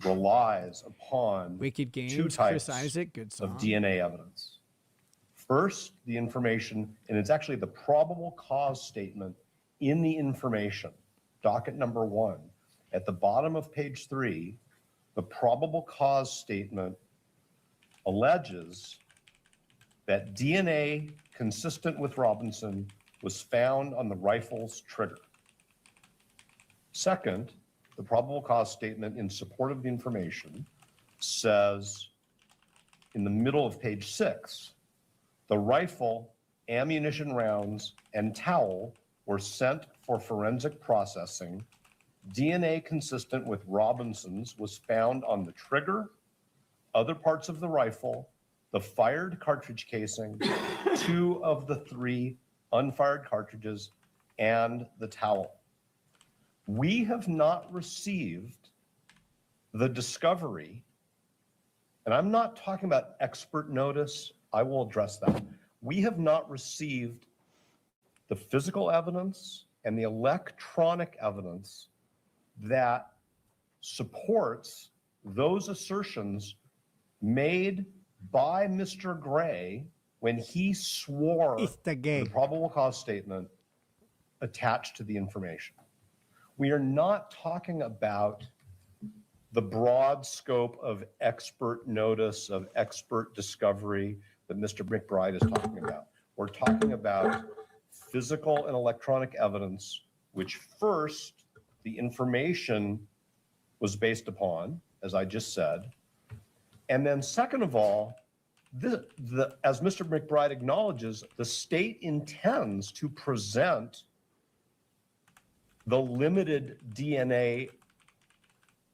relies upon Wicked Games, two types Chris Isaac, good song. of DNA evidence. First, the information, and it's actually the probable cause statement in the information, docket number 1. At the bottom of page 3, the probable cause statement alleges that DNA consistent with Robinson was found on the rifle's trigger. Second, the probable cause statement in support of the information says in the middle of page 6, the rifle, ammunition rounds, and towel were sent for forensic processing. DNA consistent with Robinson's was found on the trigger, other parts of the rifle, the fired cartridge casing, 2 of the 3 unfired cartridges, and the towel. We have not received the discovery, and I'm not talking about expert notice. I will address that. We have not received the physical evidence and the electronic evidence that supports those assertions made by Mr. Gray when he swore the probable cause statement attached to the information. We are not talking about the broad scope of expert notice, of expert discovery that Mr. McBride is talking about. We're talking about physical and electronic evidence, which first, the information was based upon, as I just said. And then second of all, as Mr. McBride acknowledges, the state intends to present the limited DNA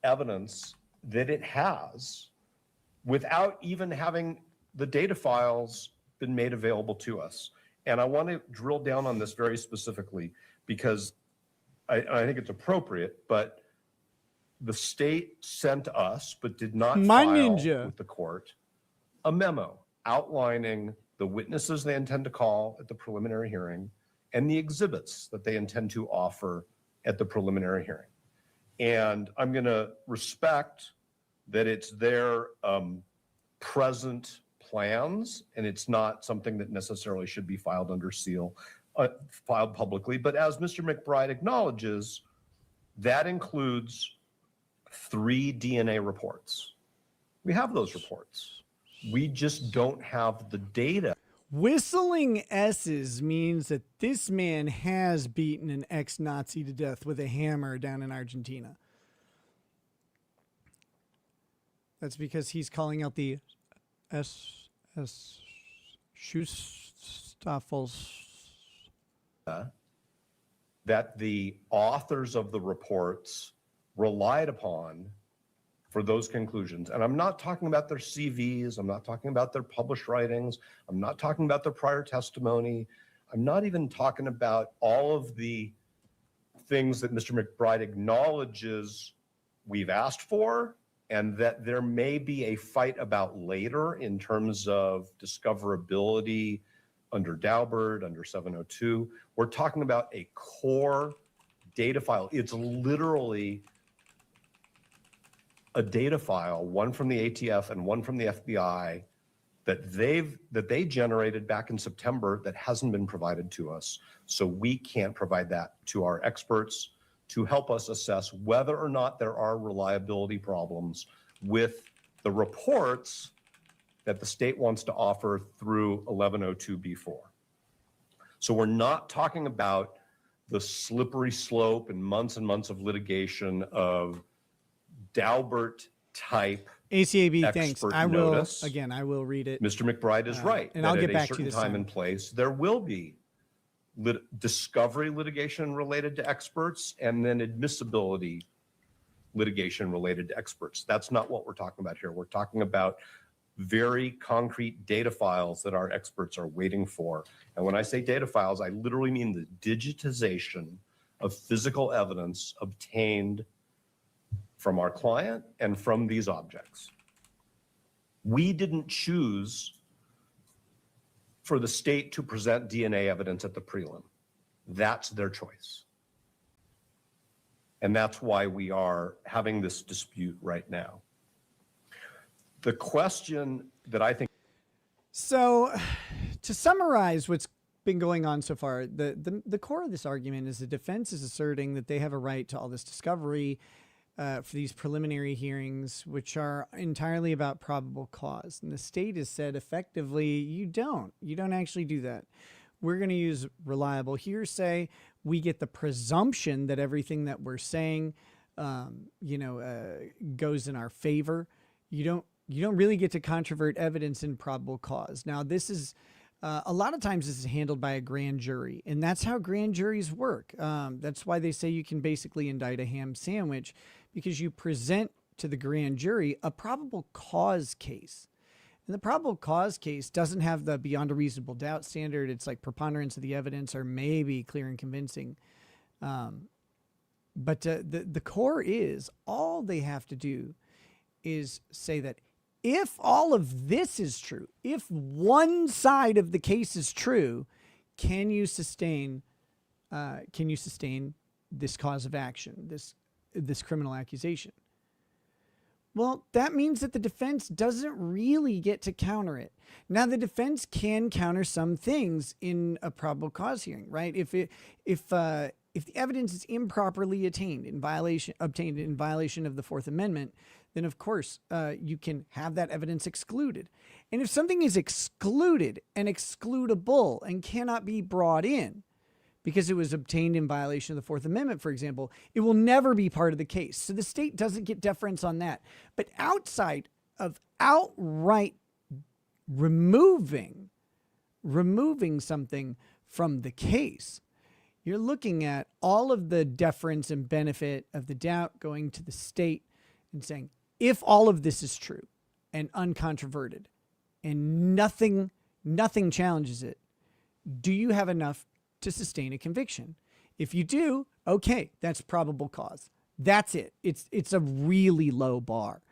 evidence that it has without even having the data files been made available to us. And I want to drill down on this very specifically because I think it's appropriate, but the state sent us, but did not My file ninja. with the court, a memo outlining the witnesses they intend to call at the preliminary hearing and the exhibits that they intend to offer at the preliminary hearing. And I'm going to respect that it's their present plans, and it's not something that necessarily should be filed under seal, filed publicly. But as Mr. McBride acknowledges, that includes 3 DNA reports. We have those reports. We just don't have the data. Whistling S's means that this man has beaten an ex-Nazi to death with a hammer down in Argentina. That's because he's calling out the SS Schustaffels. That the authors of the reports relied upon for those conclusions. And I'm not talking about their CVs. I'm not talking about their published writings. I'm not talking about their prior testimony. I'm not even talking about all of the things that Mr. McBride acknowledges we've asked for and that there may be a fight about later in terms of discoverability under Daubert, under 702. We're talking about a core data file. It's literally a data file, one from the ATF and one from the FBI that they generated back in September that hasn't been provided to us. So we can't provide that to our experts to help us assess whether or not there are reliability problems with the reports that the state wants to offer through 1102B4. So we're not talking about the slippery slope and months of litigation of Daubert type ACAB, thanks. expert I will, notice. again, I will read it. Mr. McBride is right. And I'll that get at back a to certain you this time time. and place, there will be discovery litigation related to experts and then admissibility litigation related to experts. That's not what we're talking about here. We're talking about very concrete data files that our experts are waiting for. And when I say data files, I literally mean the digitization of physical evidence obtained from our client and from these objects. We didn't choose for the state to present DNA evidence at the prelim. That's their choice. And that's why we are having this dispute right now. The question that I think... So to summarize what's been going on so far, the core of this argument is the defense is asserting that they have a right to all this discovery for these preliminary hearings, which are entirely about probable cause. And the state has said effectively, you don't actually do that. We're going to use reliable hearsay. We get the presumption that everything that we're saying, goes in our favor. You don't really get to controvert evidence in probable cause. Now, this is a lot of times this is handled by a grand jury, and that's how grand juries work. That's why they say you can basically indict a ham sandwich, because you present to the grand jury a probable cause case. And the probable cause case doesn't have the beyond a reasonable doubt standard. It's like preponderance of the evidence or maybe clear and convincing. But the core is all they have to do is say that if all of this is true, if one side of the case is true, can you sustain this cause of action, this criminal accusation? Well, that means that the defense doesn't really get to counter it. Now, the defense can counter some things in a probable cause hearing, right? If the evidence is improperly obtained in violation of the Fourth Amendment, then of course you can have that evidence excluded. And if something is excluded and excludable and cannot be brought in because it was obtained in violation of the Fourth Amendment, for example, it will never be part of the case. So the state doesn't get deference on that. But outside of outright removing something from the case, you're looking at all of the deference and benefit of the doubt going to the state and saying, if all of this is true and uncontroverted and nothing challenges it, do you have enough to sustain a conviction? If you do, okay, that's probable cause. That's it. It's a really low bar.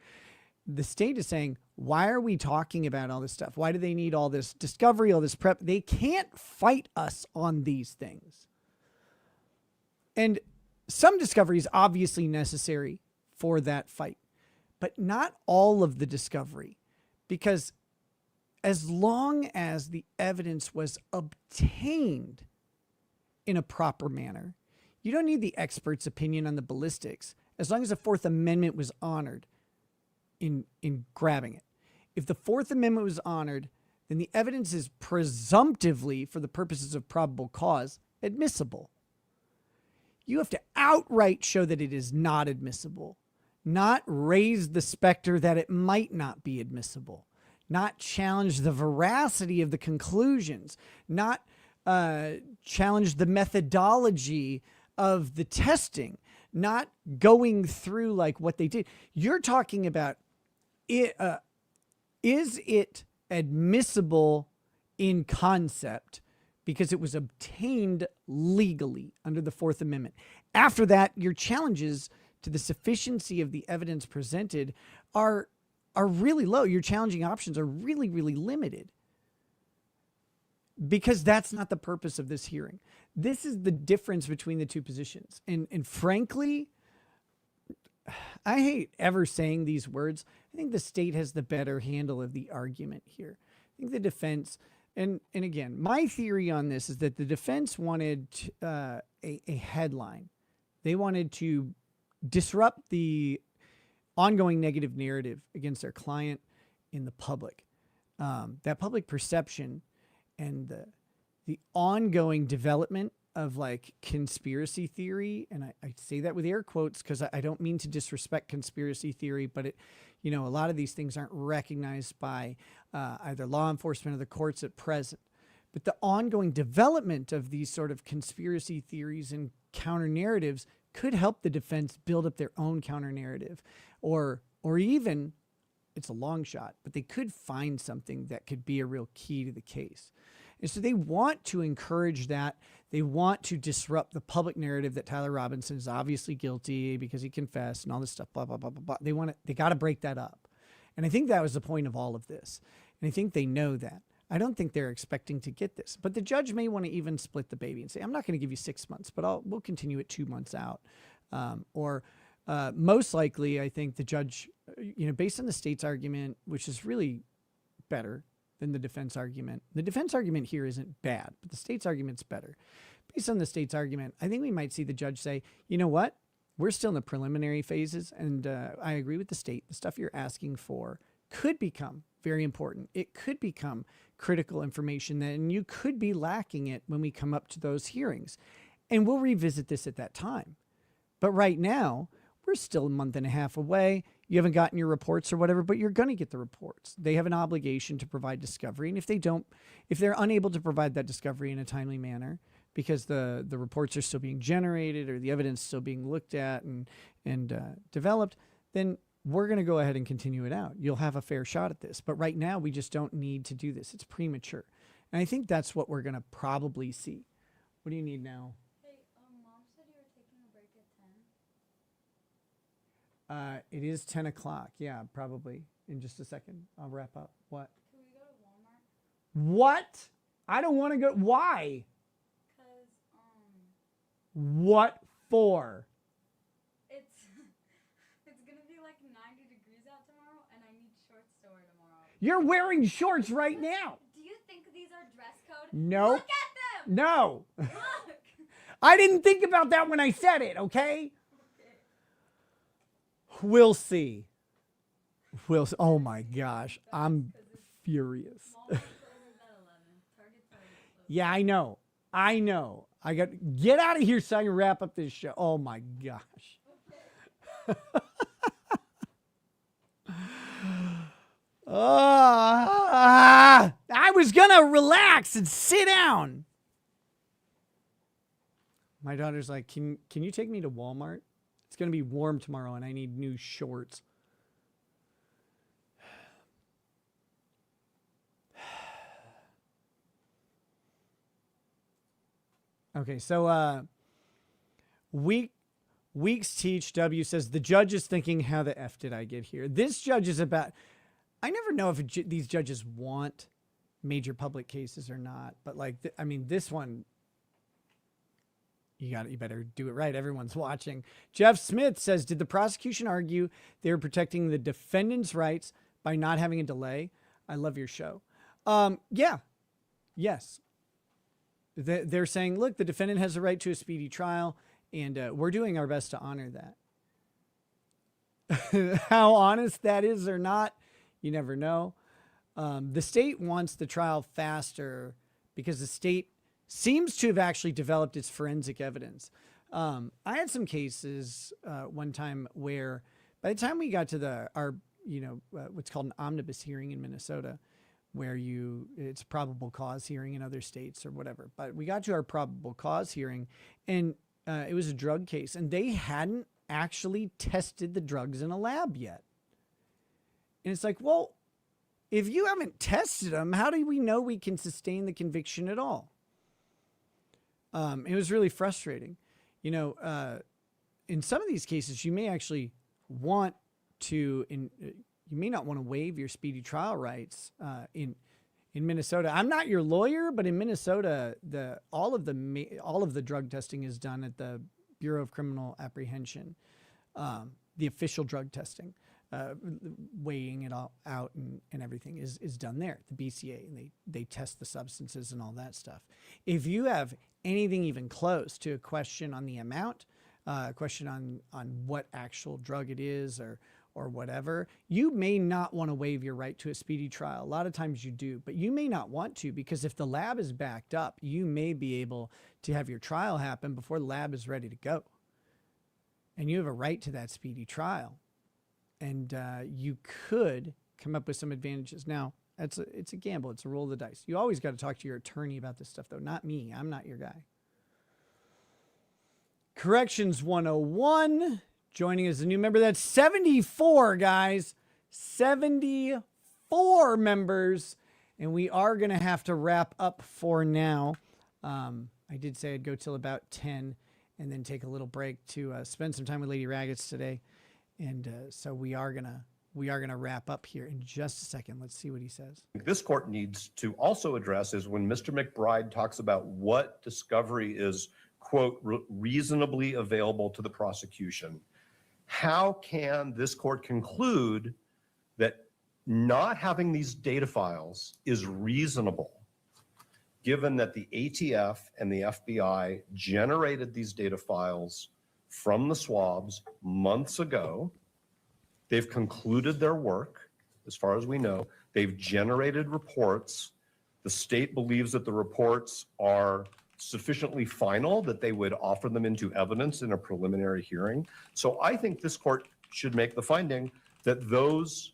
The state is saying, why are we talking about all this stuff? Why do they need all this discovery, all this prep? They can't fight us on these things. And some discovery is obviously necessary for that fight, but not all of the discovery, because as long as the evidence was obtained in a proper manner, you don't need the expert's opinion on the ballistics, as long as the Fourth Amendment was honored in grabbing it. If the Fourth Amendment was honored, then the evidence is presumptively, for the purposes of probable cause, admissible. You have to outright show that it is not admissible, not raise the specter that it might not be admissible, not challenge the veracity of the conclusions, not challenge the methodology of the testing, not going through like what they did. You're talking about it. Is it admissible in concept because it was obtained legally under the Fourth Amendment? After that, your challenges to the sufficiency of the evidence presented are really low. Your challenging options are really, really limited, because that's not the purpose of this hearing. This is the difference between the two positions. And frankly, I hate ever saying these words. I think the state has the better handle of the argument here. I think the defense, and again, my theory on this is that the defense wanted a headline. They wanted to disrupt the ongoing negative narrative against their client in the public. That public perception and the ongoing development of like conspiracy theory, and I say that with air quotes because I don't mean to disrespect conspiracy theory, but it, a lot of these things aren't recognized by either law enforcement or the courts at present. But the ongoing development of these sort of conspiracy theories and counter narratives could help the defense build up their own counter narrative, or even, it's a long shot, but they could find something that could be a real key to the case. And so they want to encourage that. They want to disrupt the public narrative that Tyler Robinson is obviously guilty because he confessed and all this stuff, blah, blah, blah, blah, blah. They got to break that up. And I think that was the point of all of this. And I think they know that. I don't think they're expecting to get this, but the judge may want to even split the baby and say, I'm not going to give you 6 months, but we'll continue it 2 months out. Most likely, I think the judge, based on the state's argument, which is really better than the defense argument. The defense argument here isn't bad, but the state's argument's better. Based on the state's argument, I think we might see the judge say, you know what? We're still in the preliminary phases, and I agree with the state. The stuff you're asking for could become very important. It could become critical information, and you could be lacking it when we come up to those hearings. And we'll revisit this at that time. But right now, we're still a month and a half away. You haven't gotten your reports or whatever, but you're going to get the reports. They have an obligation to provide discovery. And if they're unable to provide that discovery in a timely manner because the reports are still being generated or the evidence is still being looked at and developed, then we're going to go ahead and continue it out. You'll have a fair shot at this. But right now, we just don't need to do this. It's premature. And I think that's what we're going to probably see. What do you need now? Mom said you were taking a break at 10. It is 10 o'clock. Yeah, probably. In just a second. I'll wrap up. What? Can we go to Walmart? What? I don't want to go. Why? Because, What for? it's going to be like 90 degrees out tomorrow, and I need shorts to wear tomorrow. You're wearing shorts right now. Do you think these are dress code? No. Look at them! No. Look! I didn't think about that when I said it, okay? We'll see. Oh my gosh. I'm furious. Yeah, I know. I got get out of here so I can wrap up this show. Oh my gosh. I was gonna relax and sit down. My daughter's like, can you take me to Walmart? It's gonna be warm tomorrow and I need new shorts. Okay, so week Weeks Teach W says, the judge is thinking, how the F did I get here? This judge is about, I never know if these judges want major public cases or not, but like, I mean, this one, you better do it right. Everyone's watching. Jeff Smith says, did the prosecution argue they were protecting the defendant's rights by not having a delay? I love your show. Yeah. Yes. They're saying, look, the defendant has a right to a speedy trial, and we're doing our best to honor that. How honest that is or not, you never know. The state wants the trial faster because the state seems to have actually developed its forensic evidence. I had some cases one time where by the time we got to what's called an omnibus hearing in Minnesota, where it's probable cause hearing in other states or whatever. But we got to our probable cause hearing, and it was a drug case, and they hadn't actually tested the drugs in a lab yet. And it's like, well, if you haven't tested them, how do we know we can sustain the conviction at all? It was really frustrating. In some of these cases, you may actually want to, you may not want to waive your speedy trial rights in Minnesota. I'm not your lawyer, but in Minnesota, all of the drug testing is done at the Bureau of Criminal Apprehension, the official drug testing, weighing it all out and everything is done there, the BCA, and they test the substances and all that stuff. If you have anything even close to a question on the amount, a question on what actual drug it is or whatever, you may not want to waive your right to a speedy trial. A lot of times you do, but you may not want to, because if the lab is backed up, you may be able to have your trial happen before the lab is ready to go. And you have a right to that speedy trial. And you could come up with some advantages. Now, it's a gamble. It's a roll of the dice. You always got to talk to your attorney about this stuff, though. Not me. I'm not your guy. Corrections 101. Joining as a new member. That's 74, guys. 74 members. And we are going to have to wrap up for now. I did say I'd go till about 10 and then take a little break to spend some time with Lady Raggets today. And so we are gonna wrap up here in just a second. Let's see what he says. This court needs to also address is when Mr. McBride talks about what discovery is, quote, reasonably available to the prosecution. How can this court conclude that not having these data files is reasonable, given that the ATF and the FBI generated these data files from the swabs months ago? They've concluded their work, as far as we know. They've generated reports. The state believes that the reports are sufficiently final that they would offer them into evidence in a preliminary hearing. So I think this court should make the finding that those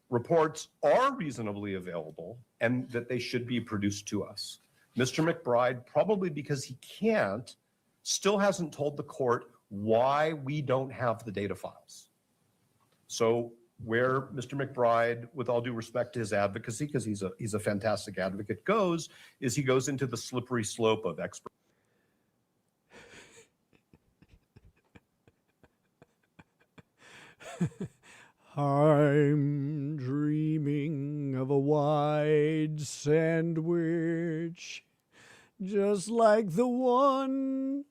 reports are reasonably available and that they should be produced to us. Mr. McBride, probably because he can't, still hasn't told the court why we don't have the data files. So where Mr. McBride, with all due respect to his advocacy, because he's a fantastic advocate, goes, is he goes into the slippery slope of expert. I'm dreaming of a wide sandwich, just like the one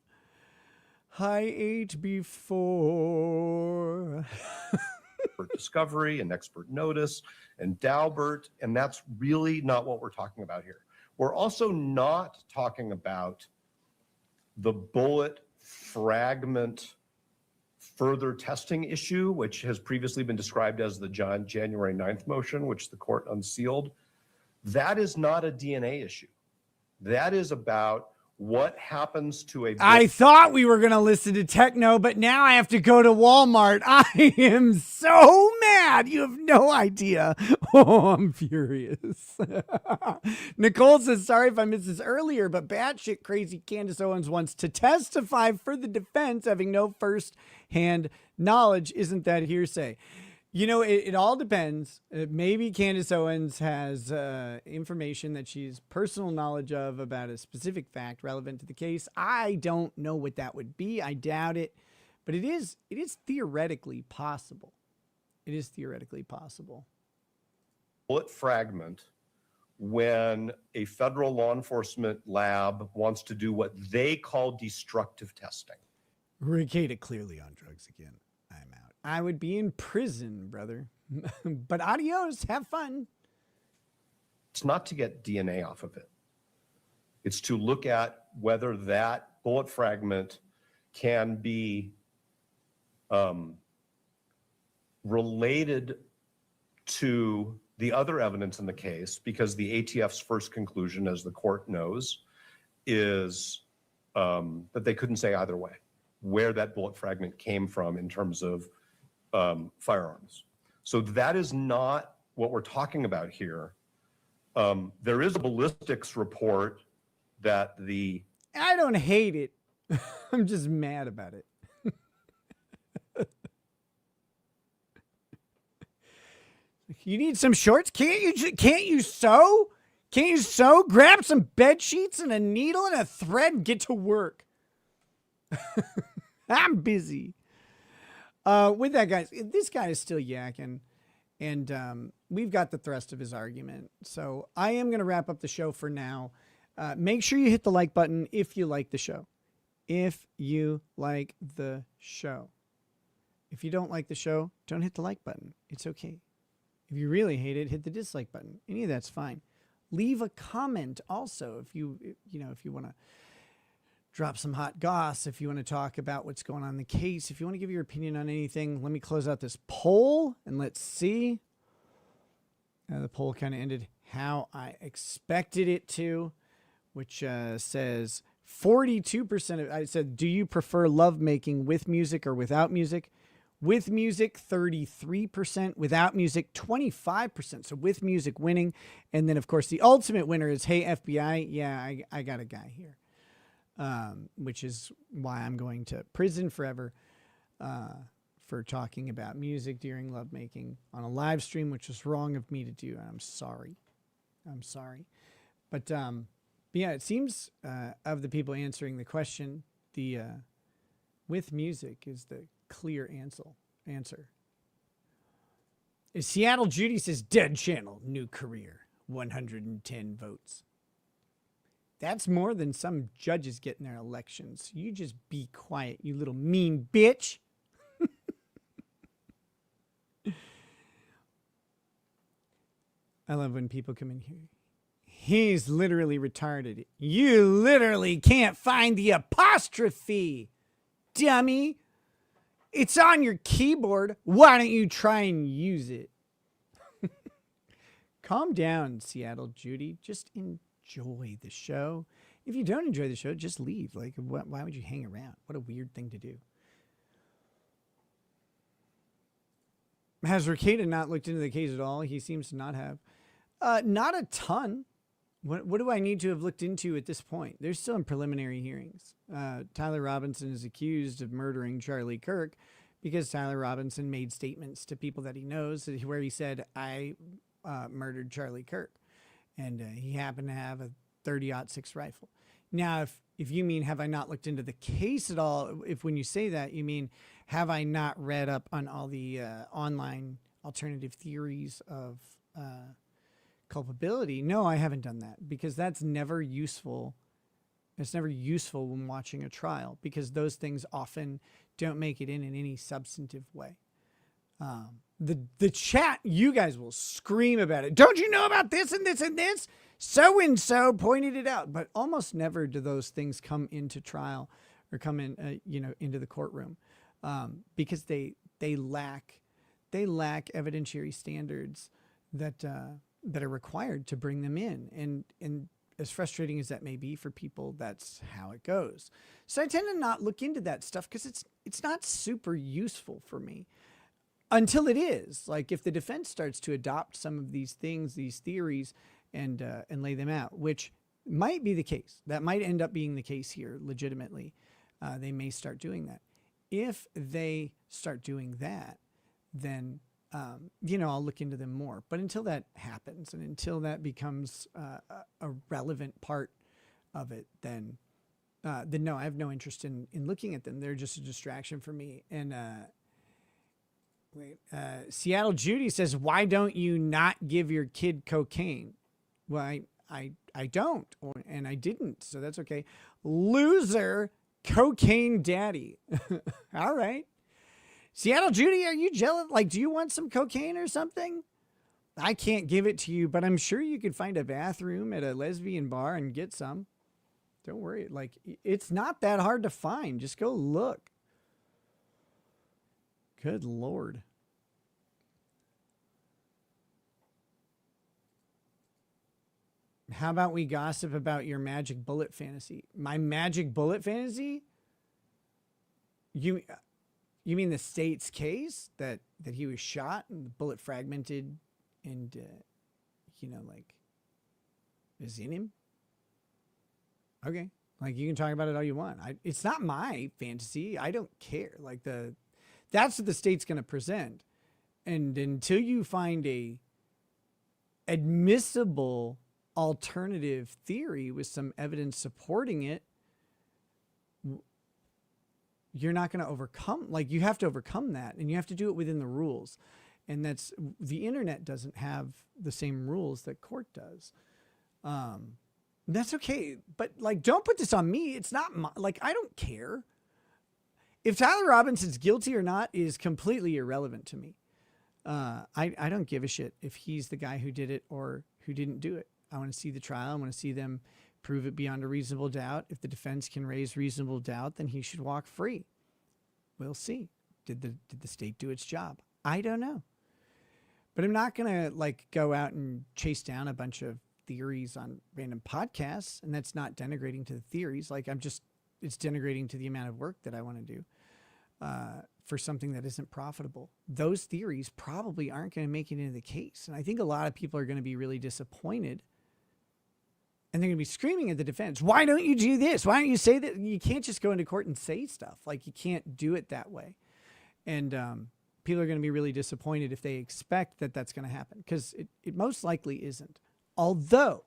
I ate before. For discovery and expert notice and Daubert, and that's really not what we're talking about here. We're also not talking about the bullet fragment further testing issue, which has previously been described as the January 9th motion, which the court unsealed. That is not a DNA issue. That is about what happens to a... I thought we were going to listen to techno, but now I have to go to Walmart. I am so mad. You have no idea. Oh, I'm furious. Nicole says, sorry if I missed this earlier, but batshit crazy Candace Owens wants to testify for the defense, having no first-hand knowledge. Isn't that hearsay? You know, it all depends. Maybe Candace Owens has information that she's personal knowledge of about a specific fact relevant to the case. I don't know what that would be. I doubt it. But it is theoretically possible. It is theoretically possible. Bullet fragment when a federal law enforcement lab wants to do what they call destructive testing. Ricada clearly on drugs again. I'm out. I would be in prison, brother. But adios. Have fun. It's not to get DNA off of it. It's to look at whether that bullet fragment can be related to the other evidence in the case, because the ATF's first conclusion, as the court knows, is that they couldn't say either way where that bullet fragment came from in terms of firearms. So that is not what we're talking about here. There is a ballistics report that I don't hate it. I'm just mad about it. You need some shorts? Can't you sew? Can't you sew? Grab some bed sheets and a needle and a thread and get to work. I'm busy. With that, guys, this guy is still yakking, and we've got the thrust of his argument. So I am going to wrap up the show for now. Make sure you hit the like button if you like the show. If you like the show. If you don't like the show, don't hit the like button. It's okay. If you really hate it, hit the dislike button. Any of that's fine. Leave a comment also if you want to drop some hot goss, if you want to talk about what's going on in the case, if you want to give your opinion on anything. Let me close out this poll and let's see. The poll kind of ended how I expected it to, which says 42% of, I said, do you prefer lovemaking with music or without music? With music, 33%. Without music, 25%. So with music winning. And then, of course, the ultimate winner is, hey, FBI, yeah, I got a guy here. Which is why I'm going to prison forever for talking about music during lovemaking on a live stream, which was wrong of me to do. I'm sorry. But yeah, it seems of the people answering the question, the with music is the clear answer. Seattle Judy says, dead channel, new career, 110 votes. That's more than some judges get in their elections. You just be quiet, you little mean bitch. I love when people come in here. He's literally retarded. You literally can't find the apostrophe, dummy. It's on your keyboard. Why don't you try and use it? Calm down, Seattle Judy. Just enjoy the show. If you don't enjoy the show, just leave. Like, why would you hang around? What a weird thing to do. Has Ricada not looked into the case at all? He seems to not have. Not a ton. What do I need to have looked into at this point? They're still in preliminary hearings. Tyler Robinson is accused of murdering Charlie Kirk because Tyler Robinson made statements to people that he knows where he said, I murdered Charlie Kirk. And he happened to have a 30-06 rifle. Now, if you mean, have I not looked into the case at all? If when you say that, you mean, have I not read up on all the online alternative theories of culpability? No, I haven't done that because that's never useful. It's never useful when watching a trial because those things often don't make it in any substantive way. The chat, you guys will scream about it. Don't you know about this and this and this? So-and-so pointed it out, but almost never do those things come into trial or come in, into the courtroom because they lack evidentiary standards that are required to bring them in. And as frustrating as that may be for people, that's how it goes. So I tend to not look into that stuff because it's not super useful for me. Until it is. Like if the defense starts to adopt some of these things, these theories, and lay them out, which might be the case. That might end up being the case here, legitimately. They may start doing that. If they start doing that, then, I'll look into them more. But until that happens and until that becomes a relevant part of it, then then no, I have no interest in looking at them. They're just a distraction for me. And Seattle Judy says, why don't you not give your kid cocaine? Well, I don't, and I didn't, so that's okay. Loser cocaine daddy. All right. Seattle Judy, are you jealous? Like, do you want some cocaine or something? I can't give it to you, but I'm sure you could find a bathroom at a lesbian bar and get some. Don't worry. Like, it's not that hard to find. Just go look. Good Lord. How about we gossip about your magic bullet fantasy? My magic bullet fantasy? You mean the state's case that he was shot and the bullet fragmented and, like, is in him? Okay. Like, you can talk about it all you want. It's not my fantasy. I don't care. Like, that's what the state's going to present. And until you find a admissible alternative theory with some evidence supporting it, you're not going to overcome, like, you have to overcome that, and you have to do it within the rules. And the internet doesn't have the same rules that court does. That's okay. But, like, don't put this on me. It's not I don't care. If Tyler Robinson's guilty or not is completely irrelevant to me. I don't give a shit if he's the guy who did it or who didn't do it. I want to see the trial. I want to see them prove it beyond a reasonable doubt. If the defense can raise reasonable doubt, then he should walk free. We'll see. Did the state do its job? I don't know. But I'm not going to, like, go out and chase down a bunch of theories on random podcasts. And that's not denigrating to the theories. Like, it's denigrating to the amount of work that I want to do for something that isn't profitable. Those theories probably aren't going to make it into the case. And I think a lot of people are going to be really disappointed. And they're going to be screaming at the defense. Why don't you do this? Why don't you say that? You can't just go into court and say stuff. Like, you can't do it that way. And people are going to be really disappointed if they expect that that's going to happen, because it most likely isn't. Although,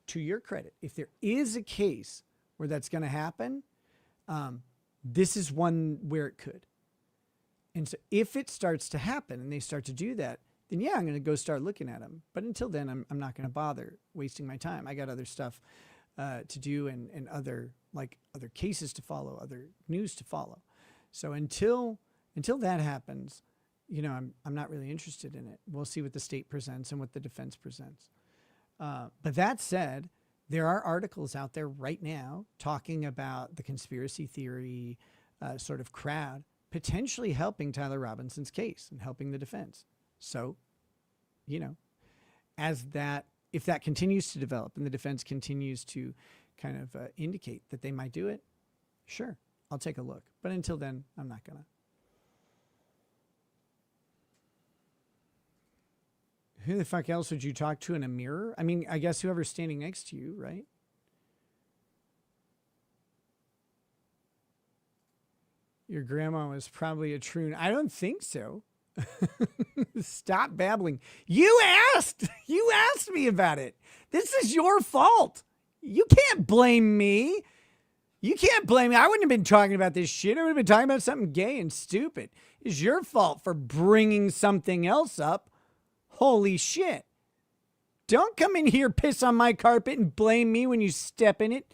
to your credit, if there is a case where that's going to happen, this is one where it could. And so if it starts to happen and they start to do that, then yeah, I'm going to go start looking at them. But until then, I'm not going to bother wasting my time. I got other stuff to do and other cases to follow, other news to follow. So until that happens, I'm not really interested in it. We'll see what the state presents and what the defense presents. But that said, there are articles out there right now talking about the conspiracy theory sort of crowd potentially helping Tyler Robinson's case and helping the defense. So, if that continues to develop and the defense continues to kind of indicate that they might do it, sure, I'll take a look. But until then, I'm not going to. Who the fuck else would you talk to in a mirror? I mean, I guess whoever's standing next to you, right? Your grandma was probably a troon. I don't think so. Stop babbling. You asked me about it. This is your fault. You can't blame me. You can't blame me. I wouldn't have been talking about this shit. I would have been talking about something gay and stupid. It's your fault for bringing something else up. Holy shit. Don't come in here, piss on my carpet, and blame me when you step in it.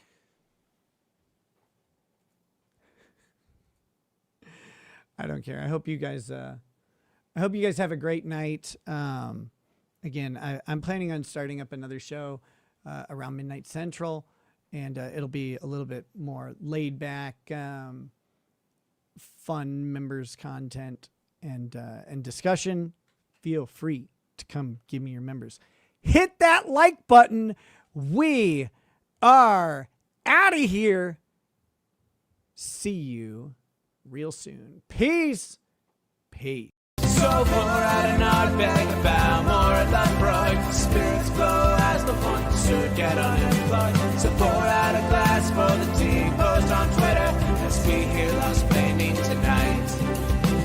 I don't care. I hope you guys have a great night. Again, I'm planning on starting up another show around midnight Central, and it'll be a little bit more laid back, fun members content and discussion. Feel free to come give me your members. Hit that like button. We are out of here. See you real soon. Peace. Peace. So pour out an odd bag about more of that pride. Spirits flow as the fun soon get unemployed. So pour out a glass for the tea post on Twitter as we hear Lost Planning tonight.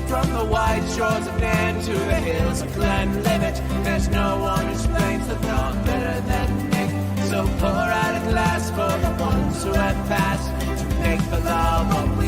From the wide shores of Nairn to the hills of Glenlivet, there's no one who explains the thought better than Nick. So pour out a glass for the ones those who have passed to make the love of we